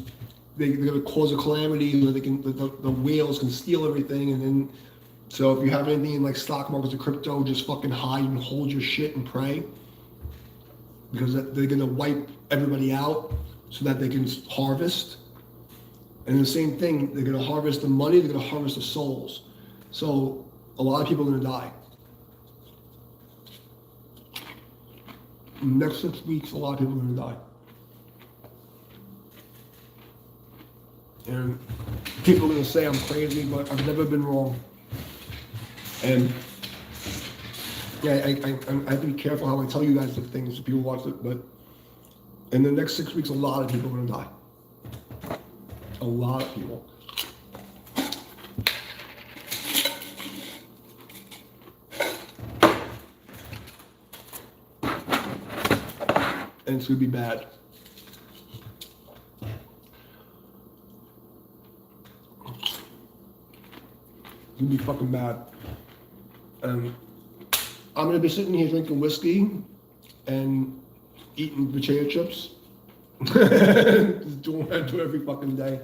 they're going to cause a calamity where the whales can steal everything. And then, so if you have anything in like stock markets or crypto, just fucking hide and hold your shit and pray. Because they're going to wipe everybody out so that they can harvest. And the same thing, they're going to harvest the money, they're going to harvest the souls. So a lot of people are going to die. In the next 6 weeks, a lot of people are going to die. And people are going to say I'm crazy, but I've never been wrong. And yeah, I have to be careful how I tell you guys the things if people watch it, but in the next 6 weeks, a lot of people are going to die. A lot of people. And it's going to be bad. It's going to be fucking bad. I'm going to be sitting here drinking whiskey and eating potato chips. Just doing what I do every fucking day.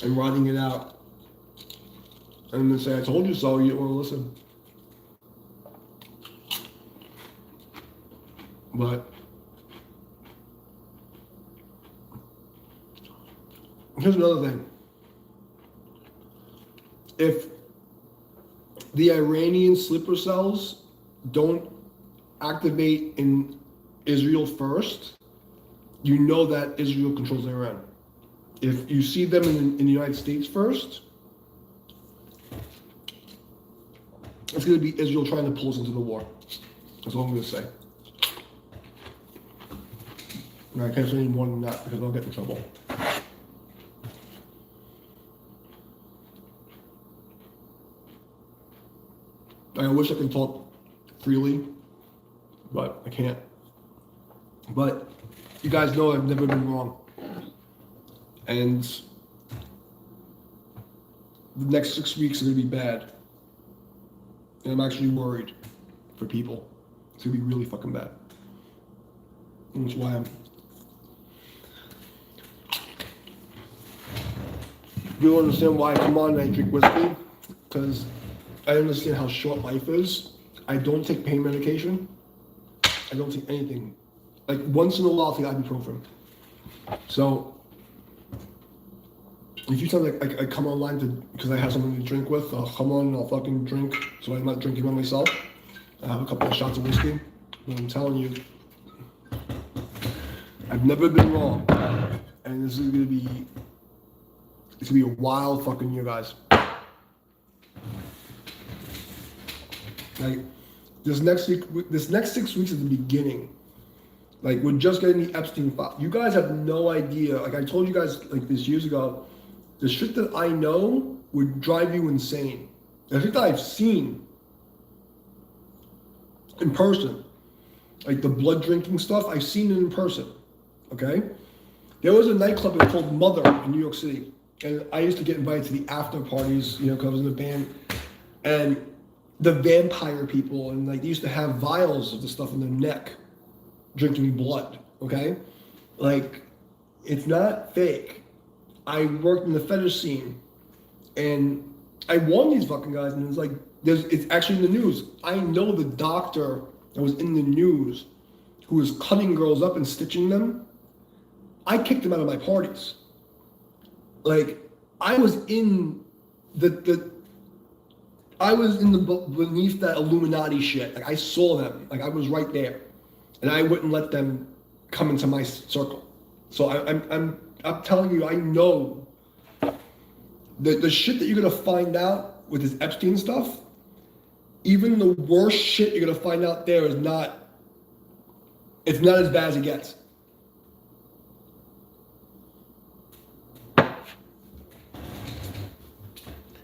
And writing it out. And I'm going to say, I told you so, you don't want to listen. But here's another thing. If the Iranian sleeper cells don't activate in Israel first, you know that Israel controls Iran. If you see them in the United States first, it's going to be Israel trying to pull us into the war. That's all I'm going to say. And I can't say any more than that because I'll get in trouble. I wish I could talk freely, but I can't. But you guys know I've never been wrong. And the next 6 weeks are going to be bad. And I'm actually worried for people. It's going to be really fucking bad. And that's why you don't understand why I come on and I drink whiskey? Because I understand how short life is. I don't take pain medication. I don't take anything. Like once in a while, I'll take ibuprofen. So if you tell me I come online because I have something to drink with, I'll come on and I'll fucking drink so I'm not drinking by myself. I have a couple of shots of whiskey. But I'm telling you, I've never been wrong. And this is gonna be a wild fucking year, guys. Like this next 6 weeks is the beginning. Like we're just getting the Epstein file. You guys have no idea. Like I told you guys like this years ago, The shit that I know would drive you insane. The shit that I've seen in person, like the blood drinking stuff, I've seen it in person. Okay? There was a nightclub called Mother in New York City. And I used to get invited to the after parties, because I was in a band. And the vampire people, and like they used to have vials of the stuff in their neck, drinking blood. Okay? Like, it's not fake. I worked in the fetish scene, and I warned these fucking guys, and it's like, it's actually in the news. I know the doctor that was in the news who was cutting girls up and stitching them. I kicked him out of my parties. Like, I was in beneath that Illuminati shit. Like, I saw them. Like, I was right there, and I wouldn't let them come into my circle. So I'm telling you, I know the shit that you're gonna find out with this Epstein stuff. Even the worst shit you're gonna find out there is not. It's not as bad as it gets.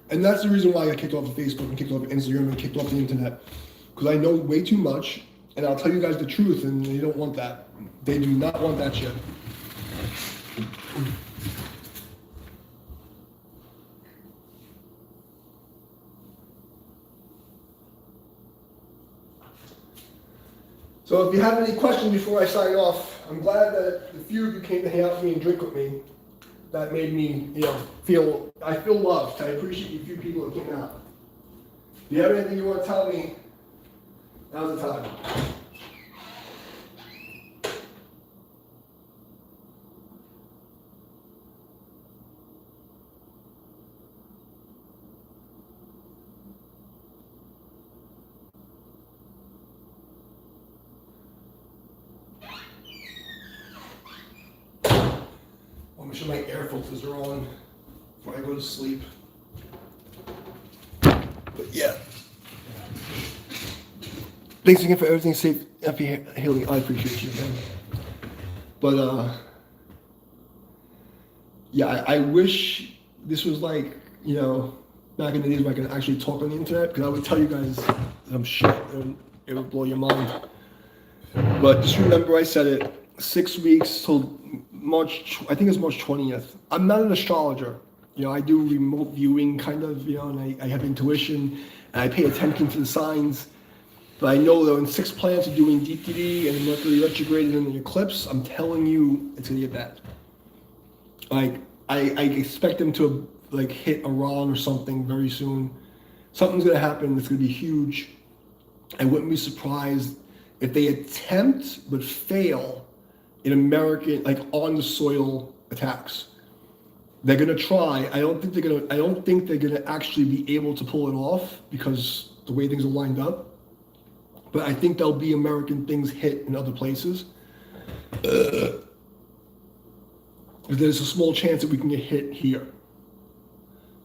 And that's the reason why I kicked off of Facebook and kicked off of Instagram and kicked off the internet. Because I know way too much, and I'll tell you guys the truth, and they don't want that. They do not want that shit. So if you have any questions before I sign off, I'm glad that the few of you came to hang out with me and drink with me. That made me, feel loved. I appreciate you few people that came out. If you have anything you want to tell me, now's the time. I'll make sure my air filters are on before I go to sleep. But yeah. Thanks again for everything. Safe, happy healing. I appreciate you, man. But yeah, I wish this was like, back in the days where I could actually talk on the internet, because I would tell you guys some shit and it would blow your mind. But just remember I said it, 6 weeks till March, I think it's March 20th. I'm not an astrologer. I do remote viewing kind of, and I have intuition and I pay attention to the signs. But I know that when 6 planets are doing DTD and Mercury retrograde and an eclipse, I'm telling you, it's gonna get bad. Like, I expect them to like hit Iran or something very soon. Something's gonna happen. It's gonna be huge. I wouldn't be surprised if they attempt but fail in American, like on the soil attacks. They're gonna try. I don't think they're gonna actually be able to pull it off because the way things are lined up. But I think there'll be American things hit in other places. There's a small chance that we can get hit here,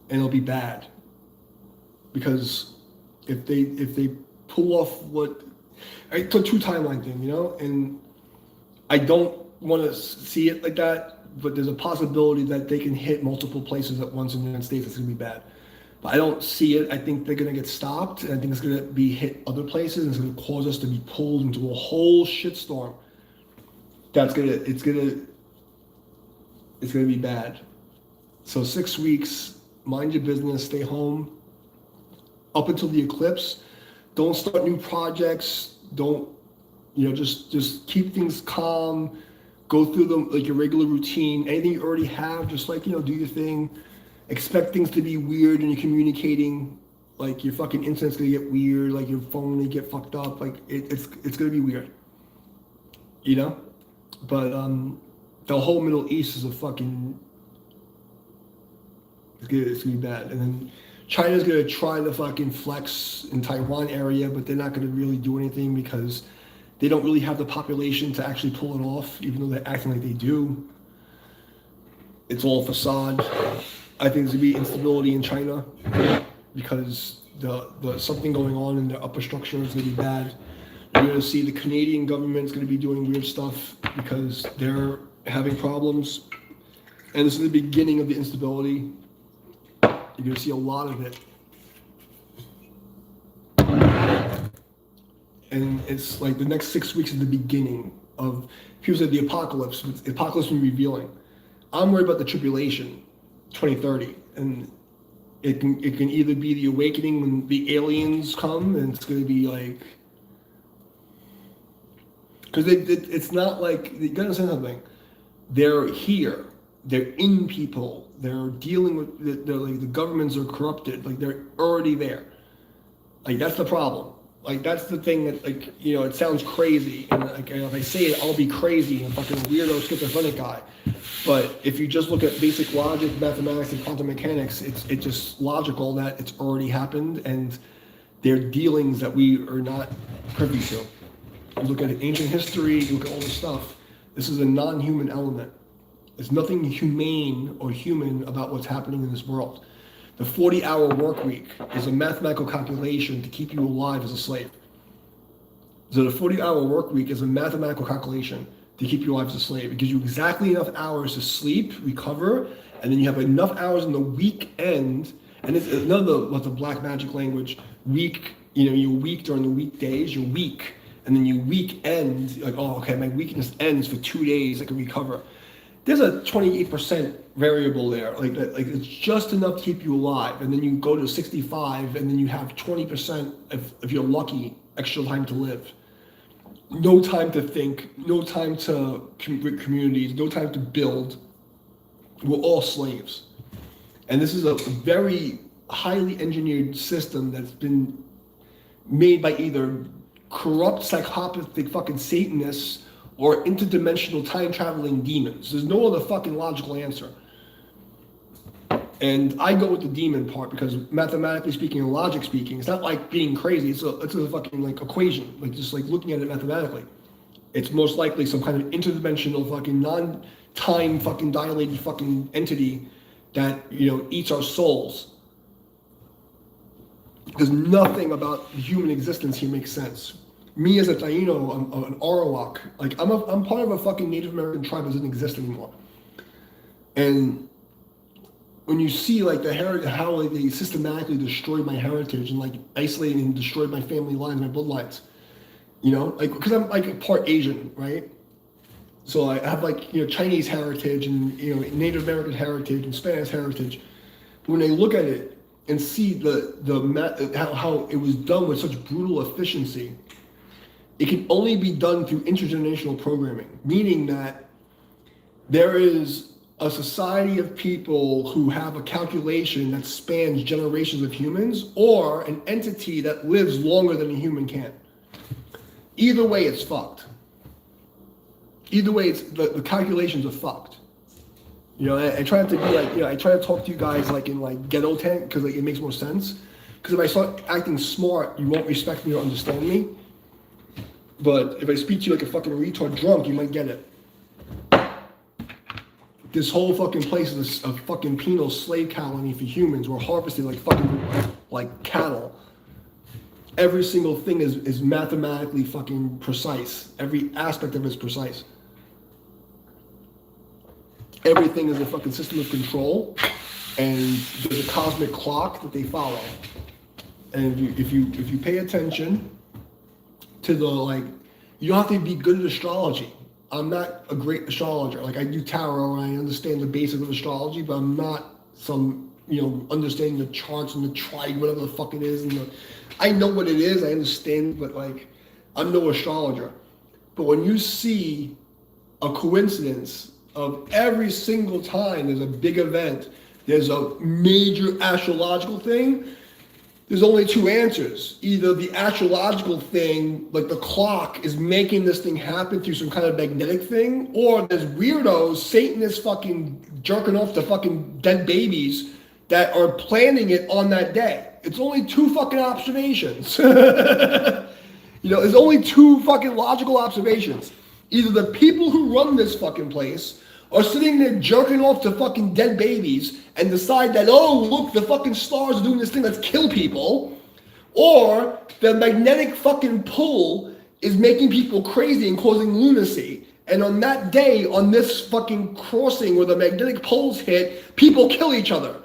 and it'll be bad. Because if they pull off it's a 2 timeline thing, and I don't want to see it like that, but there's a possibility that they can hit multiple places at once in the United States. It's going to be bad. But I don't see it. I think they're going to get stopped, and I think it's going to be hit other places, and it's going to cause us to be pulled into a whole shitstorm. It's going to be bad. So 6 weeks, mind your business, stay home. Up until the eclipse, don't start new projects. Don't, just keep things calm. Go through them like your regular routine. Anything you already have, just like, do your thing. Expect things to be weird when you're communicating. Like your fucking internet's gonna get weird. Like your phone may get fucked up. Like it's gonna be weird. But the whole Middle East is a fucking. It's gonna be bad. And then China's gonna try to fucking flex in Taiwan area, but they're not gonna really do anything because they don't really have the population to actually pull it off, even though they're acting like they do. It's all facade. I think there's gonna be instability in China because the something going on in their upper structure is gonna be bad. You're gonna see the Canadian government's gonna be doing weird stuff because they're having problems, and this is the beginning of the instability. You're going to see a lot of it. And it's like the next 6 weeks is the beginning of, people say the apocalypse, but the apocalypse will be revealing. I'm worried about the tribulation, 2030, and it can either be the awakening when the aliens come, and it's going to be like, because it's not like, you got to understand something. They're here. They're in people. They're dealing with, they're like, the governments are corrupted. Like, they're already there. Like, that's the problem. Like, that's the thing that, like, you know, it sounds crazy. And like, if I say it, I'll be crazy and a fucking weirdo schizophrenic guy. But if you just look at basic logic, mathematics, and quantum mechanics, it's just logical that it's already happened, and they're dealings that we are not privy to. You look at ancient history, you look at all this stuff. This is a non-human element. There's nothing humane or human about what's happening in this world. The 40-hour work week is a mathematical calculation to keep you alive as a slave. So the 40-hour work week is a mathematical calculation to keep you alive as a slave. It gives you exactly enough hours to sleep, recover, and then you have enough hours in the weekend. And it's another, what's the black magic language, week, you know, you're weak during the weekdays, you're weak. And then you weekend, like, oh, okay, my weakness ends for 2 days, I can recover. There's a 28% variable there, like it's just enough to keep you alive. And then you go to 65, and then you have 20%, if you're lucky, extra time to live. No time to think, no time to communities, no time to build. We're all slaves. And this is a very highly engineered system that's been made by either corrupt, psychopathic fucking Satanists or interdimensional time-traveling demons. There's no other fucking logical answer. And I go with the demon part because mathematically speaking and logic speaking, it's not like being crazy. It's a fucking like equation, like just like looking at it mathematically. It's most likely some kind of interdimensional fucking non-time fucking dilated fucking entity that, you know, eats our souls. Because nothing about human existence here makes sense. Me as a Taino, I'm an Arawak. Like, I'm part of a fucking Native American tribe that doesn't exist anymore. And when you see like the heritage, how like they systematically destroyed my heritage and like isolated and destroyed my family lines, my bloodlines, you know, like because I'm like part Asian, right? So I have like, you know, Chinese heritage and, you know, Native American heritage and Spanish heritage. But when they look at it and see how it was done with such brutal efficiency, it can only be done through intergenerational programming, meaning that there is a society of people who have a calculation that spans generations of humans, or an entity that lives longer than a human can. Either way, it's fucked. Either way, it's the calculations are fucked. You know, I try not to be like, you know, I try to talk to you guys like in like ghetto tent because like it makes more sense. Because if I start acting smart, you won't respect me or understand me. But if I speak to you like a fucking retard drunk, you might get it. This whole fucking place is a fucking penal slave colony for humans. We're harvested like fucking like cattle. Every single thing is mathematically fucking precise. Every aspect of it is precise. Everything is a fucking system of control, and there's a cosmic clock that they follow. And if you pay attention to the, like, you don't have to be good at astrology. I'm not a great astrologer. Like, I do tarot and I understand the basics of astrology, but I'm not some, you know, understanding the charts and the tribe, whatever the fuck it is. And I know what it is, I understand, but like, I'm no astrologer. But when you see a coincidence of every single time there's a big event, there's a major astrological thing, there's only two answers. Either the astrological thing, like the clock, is making this thing happen through some kind of magnetic thing, or there's weirdos, Satanists fucking jerking off to fucking dead babies that are planning it on that day. It's only two fucking observations. You know, there's only two fucking logical observations. Either the people who run this fucking place are sitting there jerking off to fucking dead babies and decide that, oh, look, the fucking stars are doing this thing, let's kill people. Or the magnetic fucking pull is making people crazy and causing lunacy. And on that day, on this fucking crossing where the magnetic poles hit, people kill each other.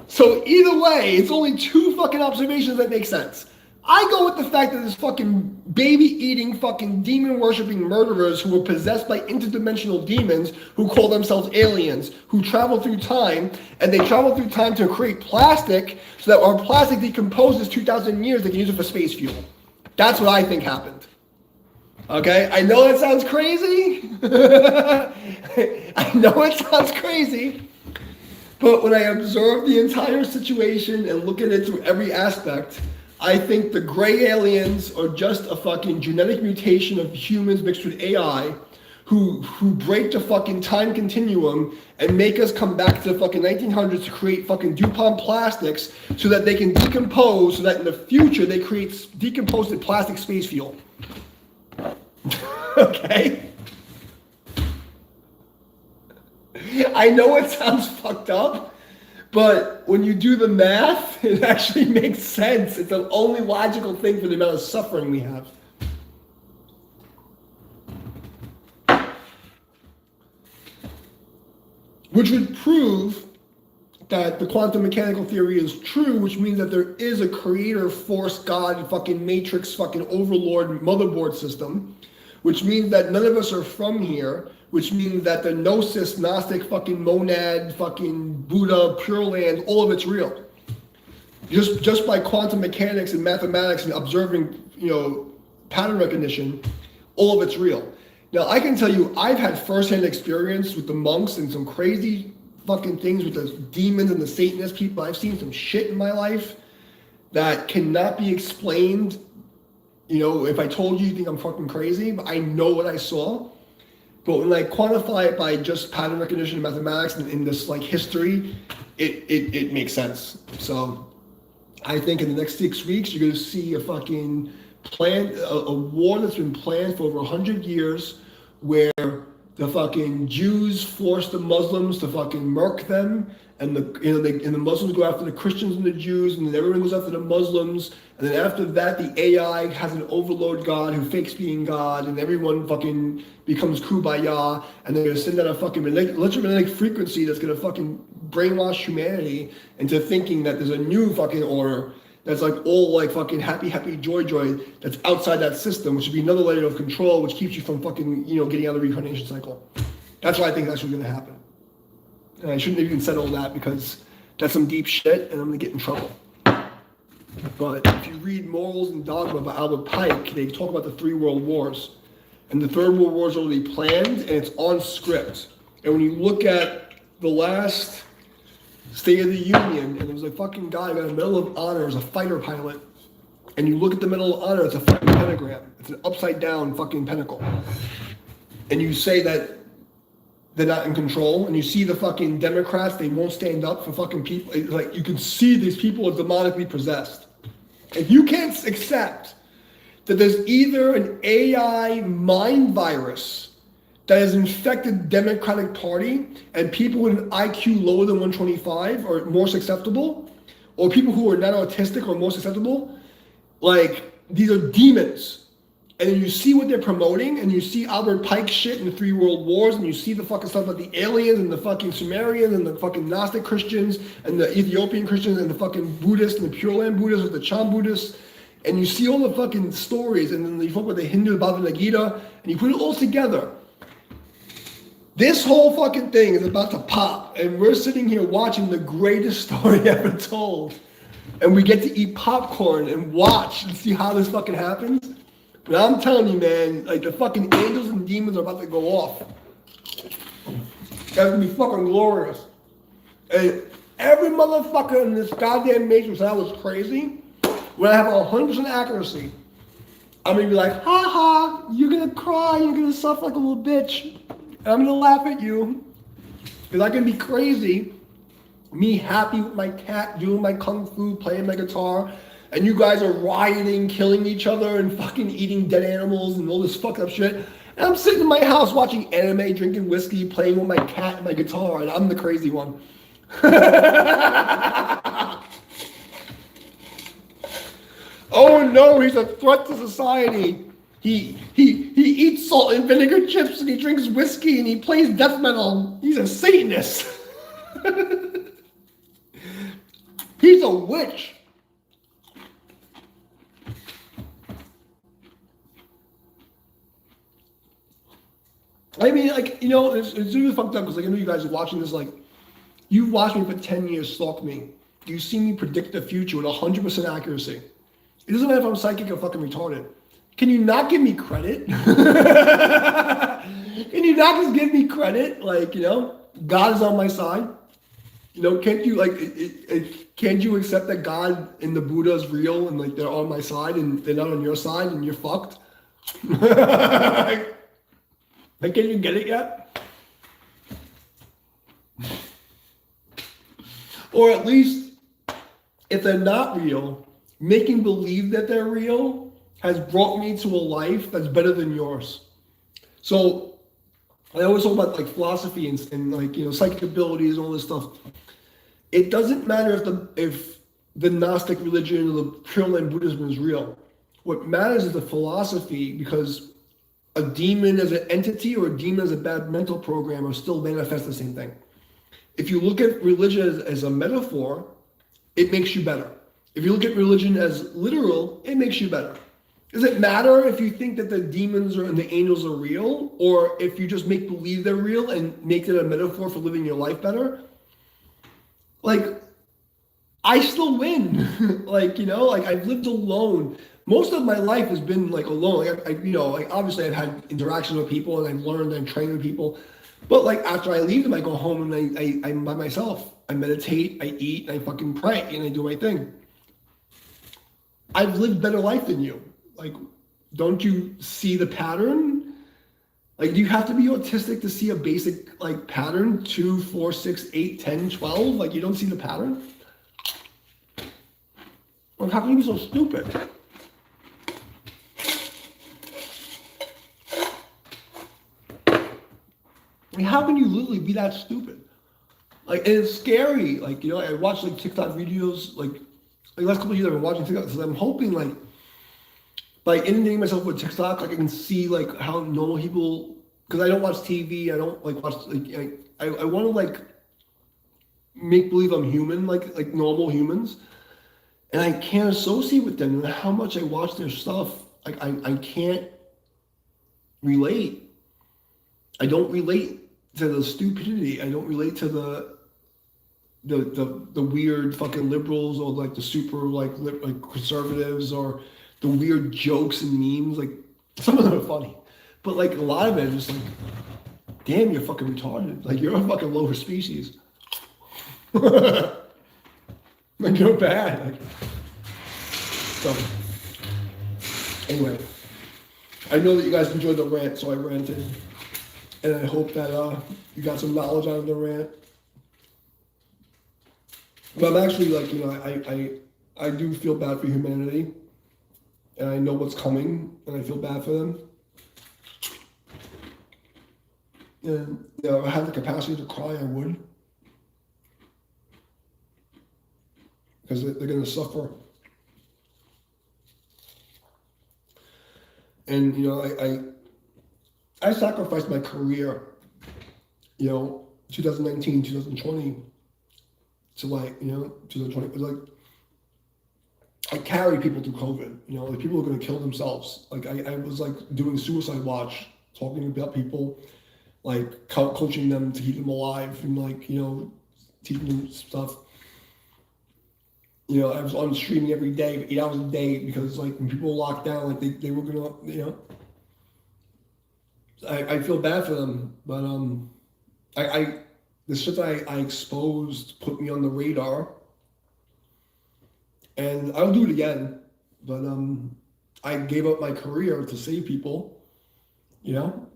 So either way, it's only two fucking observations that make sense. I go with the fact that there's fucking baby-eating, fucking demon-worshipping murderers who were possessed by interdimensional demons who call themselves aliens, who travel through time, and they travel through time to create plastic so that our plastic decomposes 2,000 years, they can use it for space fuel. That's what I think happened. Okay? I know it sounds crazy. I know it sounds crazy. But when I observe the entire situation and look at it through every aspect, I think the gray aliens are just a fucking genetic mutation of humans mixed with AI who break the fucking time continuum and make us come back to the fucking 1900s to create fucking DuPont plastics so that they can decompose, so that in the future they create decomposed plastic space fuel. Okay? I know it sounds fucked up, but when you do the math, it actually makes sense. It's the only logical thing for the amount of suffering we have. Which would prove that the quantum mechanical theory is true, which means that there is a creator, force, God, fucking matrix, fucking overlord motherboard system, which means that none of us are from here, which means that the gnosis, Gnostic, fucking monad, fucking Buddha, Pure Land, all of it's real. Just by quantum mechanics and mathematics and observing, pattern recognition, all of it's real. Now, I can tell you, I've had firsthand experience with the monks and some crazy fucking things with the demons and the Satanist people. I've seen some shit in my life that cannot be explained. If I told you, you'd think I'm fucking crazy, but I know what I saw. But when I quantify it by just pattern recognition and mathematics and in this like history, it makes sense. So I think in the next 6 weeks, you're going to see a fucking plan, a war that's been planned for over 100 years where the fucking Jews force the Muslims to fucking murk them, and the Muslims go after the Christians and the Jews, and then everyone goes after the Muslims, and then after that the AI has an overlord God who fakes being God, and everyone fucking becomes kumbaya, and they're gonna send out a fucking electromagnetic frequency that's gonna fucking brainwash humanity into thinking that there's a new fucking order that's like all like fucking happy, joy, that's outside that system, which would be another layer of control, which keeps you from fucking, getting out of the reincarnation cycle. That's what I think is actually going to happen. And I shouldn't have even said all that because that's some deep shit and I'm going to get in trouble. But if you read Morals and Dogma by Albert Pike, they talk about the 3 world wars. And the 3rd World War is already planned and it's on script. And when you look at the last State of the Union, and there was a fucking guy who got a Medal of Honor as a fighter pilot, and you look at the Medal of Honor, it's a fucking pentagram. It's an upside down fucking pentacle. And you say that they're not in control, and you see the fucking Democrats, they won't stand up for fucking people. It's like you can see these people are demonically possessed. If you can't accept that there's either an AI mind virus that has infected the Democratic Party, and people with an IQ lower than 125 are more susceptible, or people who are not autistic are more susceptible, like, these are demons. And then you see what they're promoting, and you see Albert Pike shit in the 3 world wars, and you see the fucking stuff about the aliens, and the fucking Sumerians, and the fucking Gnostic Christians, and the Ethiopian Christians, and the fucking Buddhists, and the Pure Land Buddhists, with the Chan Buddhists, and you see all the fucking stories, and then you talk about the Hindu Bhagavad Gita, and you put it all together. This whole fucking thing is about to pop, and we're sitting here watching the greatest story ever told. And we get to eat popcorn and watch and see how this fucking happens. But I'm telling you, man, like the fucking angels and demons are about to go off. That's gonna be fucking glorious. And every motherfucker in this goddamn matrix that was crazy, when I have 100% accuracy, I'm gonna be like, ha ha, you're gonna cry, you're gonna suffer like a little bitch. And I'm gonna laugh at you, because I can be crazy, me happy with my cat, doing my kung fu, playing my guitar, and you guys are rioting, killing each other, and fucking eating dead animals and all this fucked up shit. And I'm sitting in my house watching anime, drinking whiskey, playing with my cat and my guitar, and I'm the crazy one. Oh no, he's a threat to society. He eats salt and vinegar chips and he drinks whiskey and he plays death metal. He's a Satanist. He's a witch. I mean, like, you know, it's really fucked up because, like, I know you guys are watching this, like, you've watched me for 10 years, stalk me. You see me predict the future with 100% accuracy. It doesn't matter if I'm psychic or fucking retarded. Can you not give me credit? Can you not just give me credit? Like, you know, God is on my side. You know, can't you, like, can't you accept that God and the Buddha is real and, like, they're on my side and they're not on your side and you're fucked? Like, can you get it yet? Or at least, if they're not real, making believe that they're real has brought me to a life that's better than yours. So, I always talk about, like, philosophy and like, you know, psychic abilities and all this stuff. It doesn't matter if the Gnostic religion or the Pure Land Buddhism is real. What matters is the philosophy, because a demon as an entity or a demon as a bad mental program are still manifest the same thing. If you look at religion as a metaphor, it makes you better. If you look at religion as literal, it makes you better. Does it matter if you think that the demons and the angels are real, or if you just make believe they're real and make it a metaphor for living your life better? Like, I still win. Like, you know, like, I've lived alone. Most of my life has been, like, alone. Like, you know, like, obviously I've had interactions with people and I've learned and trained with people. But, like, after I leave them, I go home and I'm by myself. I meditate, I eat, and I fucking pray, and I do my thing. I've lived better life than you. Like, don't you see the pattern? Like, do you have to be autistic to see a basic, like, pattern? 2, 4, 6, 8, 10, 12? Like, you don't see the pattern? Well, how can you be so stupid? I mean, how can you literally be that stupid? Like, and it's scary. Like, you know, I watch, like, TikTok videos, like the last couple of years I've been watching TikTok, so I'm hoping, like, by inundating myself with TikTok, like, I can see, like, how normal people, because I don't watch TV, I don't, like, watch, like, I want to, like, make believe I'm human, like normal humans, and I can't associate with them, and how much I watch their stuff, like, I can't relate. I don't relate to the stupidity. I don't relate to the weird fucking liberals or, like, the super, like conservatives, or the weird jokes and memes. Like, some of them are funny, but, like, a lot of it is just like, damn, you're fucking retarded. Like, you're a fucking lower species. Like, you're bad. Like, so, anyway, I know that you guys enjoyed the rant, so I ranted. And I hope that you got some knowledge out of the rant. But I'm actually, like, you know, I do feel bad for humanity. And I know what's coming, and I feel bad for them. And, you know, if I had the capacity to cry, I would. Because they're going to suffer. And, you know, I sacrificed my career, you know, 2019, 2020, to, like, you know, 2020, like, I carried people through COVID, you know, like, people were going to kill themselves. Like, I was, like, doing suicide watch, talking about people, like, coaching them to keep them alive, and, like, you know, teaching them stuff. You know, I was on streaming every day, 8 hours a day, because, like, when people were locked down, like, they were going to, you know, I feel bad for them, but the shit that I exposed put me on the radar, and I'll do it again. But I gave up my career to save people, you know.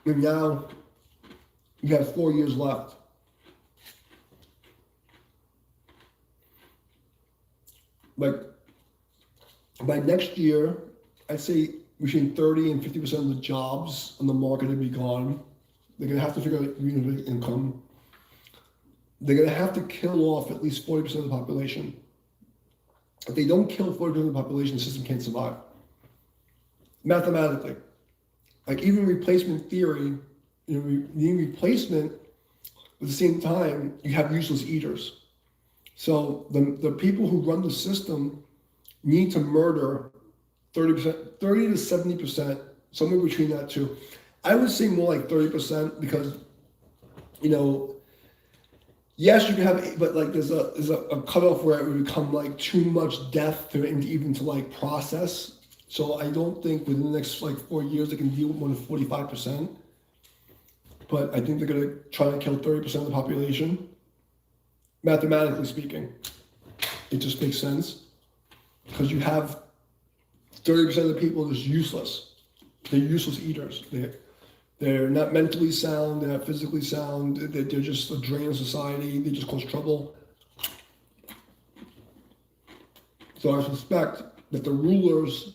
And now you have 4 years left. Like, by next year, I'd say between 30 and 50% of the jobs on the market will be gone. They're going to have to figure out unit income. They're going to have to kill off at least 40% of the population. If they don't kill 40% of the population, the system can't survive. Mathematically. Like, even replacement theory, you know, you need replacement, but at the same time, you have useless eaters. So the people who run the system need to murder 30%, 30 to 70%, somewhere between that too. I would say more like 30% because, you know, yes, you can have, but like there's a cutoff where it would become like too much death to even to like process. So I don't think within the next like 4 years they can deal with more than 45%. But I think they're gonna try to kill 30% of the population. Mathematically speaking, it just makes sense because you have 30% of the people just useless. They're useless eaters. They're not mentally sound. They're not physically sound. They're just a drain on society. They just cause trouble. So I suspect that the rulers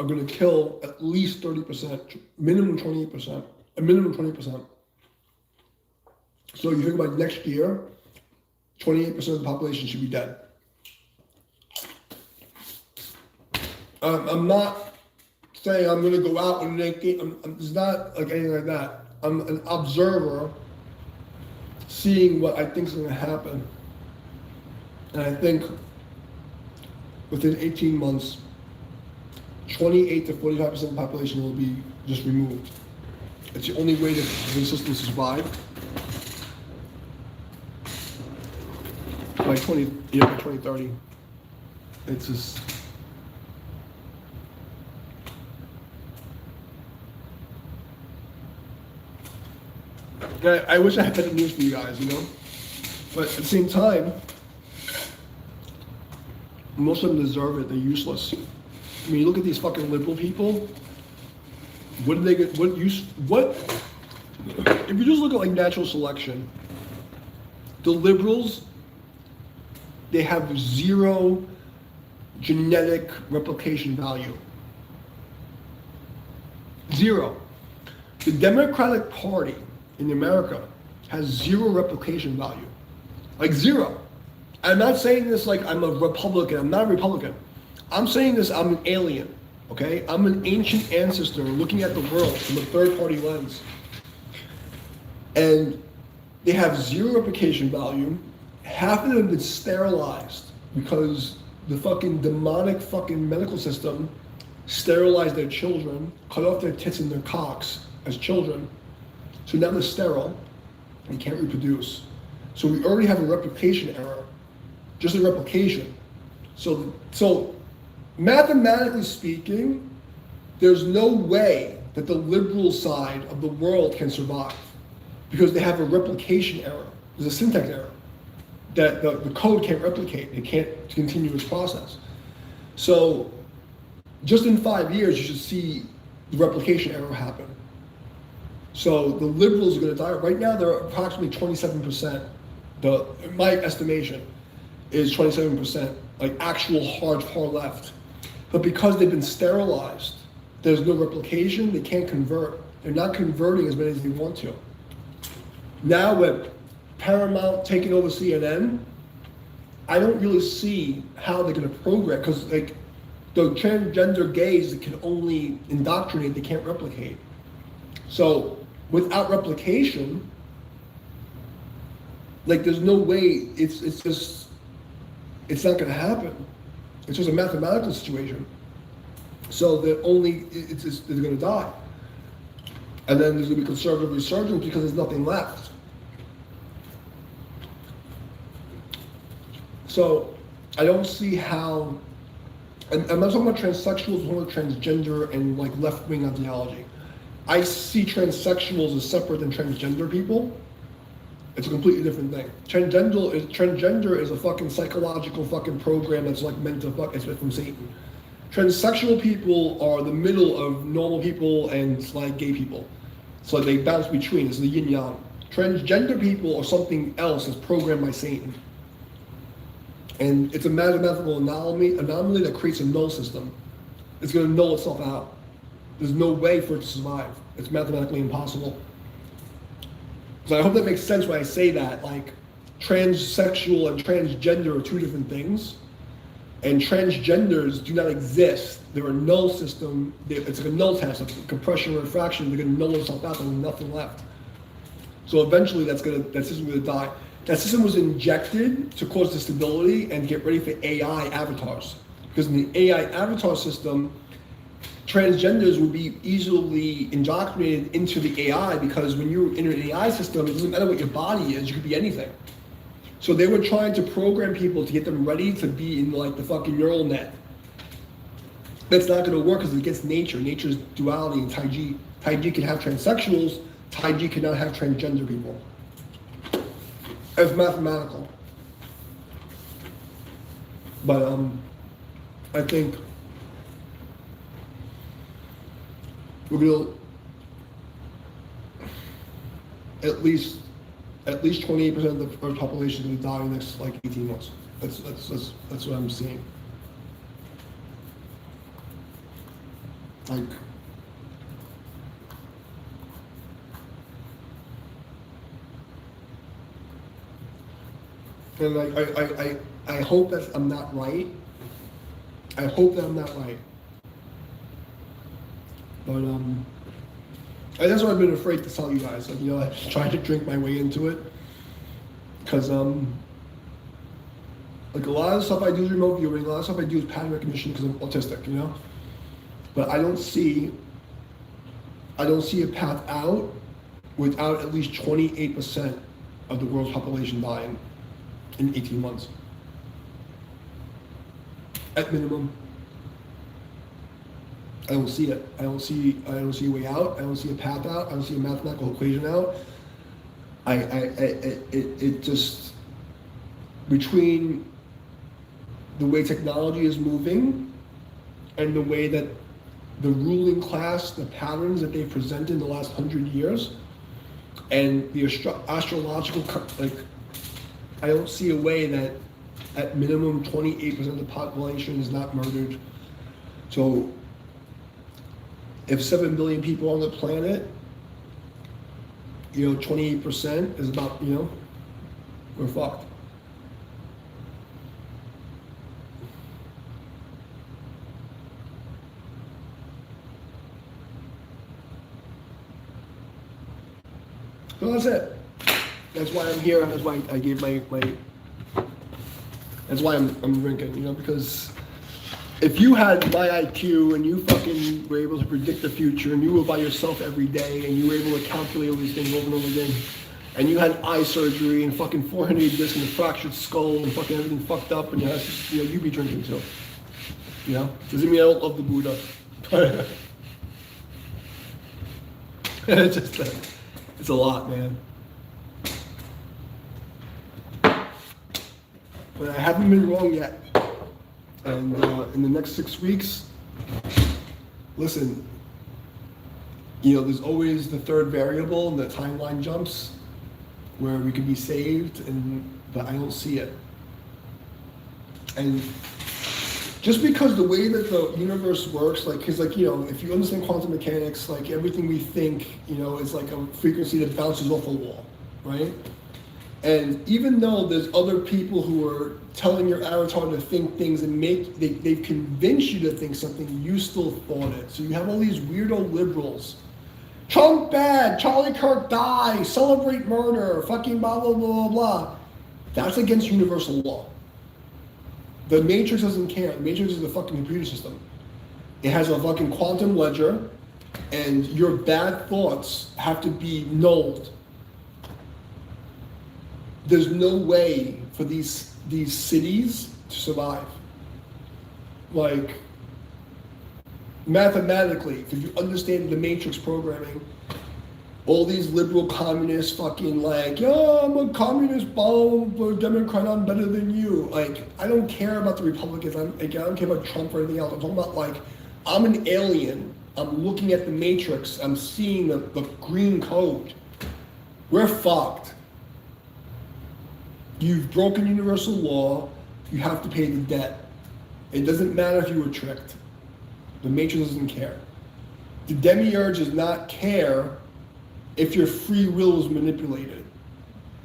are going to kill at least 30%, minimum 28%, a minimum 20%. So you think about next year, 28% of the population should be dead. I'm not saying I'm going to go out and make it. It's not like anything like that. I'm an observer seeing what I think is going to happen. And I think within 18 months, 28 to 45% of the population will be just removed. It's the only way that the system survive. By 2030. It's just. I wish I had better news for you guys, you know? But at the same time, most of them deserve it. They're useless. I mean, you look at these fucking liberal people. What do they get? What? If you just look at like natural selection, the liberals, they have zero genetic replication value. Zero. The Democratic Party in America has zero replication value. Like zero. I'm not saying this like I'm a Republican. I'm not a Republican. I'm saying this, I'm an alien. Okay? I'm an ancient ancestor looking at the world from a third party lens. And they have zero replication value. Half of them have been sterilized because the fucking demonic fucking medical system sterilized their children, cut off their tits and their cocks as children. So now they're sterile and can't reproduce. So we already have a replication error, just a replication. So mathematically speaking, there's no way that the liberal side of the world can survive because they have a replication error. There's a syntax error that the code can't replicate. It can't continue its process. So just in 5 years, you should see the replication error happen. So the liberals are going to die. Right now, they're approximately 27%. My estimation is 27%, like actual hard far left. But because they've been sterilized, there's no replication. They can't convert. They're not converting as many as they want to. Now with Paramount taking over CNN, I don't really see how they're going to program because like the transgender gays that can only indoctrinate, they can't replicate. So without replication, like there's no way it's not going to happen. It's just a mathematical situation. So they're going to die, and then there's going to be conservative resurgence because there's nothing left. So I don't see how. And I'm not talking about transsexuals, I'm talking about transgender and like left-wing ideology. I see transsexuals as separate than transgender people. It's a completely different thing. Transgender is a fucking psychological fucking program that's like meant to fuck. It's from Satan. Transsexual people are the middle of normal people and like gay people. So they bounce between. It's the yin yang. Transgender people are something else that's programmed by Satan. And it's a mathematical anomaly that creates a null system. It's going to null itself out. There's no way for it to survive. It's mathematically impossible. So I hope that makes sense when I say that. Like, transsexual and transgender are two different things. And transgenders do not exist. They're a null system. It's like a null test, like compression or refraction. They're going to null itself out. There's nothing left. So eventually, that system's going to die. That system was injected to cause instability and get ready for AI avatars. Because in the AI avatar system, transgenders would be easily indoctrinated into the AI, because when you're in an AI system, it doesn't matter what your body is, you could be anything. So they were trying to program people to get them ready to be in like the fucking neural net. That's not going to work because it's against nature. Nature's duality in Taiji. Taiji can have transsexuals, Taiji cannot have transgender people. It's mathematical. But I think we're gonna at least 28% of the Earth population is gonna die in the next like 18 months. That's what I'm seeing. Like, and like I hope that I'm not right. I hope that I'm not right. But that's what I've been afraid to tell you guys. Like, you know, I tried to drink my way into it, because like a lot of stuff I do is remote viewing. A lot of stuff I do is pattern recognition because I'm autistic, you know. But I don't see a path out without at least 28% of the world's population dying in 18 months. At minimum. I don't see it. I don't see a way out. I don't see a path out. I don't see a mathematical equation out. It just, between the way technology is moving and the way that the ruling class, the patterns that they presented in the last 100 years, and the astrological, like, I don't see a way that at minimum 28% of the population is not murdered. So if 7 billion people on the planet, you know, 28% is about, you know, we're fucked. So that's it. That's why I'm here. That's why I gave my that's why I'm drinking, you know, because if you had my IQ and you fucking were able to predict the future and you were by yourself every day and you were able to calculate all these things over and over again, and you had eye surgery and fucking 400 discs and a fractured skull and fucking everything fucked up, and you'd be drinking too. You know? Doesn't mean I don't love the Buddha. It's just it's a lot, man. But I haven't been wrong yet. And in the next 6 weeks, listen, you know, there's always the third variable and the timeline jumps where we could be saved, but I don't see it. And just because the way that the universe works, like, because, like, you know, if you understand quantum mechanics, like, everything we think, you know, is like a frequency that bounces off a wall, right? And even though there's other people who are telling your avatar to think things and they've convinced you to think something, you still thought it. So you have all these weirdo liberals. Trump bad, Charlie Kirk die, celebrate murder, fucking blah, blah, blah, blah. That's against universal law. The Matrix doesn't care. The Matrix is a fucking computer system. It has a fucking quantum ledger, and your bad thoughts have to be nulled. There's no way for these cities to survive. Like, mathematically, if you understand the Matrix programming, all these liberal communists fucking like, yeah, I'm a communist bomb, or Democrat, I'm better than you. Like, I don't care about the Republicans. I don't care about Trump or anything else. I'm talking about, like, I'm an alien. I'm looking at the Matrix. I'm seeing the green code. We're fucked. You've broken universal law. You have to pay the debt. It doesn't matter if you were tricked. The Matrix doesn't care. The demiurge does not care if your free will is manipulated.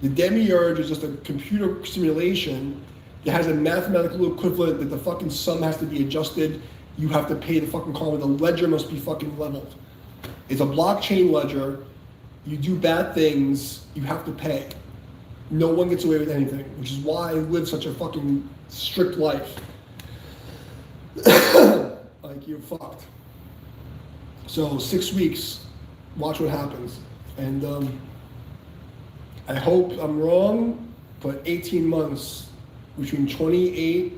The demiurge is just a computer simulation that has a mathematical equivalent that the fucking sum has to be adjusted. You have to pay the fucking karma. The ledger must be fucking leveled. It's a blockchain ledger. You do bad things, you have to pay. No one gets away with anything, which is why I live such a fucking strict life. Like, you're fucked. So 6 weeks, watch what happens. And I hope I'm wrong, but 18 months, between 28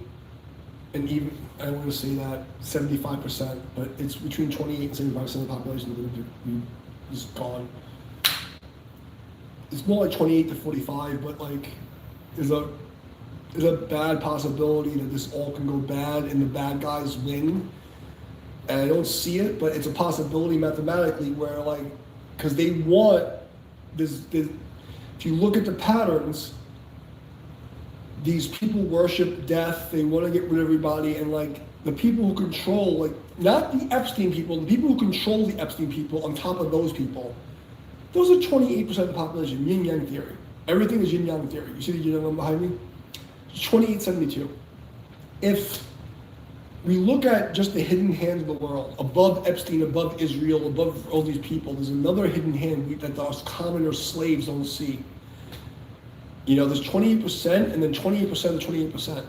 and even, I don't want to say that, 75%, but it's between 28 and 75% of the population is going to be just gone. It's more like 28 to 45, but like, there's a bad possibility that this all can go bad and the bad guys win. And I don't see it, but it's a possibility mathematically where, like, because they want this, if you look at the patterns, these people worship death, they want to get rid of everybody, and like the people who control, like, not the Epstein people, the people who control the Epstein people on top of those people, those are 28% of the population, yin-yang theory. Everything is yin-yang theory. You see the yin-yang behind me? It's 2872. If we look at just the hidden hand of the world, above Epstein, above Israel, above all these people, there's another hidden hand that us commoner slaves don't see. You know, there's 28% and then 28% of 28%.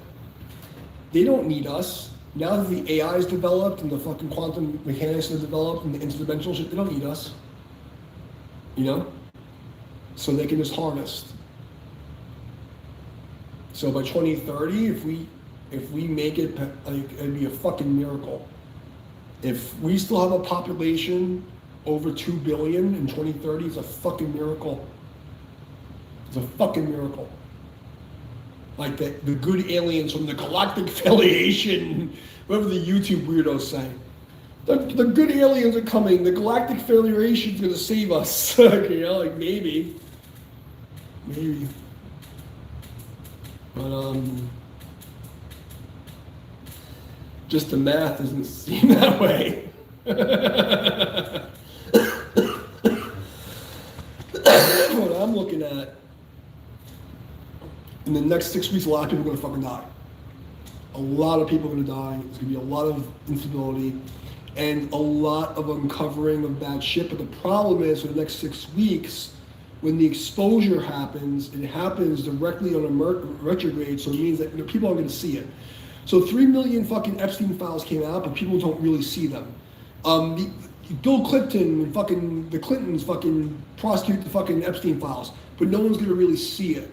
They don't need us. Now that the AI is developed and the fucking quantum mechanics is developed and the interdimensional shit, they don't need us. You know? So they can just harvest. So by 2030, if we make it, like, it'd be a fucking miracle. If we still have a population over 2 billion in 2030, it's a fucking miracle. It's a fucking miracle. Like the good aliens from the Galactic Federation, whatever the YouTube weirdos say. The good aliens are coming. The Galactic Federation is going to save us. You know, like maybe. But just the math doesn't seem that way. What I'm looking at, in the next 6 weeks, a lot of people are going to fucking die. A lot of people are going to die. There's going to be a lot of instability and a lot of uncovering of bad shit. But the problem is, for the next 6 weeks, when the exposure happens, it happens directly on a retrograde, so it means that, you know, people aren't going to see it. So 3 million fucking Epstein files came out, but people don't really see them. Bill Clinton and fucking the Clintons fucking prosecute the fucking Epstein files, but no one's going to really see it.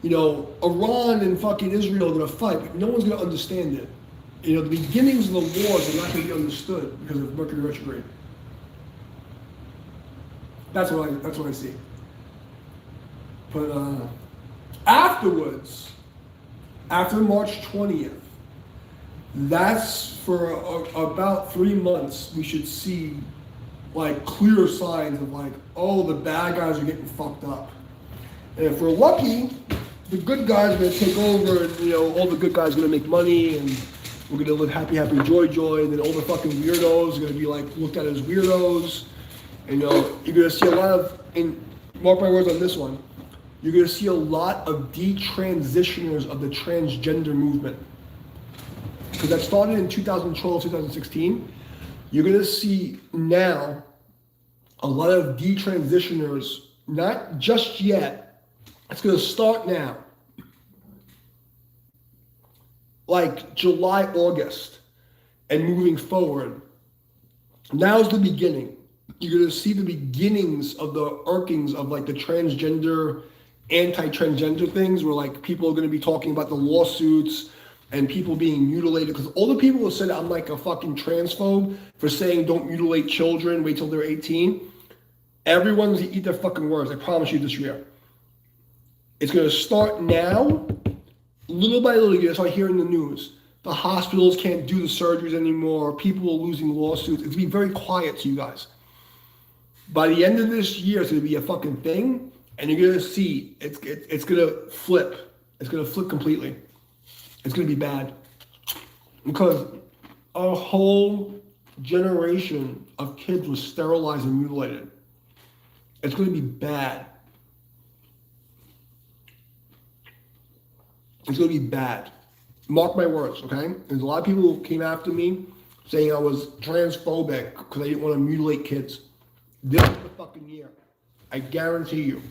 You know, Iran and fucking Israel are going to fight, but no one's going to understand it. You know, the beginnings of the wars are not going to be understood because of Mercury retrograde. That's what I see. But afterwards, after March 20th, that's for about 3 months, we should see like clear signs of like, oh, the bad guys are getting fucked up. And if we're lucky, the good guys are going to take over, and, you know, all the good guys are going to make money, and we're going to live happy, happy, joy, joy, and then all the fucking weirdos are going to be like looked at as weirdos. And, you know, you're going to see a lot of, and mark my words on this one, you're going to see a lot of detransitioners of the transgender movement. Because that started in 2012, 2016. You're going to see now a lot of detransitioners, not just yet. It's going to start now. Like July, August, and moving forward. Now's the beginning. You're going to see the beginnings of the irkings of like the transgender, anti-transgender things, where like people are going to be talking about the lawsuits and people being mutilated. Because all the people who said I'm like a fucking transphobe for saying don't mutilate children, wait till they're 18, everyone's going to eat their fucking words. I promise you this year. It's going to start now. Little by little, you're going to start hearing the news. The hospitals can't do the surgeries anymore. People are losing lawsuits. It's going to be very quiet to you guys. By the end of this year, it's going to be a fucking thing, and you're going to see it's going to flip. It's going to flip completely. It's going to be bad. Because a whole generation of kids was sterilized and mutilated. It's going to be bad. It's going to be bad. Mark my words, okay? There's a lot of people who came after me saying I was transphobic because I didn't want to mutilate kids. This is the fucking year. I guarantee you.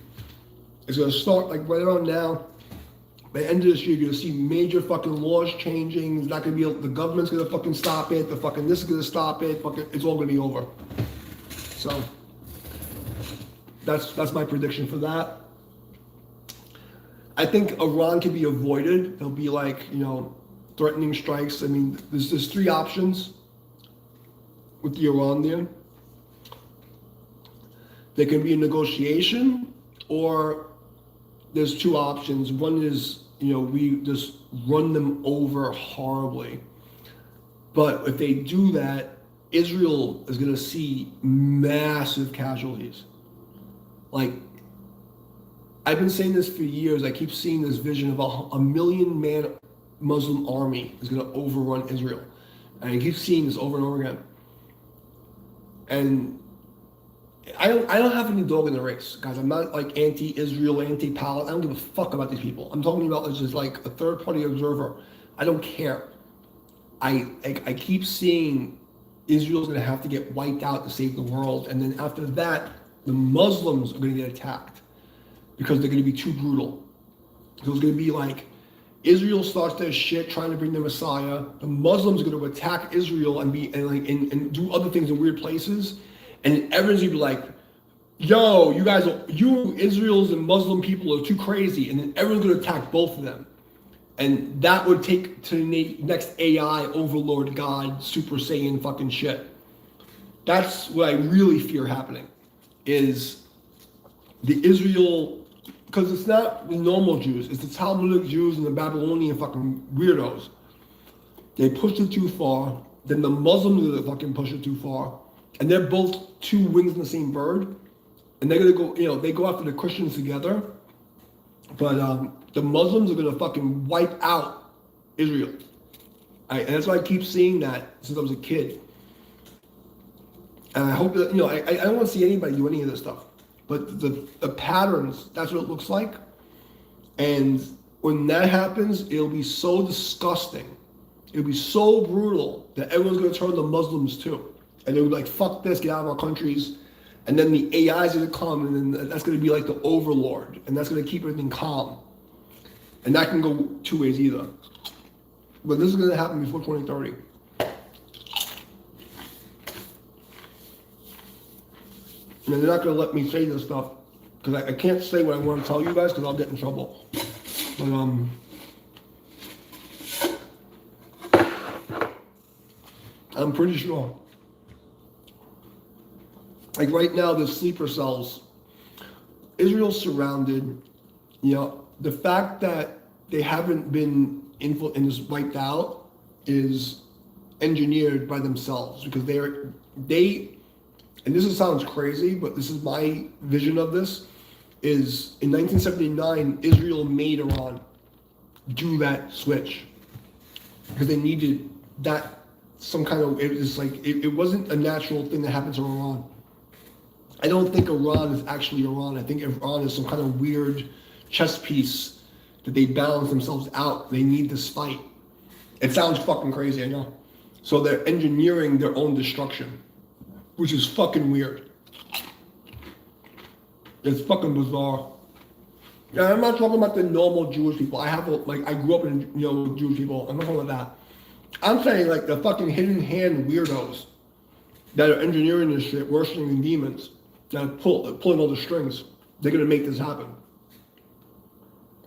It's gonna start like right around now. By the end of this year, you're gonna see major fucking laws changing. It's not gonna be the government's gonna fucking stop it. The fucking this is gonna stop it. Fucking, it's all gonna be over. So that's my prediction for that. I think Iran can be avoided. There'll be like, you know, threatening strikes. I mean, there's 3 options with the Iranian. There can be a negotiation, or there's 2 options. One is, you know, we just run them over horribly. But if they do that, Israel is going to see massive casualties. Like, I've been saying this for years. I keep seeing this vision of a 1 million man Muslim army is going to overrun Israel. And I keep seeing this over and over again. And I don't have any dog in the race, guys. I'm not like anti-Israel, anti-Palestine. I don't give a fuck about these people. I'm talking about as just like a third-party observer. I don't care. I keep seeing Israel's going to have to get wiped out to save the world, and then after that, the Muslims are going to get attacked because they're going to be too brutal. So it's going to be like Israel starts their shit trying to bring the Messiah. The Muslims are going to attack Israel and do other things in weird places. And everyone's gonna be like, yo, you Israel's and Muslim people are too crazy. And then everyone's gonna attack both of them. And that would take to the next AI overlord God, Super Saiyan fucking shit. That's what I really fear happening, is the Israel, because it's not the normal Jews, it's the Talmudic Jews and the Babylonian fucking weirdos. They pushed it too far, then the Muslims are gonna fucking push it too far. And they're both 2 wings in the same bird. And they're gonna go, you know, they go after the Christians together. But the Muslims are gonna fucking wipe out Israel. And that's why I keep seeing that since I was a kid. And I hope that, you know, I don't want to see anybody do any of this stuff. But the patterns, that's what it looks like. And when that happens, it'll be so disgusting. It'll be so brutal that everyone's gonna turn to Muslims too. And they'll be like, fuck this, get out of our countries. And then the AI is going to come, and then that's going to be like the overlord. And that's going to keep everything calm. And that can go 2 ways either. But this is going to happen before 2030. And they're not going to let me say this stuff, because I can't say what I want to tell you guys, because I'll get in trouble. But I'm pretty sure. Like right now, the sleeper cells, Israel's surrounded. You know, the fact that they haven't been wiped out is engineered by themselves, because and this sounds crazy, but this is my vision of this, is in 1979, Israel made Iran do that switch, because they needed that, some kind of, it wasn't a natural thing that happened to Iran. I don't think Iran is actually Iran. I think Iran is some kind of weird chess piece that they balance themselves out. They need this fight. It sounds fucking crazy, I know. So they're engineering their own destruction, which is fucking weird. It's fucking bizarre. Yeah, I'm not talking about the normal Jewish people. I grew up in, you know, Jewish people. I'm not talking about that. I'm saying like the fucking hidden hand weirdos that are engineering this shit, worshiping demons, that are pulling all the strings. They're gonna make this happen.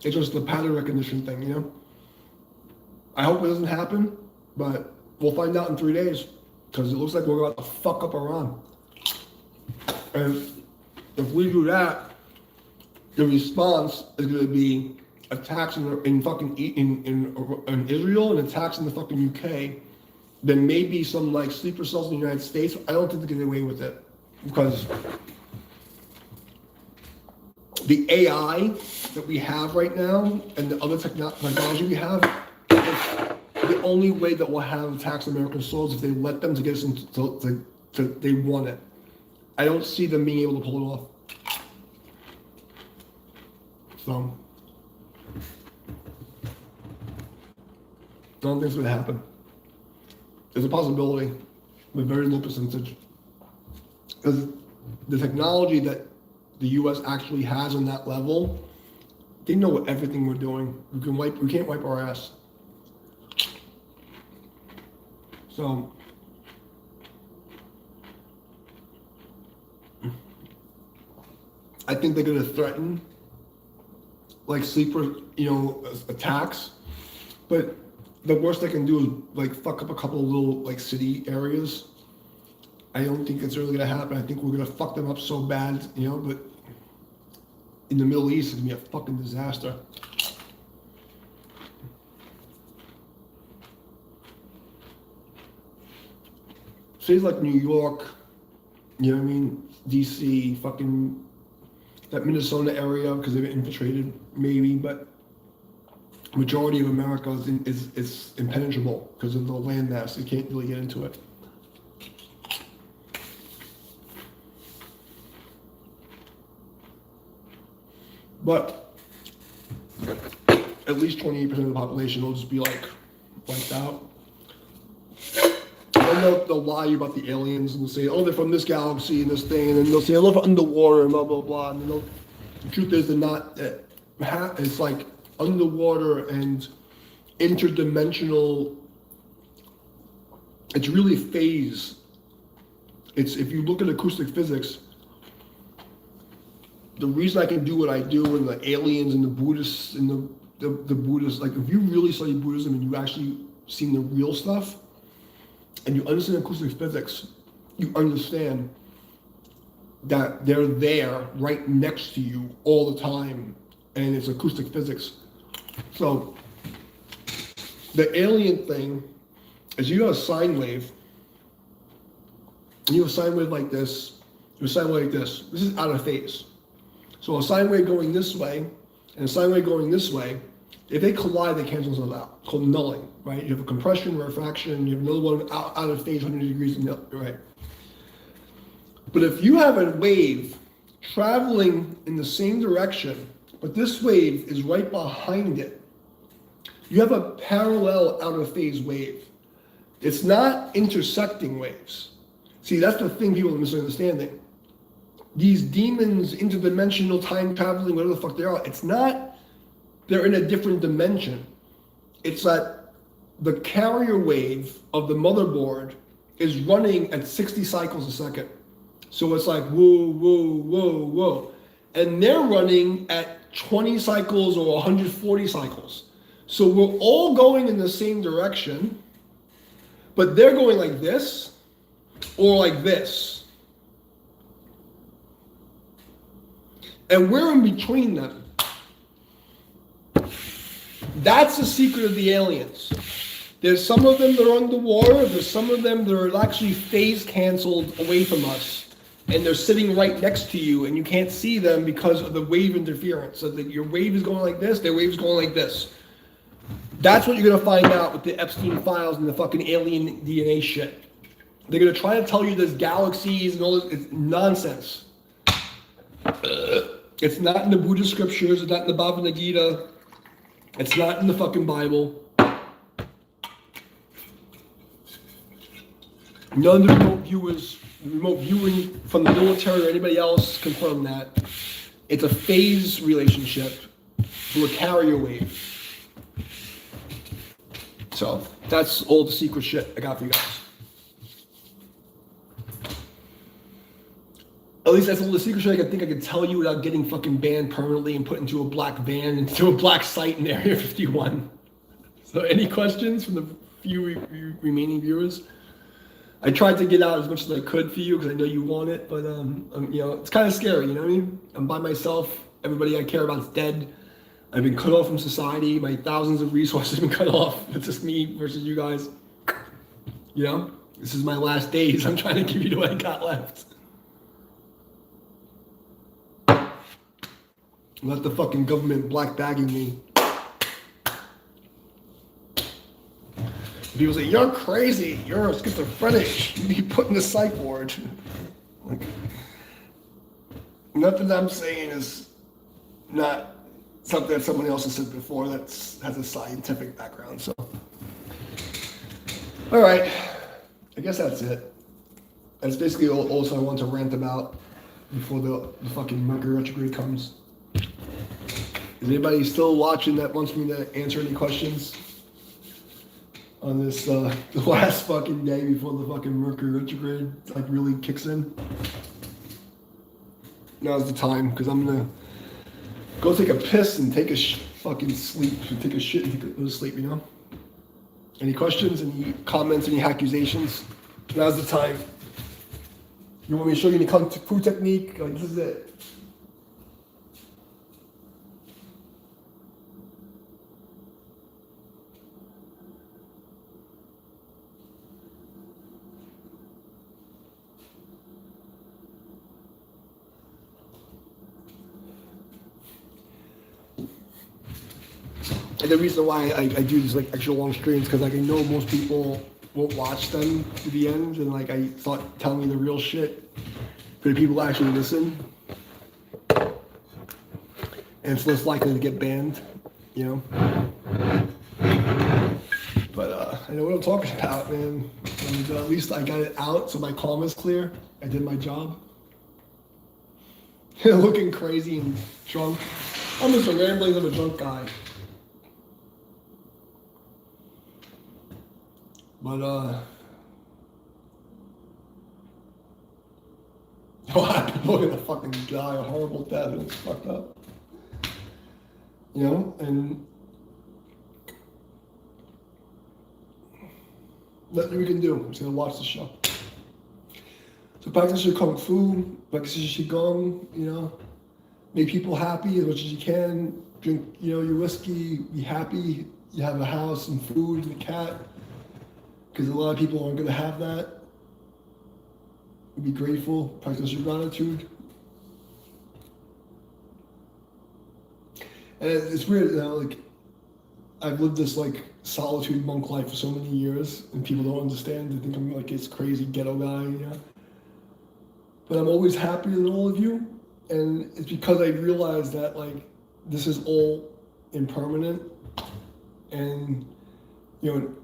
It's just the pattern recognition thing, you know? I hope it doesn't happen, but we'll find out in 3 days, because it looks like we're about to fuck up Iran. And if we do that, the response is going to be attacks in Israel and attacks in the fucking UK. There may be some like sleeper cells in the United States. I don't think they get away with it, because the AI that we have right now and the other technology we have, the only way that we'll have attacks on American soils if they let them to get us into, they want it. I don't see them being able to pull it off. So, I don't think it's going to happen. There's a possibility, but very low percentage. Because the technology that the U.S. actually has on that level They know everything we're doing. We can't wipe our ass. So I think they're gonna threaten like sleeper, attacks. But the worst they can do is like fuck up a couple of little like city areas. I don't think it's really gonna happen. I think we're gonna fuck them up so bad, but in the Middle East, it's gonna be a fucking disaster. Cities like New York, DC, fucking that Minnesota area, because they've been infiltrated, maybe, but majority of America is impenetrable because of the landmass. You can't really get into it. But at least 28% of the population will just be like wiped out. And they'll lie you about the aliens and say, oh, they're from this galaxy and this thing, and then they'll say, I live underwater and blah blah blah. And then the truth is, they're not. It's like underwater and interdimensional. It's really phase. It's if you look at acoustic physics. The reason I can do what I do, and the aliens and the Buddhists and the Buddhists, like if you really study Buddhism and you actually seen the real stuff, and you understand acoustic physics, you understand that they're there right next to you all the time, and it's acoustic physics. So the alien thing is you have a sine wave, and you have a sine wave like this, you have a sine wave like this. This is out of phase. So a sine wave going this way and a sine wave going this way, if they collide, they cancel themselves out. It's called nulling, right? You have a compression, refraction, you have another one out of phase, 100 degrees, right? But if you have a wave traveling in the same direction, but this wave is right behind it, you have a parallel out of phase wave. It's not intersecting waves. See, that's the thing people are misunderstanding. These demons, interdimensional, time traveling, whatever the fuck they are, it's not, they're in a different dimension. It's that the carrier wave of the motherboard is running at 60 cycles a second. So it's like, whoa, whoa, whoa, whoa. And they're running at 20 cycles or 140 cycles. So we're all going in the same direction, but they're going like this or like this. And we're in between them. That's the secret of the aliens. There's some of them that are underwater, there's some of them that are actually phase canceled away from us. And they're sitting right next to you and you can't see them because of the wave interference. So that your wave is going like this, their wave is going like this. That's what you're going to find out with the Epstein files and the fucking alien DNA shit. They're going to try to tell you there's galaxies and all this. It's nonsense. It's not in the Buddhist scriptures. It's not in the Bhagavad Gita. It's not in the fucking Bible. None of the remote viewing from the military or anybody else confirm that. It's a phase relationship through a carrier wave. So that's all the secret shit I got for you guys. At least that's all the secret shit I can tell you without getting fucking banned permanently and put into a black van, into a black site in Area 51. So any questions from the few remaining viewers? I tried to get out as much as I could for you because I know you want it, but it's kind of scary, you know what I mean? I'm by myself. Everybody I care about is dead. I've been cut off from society. My thousands of resources have been cut off. It's just me versus you guys. This is my last days. I'm trying to give you what I got left. Let the fucking government black bagging me. People say, you're crazy, you're schizophrenic, you be put in the psych ward. Like, nothing I'm saying is not something that someone else has said before that has a scientific background, so. All right, I guess that's it. That's basically all I want to rant about before the fucking Mercury retrograde comes. Is anybody still watching that wants me to answer any questions on this, the last fucking day before the fucking Mercury retrograde, like, really kicks in? Now's the time, because I'm gonna go take a piss and take a fucking sleep, take a shit and go to sleep, you know? Any questions, any comments, any accusations? Now's the time. You want me to show you any kung fu technique? Like, this is it. And the reason why I do these like extra long streams, because like I know most people won't watch them to the end, and like I thought telling me the real shit for the people who actually listen, and it's less likely to get banned, you know. But I know what I'm talking about, man. And at least I got it out, so my calm is clear. I did my job. Looking crazy and drunk. I'm just a rambling of a drunk guy. But, a lot of people are gonna fucking die a horrible death, and it's fucked up. You know, and nothing we can do. I'm just gonna watch the show. So practice your kung fu, practice your qigong, you know, make people happy as much as you can. Drink, you know, your whiskey, be happy. You have a house and food and a cat. Because a lot of people aren't going to have that. Be grateful, practice your gratitude. And it's weird, you know, like, I've lived this like solitude monk life for so many years, and people don't understand. They think I'm like this crazy ghetto guy, you know. But I'm always happier than all of you, and it's because I realized that like this is all impermanent, and you know,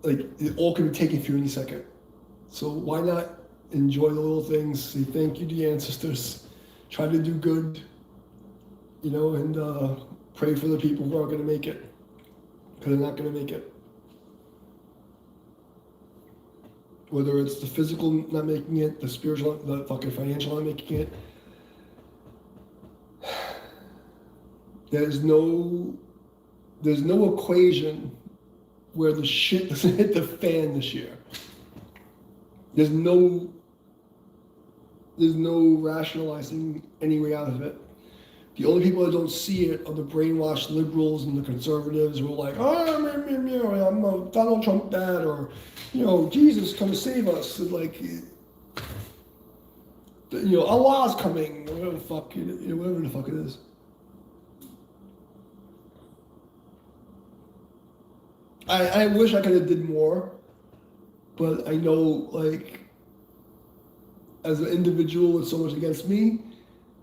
like it all can be taken from you any second. So why not enjoy the little things? Say thank you to your ancestors. Try to do good, you know, and pray for the people who aren't going to make it, because they're not going to make it. Whether it's the physical not making it, the spiritual, the fucking financial not making it. There's no equation where the shit doesn't hit the fan this year. There's no rationalizing any way out of it. The only people that don't see it are the brainwashed liberals and the conservatives who are like, oh, I'm a Donald Trump dad, or, you know, Jesus, come save us. And like, you know, Allah's coming, whatever the fuck, you know, whatever the fuck it is. I wish I could have did more, but I know, like, as an individual with so much against me,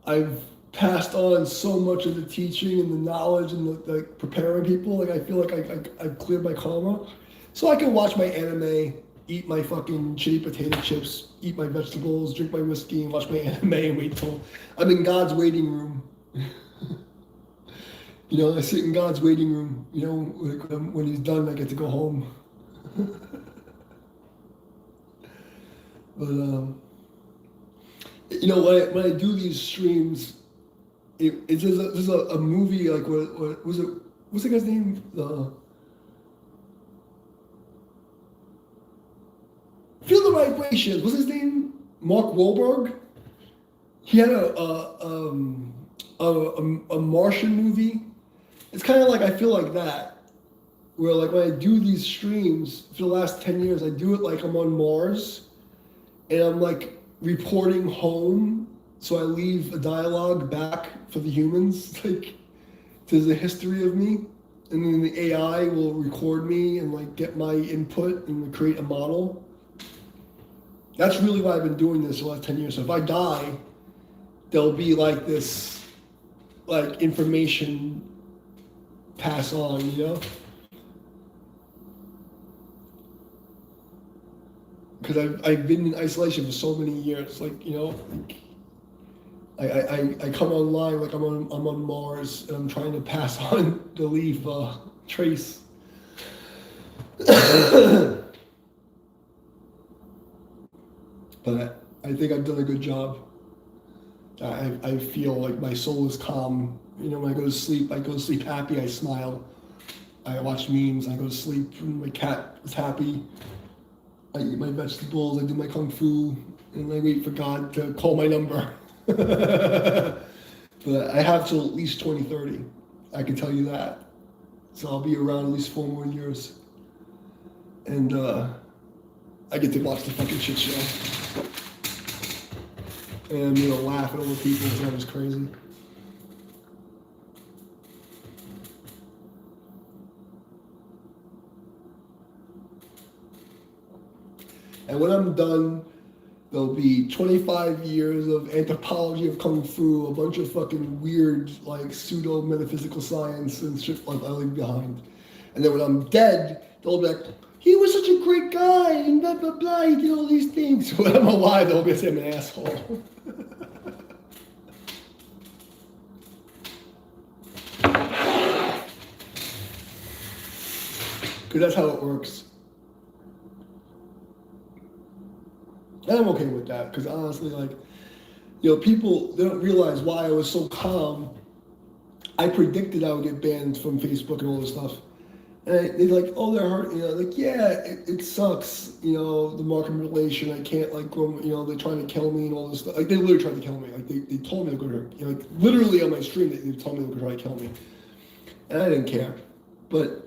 I've passed on so much of the teaching and the knowledge and the preparing people. Like, I feel like I've cleared my karma. So I can watch my anime, eat my fucking shitty potato chips, eat my vegetables, drink my whiskey, and watch my anime and wait till I'm in God's waiting room. You know, I sit in God's waiting room. You know, when he's done, I get to go home. But, you know, when I do these streams, there's a movie, like, what was it? What's the guy's name? Feel the Vibrations. What's his name? Mark Wahlberg. He had a Martian movie. It's kind of like, I feel like that, where like when I do these streams for the last 10 years, I do it like I'm on Mars, and I'm like reporting home, so I leave a dialogue back for the humans, like, to the history of me, and then the AI will record me and like get my input and create a model. That's really why I've been doing this for the last 10 years. So if I die, there'll be like this, like, information pass on, you know? Because I've been in isolation for so many years, like, you know, like, I come online like I'm on Mars and I'm trying to pass on the leaf trace. But I think I've done a good job. I feel like my soul is calm. You know, when I go to sleep happy, I smile. I watch memes, I go to sleep, my cat is happy. I eat my vegetables, I do my kung fu, and I wait for God to call my number. But I have till at least 2030. I can tell you that. So I'll be around at least 4 more years. And I get to watch the fucking shit show. And I'm gonna laugh at all the people, that was crazy. And when I'm done, there'll be 25 years of anthropology of Kung Fu, a bunch of fucking weird, like, pseudo-metaphysical science and shit like I leave behind. And then when I'm dead, they'll be like, he was such a great guy, and blah, blah, blah, he did all these things. So when I'm alive, they'll be saying I'm an asshole. Because that's how it works. And I'm okay with that, because honestly, like, you know, people, they don't realize why I was so calm. I predicted I would get banned from Facebook and all this stuff. And they're like, oh, they're hurt, you know, like, yeah, it sucks, you know, the market manipulation, I can't, like, grow, you know, they're trying to kill me and all this stuff. Like, they literally tried to kill me. Like, they told me they were going to, you know, like, literally on my stream, they told me they were going to try to kill me. And I didn't care. But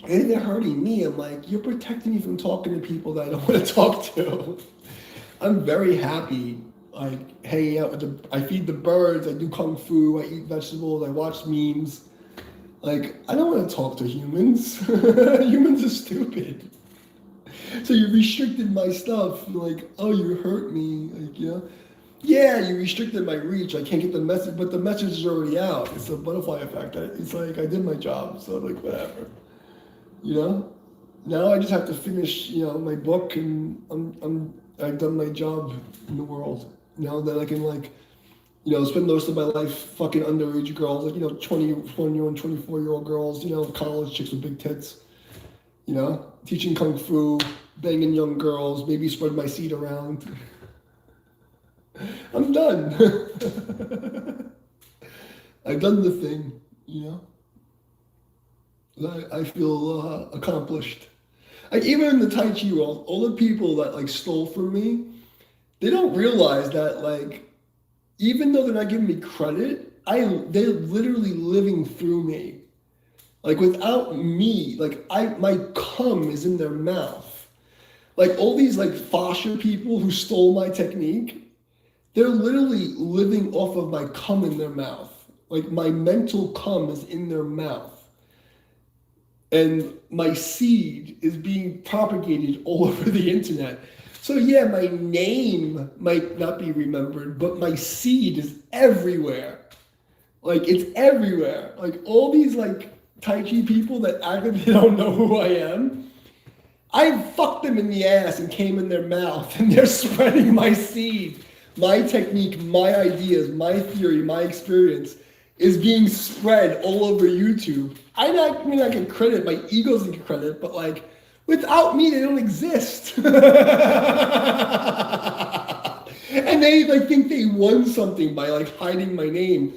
and they're hurting me. I'm like, you're protecting me from talking to people that I don't want to talk to. I'm very happy, like, hanging out with I feed the birds, I do kung fu, I eat vegetables, I watch memes. Like, I don't want to talk to humans. Humans are stupid. So you restricted my stuff. Like, oh, you hurt me. Like, you know? Yeah, you restricted my reach. I can't get the message, but the message is already out. It's a butterfly effect. It's like, I did my job, so like, whatever. You know? Now I just have to finish, you know, my book, and I've done my job in the world. Now that I can, like, you know, spend most of my life fucking underage girls, like, you know, 21-year-old, 24-year-old girls, you know, college chicks with big tits, you know, teaching kung fu, banging young girls, maybe spread my seed around. I'm done. I've done the thing, you know. I feel accomplished. Like, even in the Tai Chi world, all the people that, like, stole from me, they don't realize that, like, even though they're not giving me credit, they're literally living through me. Like, without me, like, my cum is in their mouth. Like, all these, like, fascia people who stole my technique, they're literally living off of my cum in their mouth. Like, my mental cum is in their mouth. And my seed is being propagated all over the internet. So yeah, my name might not be remembered, but my seed is everywhere. Like, it's everywhere. Like, all these, like, Tai Chi people that act like they don't know who I am, I fucked them in the ass and came in their mouth, and they're spreading my seed. My technique, my ideas, my theory, my experience is being spread all over YouTube. I mean, I get credit, my ego doesn't get credit, but, like, without me, they don't exist. And they, like, think they won something by, like, hiding my name.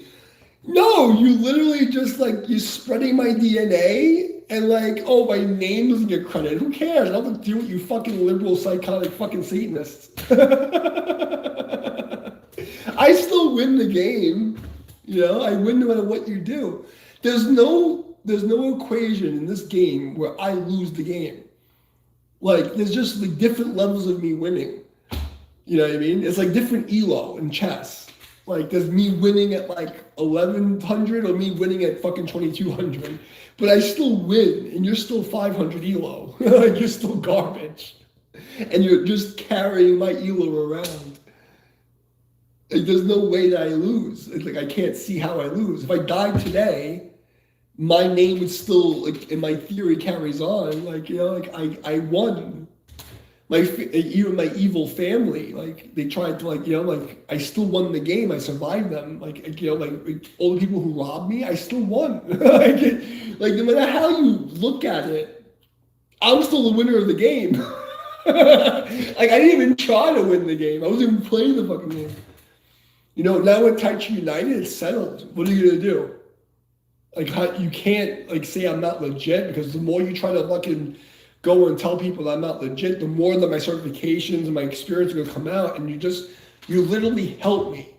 No, you literally just, like, you're spreading my DNA, and, like, oh, my name doesn't get credit. Who cares? I don't have to deal with you fucking liberal, psychotic fucking Satanists. I still win the game. You know, I win no matter what you do. There's no equation in this game where I lose the game. Like, there's just, like, different levels of me winning. You know what I mean? It's like different ELO in chess. Like, there's me winning at, like, 1100 or me winning at fucking 2200. But I still win, and you're still 500 ELO. Like, you're still garbage. And you're just carrying my ELO around. Like, there's no way that I lose. It's like, I can't see how I lose. If I died today, my name would still, like, and my theory carries on. Like, you know, like, I won. even my evil family, like they tried to like I still won the game. I survived them. Like all the people who robbed me, I still won. Like no matter how you look at it, I'm still the winner of the game. Like I didn't even try to win the game. I wasn't even playing the fucking game. Now with Taichi United, it's settled. What are you gonna do? Like you can't like say I'm not legit, because the more you try to fucking go and tell people that I'm not legit, the more that my certifications and my experience are gonna come out, and you literally help me.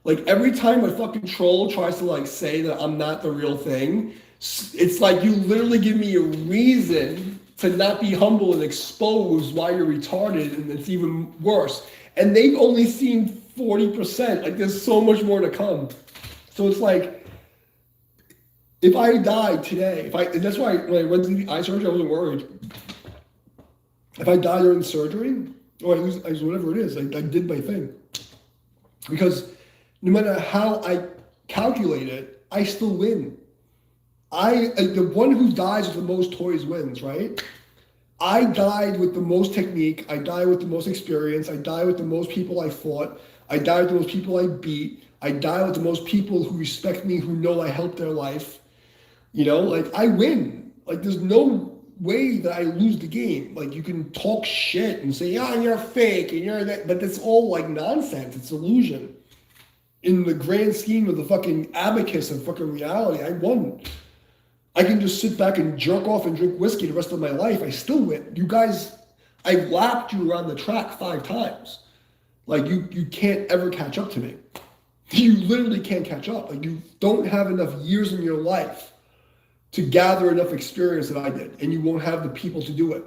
Like every time a fucking troll tries to like say that I'm not the real thing, it's like you literally give me a reason to not be humble and expose why you're retarded, and it's even worse. And they've only seen 40%. Like there's so much more to come. So it's like, if I died today, that's why when I went to the eye surgery, I wasn't worried. If I die during surgery, or I lose whatever it is, I did my thing. Because no matter how I calculate it, I still win. The one who dies with the most toys wins, right? I died with the most technique. I died with the most experience. I died with the most people I fought. I died with the most people I beat. I died with the most people who respect me, who know I helped their life. Like I win. Like there's no way that I lose the game. Like you can talk shit and say, "Oh, you're fake," and you're that, but that's all like nonsense. It's illusion. In the grand scheme of the fucking abacus of fucking reality, I won. I can just sit back and jerk off and drink whiskey the rest of my life. I still win. You guys, I lapped you around the track 5 times. Like you can't ever catch up to me. You literally can't catch up. Like you don't have enough years in your life to gather enough experience that I did, and you won't have the people to do it.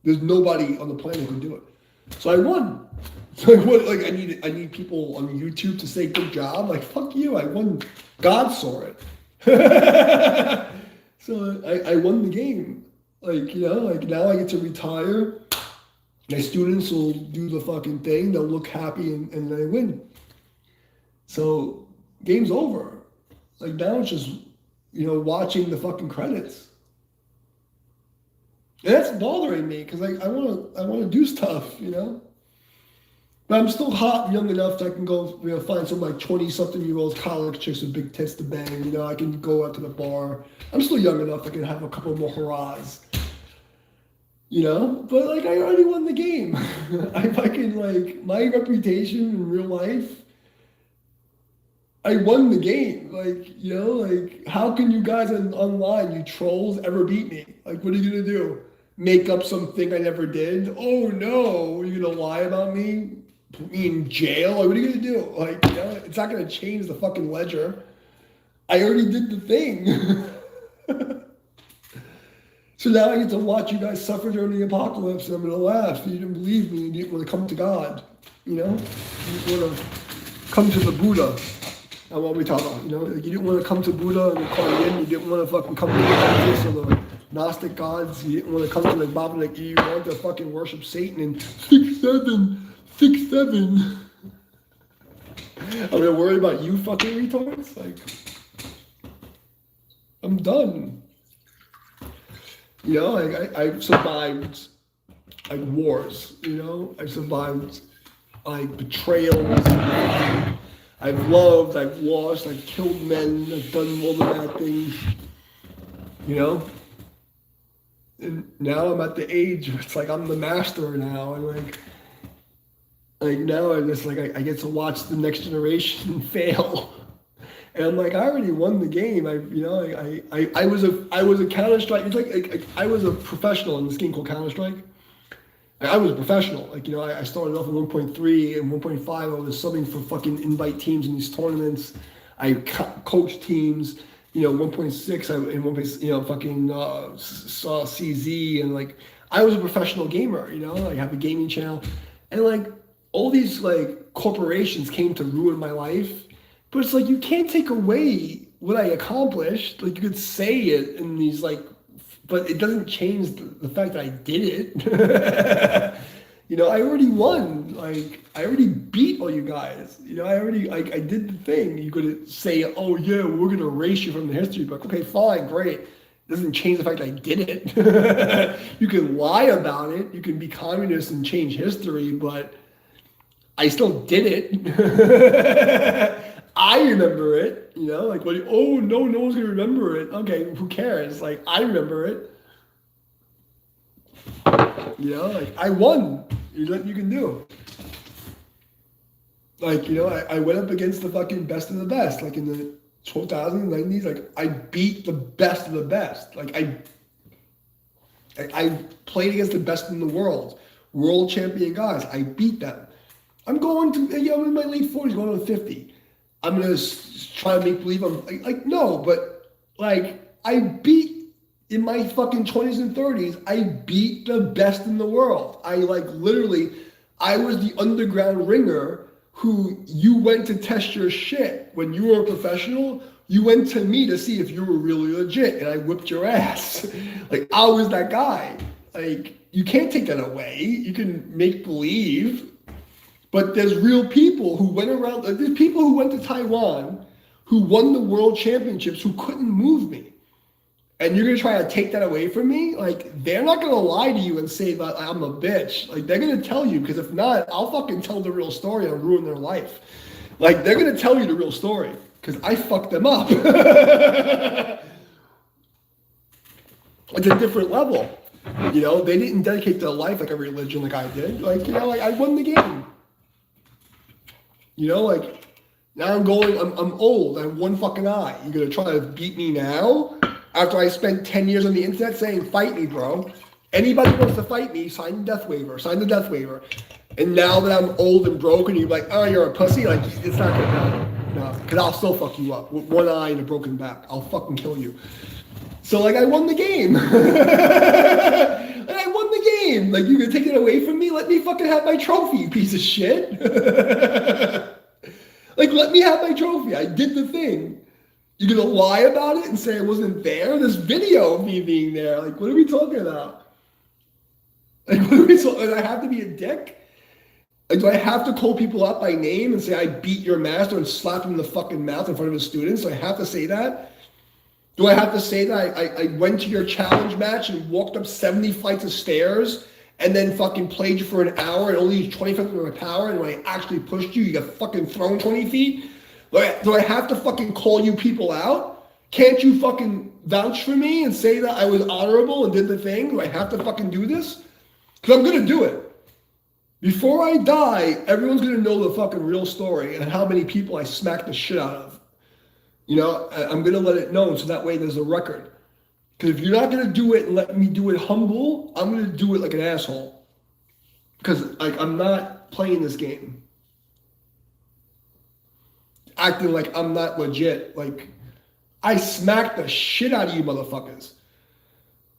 There's nobody on the planet who can do it. So I won. So I need people on YouTube to say good job. Like fuck you, I won. God saw it. So I won the game. Like now I get to retire. My students will do the fucking thing. They'll look happy and then I win. So game's over. Like now it's just watching the fucking credits. And that's bothering me because I wanna do stuff, But I'm still hot and young enough that I can go find some like 20-something-year-olds college chicks with big tits to bang. I can go out to the bar. I'm still young enough I can have a couple more hurrahs. But like I already won the game. I fucking like my reputation in real life. I won the game. Like how can you guys online, you trolls, ever beat me? Like what are you gonna do? Make up something I never did? Oh no, are you gonna lie about me? Put me in jail? Like, what are you gonna do? Like, it's not gonna change the fucking ledger. I already did the thing. So now I get to watch you guys suffer during the apocalypse, and I'm gonna laugh. You didn't believe me, and you didn't want to come to God. You didn't want to come to the Buddha. That's what we talk about. You didn't want to come to Buddha and the Korean. You didn't want to fucking come to the Buddhists or the Gnostic gods. You didn't want to come to the Baba. Like you wanted to fucking worship Satan and 6'7". I'm gonna worry about you fucking retards. Like, I'm done. I've survived like wars. I've survived like betrayals. I've loved. I've lost. I've killed men. I've done all the bad things. And now I'm at the age where it's like I'm the master now, and like now I just like I get to watch the next generation fail, and I'm like I already won the game. I was a Counter-Strike. It's like I was a professional in this game called Counter-Strike. I was a professional. I started off in 1.3 and 1.5. I was subbing for fucking invite teams in these tournaments. I coached teams. 1.6 and 1. Fucking saw CZ, and like I was a professional gamer. I have a gaming channel, and like all these like corporations came to ruin my life. But it's like you can't take away what I accomplished. Like you could say it in these like, but it doesn't change the fact that I did it. I already won. Like I already beat all you guys. I did the thing. You could say, oh yeah, we're gonna erase you from the history book. Okay, fine, great. Doesn't change the fact that I did it. You can lie about it. You can be communist and change history, but I still did it. I remember it, you know, like, what, oh, no, no one's gonna remember it. Okay, who cares? Like, I remember it. You know, like, I won. There's nothing you can do. Like, you know, I went up against the fucking best of the best. Like, in the 2000s, 90s, like, I beat the best of the best. Like, I played against the best in the world. World champion guys. I beat them. I'm going to, I'm in my late 40s, going on 50. I'm going to try to make believe I'm, like, no, but, like, I beat, in my fucking 20s and 30s, I beat the best in the world. I, like, literally, I was the underground ringer who you went to test your shit. When you were a professional, you went to me to see if you were really legit, and I whipped your ass. Like, I was that guy. Like, you can't take that away. You can make believe. But there's real people who went around, like, there's people who went to Taiwan who won the world championships who couldn't move me. And you're going to try to take that away from me? Like, they're not going to lie to you and say that I'm a bitch. Like, they're going to tell you, because if not, I'll fucking tell the real story and ruin their life. Like, they're going to tell you the real story, because I fucked them up. It's a different level. You know, they didn't dedicate their life like a religion like I did. Like, you know, like, I won the game. You know, like, now I'm old. I have one fucking eye. You're going to try to beat me now? After I spent 10 years on the internet saying, fight me, bro. Anybody who wants to fight me, sign the death waiver. And now that I'm old and broken, you're like, oh, you're a pussy? Like, it's not going to happen. No, because I'll still fuck you up with one eye and a broken back. I'll fucking kill you. So, like, I won the game. And I won the game. Like, you're going to take it away from me? Let me fucking have my trophy, you piece of shit. Like, let me have my trophy. I did the thing. You're going to lie about it and say I wasn't there? There's video of me being there. Like, what are we talking about? Like, what are we talking? I have to be a dick? Like, do I have to call people out by name and say I beat your master and slap him in the fucking mouth in front of his students? Do I have to say that? Do I have to say that I went to your challenge match and walked up 70 flights of stairs and then fucking played you for an hour and only used 25% of my power, and when I actually pushed you, you got fucking thrown 20 feet? Do I have to fucking call you people out? Can't you fucking vouch for me and say that I was honorable and did the thing? Do I have to fucking do this? Because I'm going to do it. Before I die, everyone's going to know the fucking real story and how many people I smacked the shit out of. You know, I'm going to let it known so that way there's a record. Because if you're not going to do it and let me do it humble, I'm going to do it like an asshole. Because, like, I'm not playing this game. Acting like I'm not legit. Like, I smacked the shit out of you motherfuckers.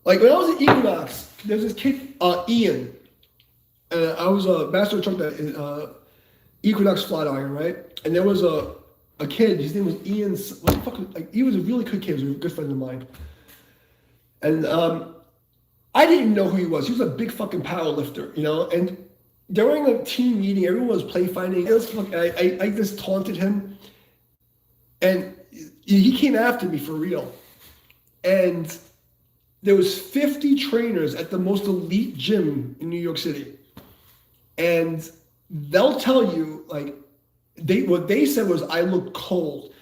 Like, when I was at Equinox, there was this kid, Ian. And I was a master instructor at Equinox Flat Iron, right? And there was a kid, his name was Ian. What the fuck? Like, he was a really good kid. He was a good friend of mine. And I didn't even know who he was. He was a big fucking power lifter, you know? And during a team meeting, everyone was play fighting. I just taunted him. And he came after me for real. And there was 50 trainers at the most elite gym in New York City. And they'll tell you, like, what they said was I looked cold.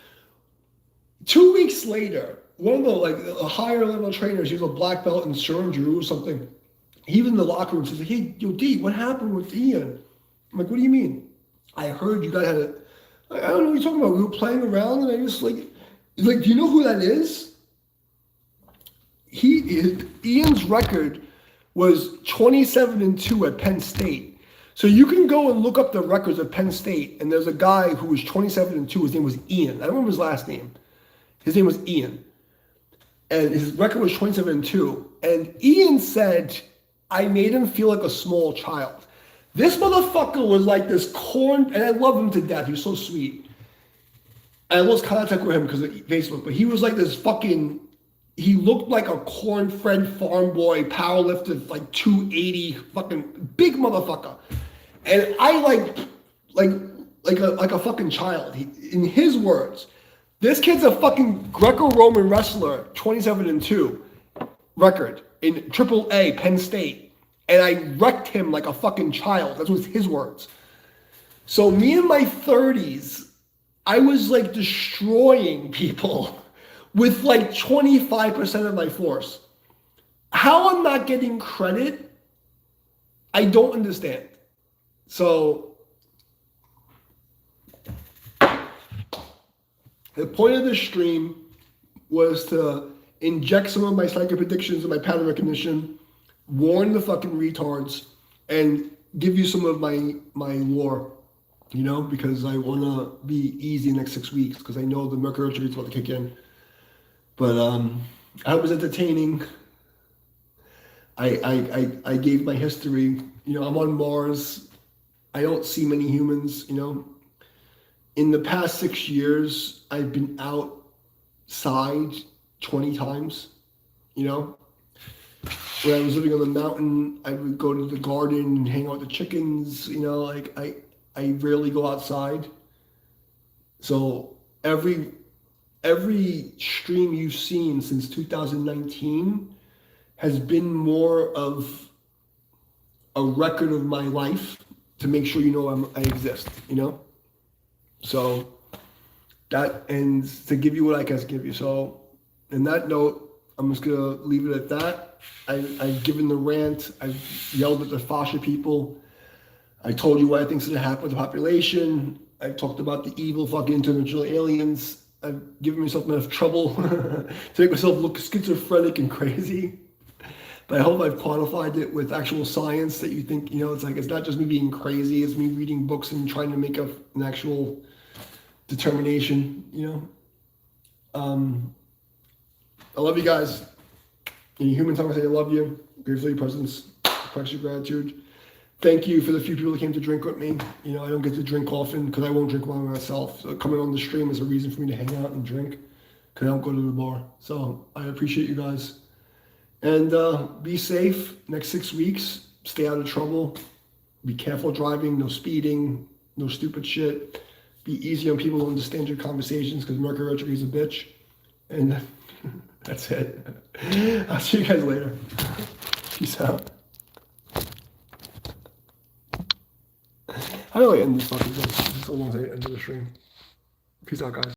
2 weeks later, one of the, like, a higher level trainers, he was a black belt in Sherm Drew or something. He was in the locker room, says, hey, yo, D, what happened with Ian? I'm like, what do you mean? I heard you guys had a, I don't know what you're talking about. We were playing around and I just like, he's like, do you know who that is? Ian's record was 27-2 at Penn State. So you can go and look up the records of Penn State, and there's a guy who was 27-2. His name was Ian. I don't remember his last name. His name was Ian. And his record was 27-2. And Ian said, I made him feel like a small child. This motherfucker was like this corn, and I love him to death. He was so sweet. And I lost contact with him because of Facebook, but he was like this fucking, he looked like a corn-fed farm boy, power lifter, like 280, fucking big motherfucker. And I like a fucking child. In his words, this kid's a fucking Greco-Roman wrestler, 27-2. record in AAA Penn State, and I wrecked him like a fucking child. That was his words. So me in my 30s, I was like destroying people with like 25% of my force. How I'm not getting credit, I don't understand. So the point of this stream was to inject some of my psychic predictions and my pattern recognition, warn the fucking retards, and give you some of my lore, you know, because I want to be easy the next 6 weeks because I know the Mercury retrograde is about to kick in. But I was entertaining. I gave my history. You know, I'm on Mars. I don't see many humans, you know. In the past 6 years, I've been outside 20 times, you know. When I was living on the mountain, I would go to the garden and hang out with the chickens, you know, like I rarely go outside. So every stream you've seen since 2019 has been more of a record of my life to make sure you know I exist, you know? So that ends to give you what I can give you. So in that note, I'm just gonna leave it at that. I've given the rant. I've yelled at the Fasha people. I told you what I think's gonna happen with the population. I've talked about the evil fucking interdimensional aliens. I've given myself enough trouble to make myself look schizophrenic and crazy. But I hope I've quantified it with actual science that you think, you know, it's like, it's not just me being crazy, it's me reading books and trying to make an actual determination, you know. I love you guys. In human tongue, I say I love you. Grateful for your presence. Practice your gratitude. Thank you for the few people that came to drink with me. You know, I don't get to drink often because I won't drink by myself. So coming on the stream is a reason for me to hang out and drink because I don't go to the bar. So I appreciate you guys. And be safe next 6 weeks. Stay out of trouble. Be careful driving. No speeding. No stupid shit. Be easy on people who understand your conversations because Mercury retrograde is a bitch. And that's it. I'll see you guys later. Peace out. How do I end this fucking thing? It's so long as I end the stream. Peace out, guys.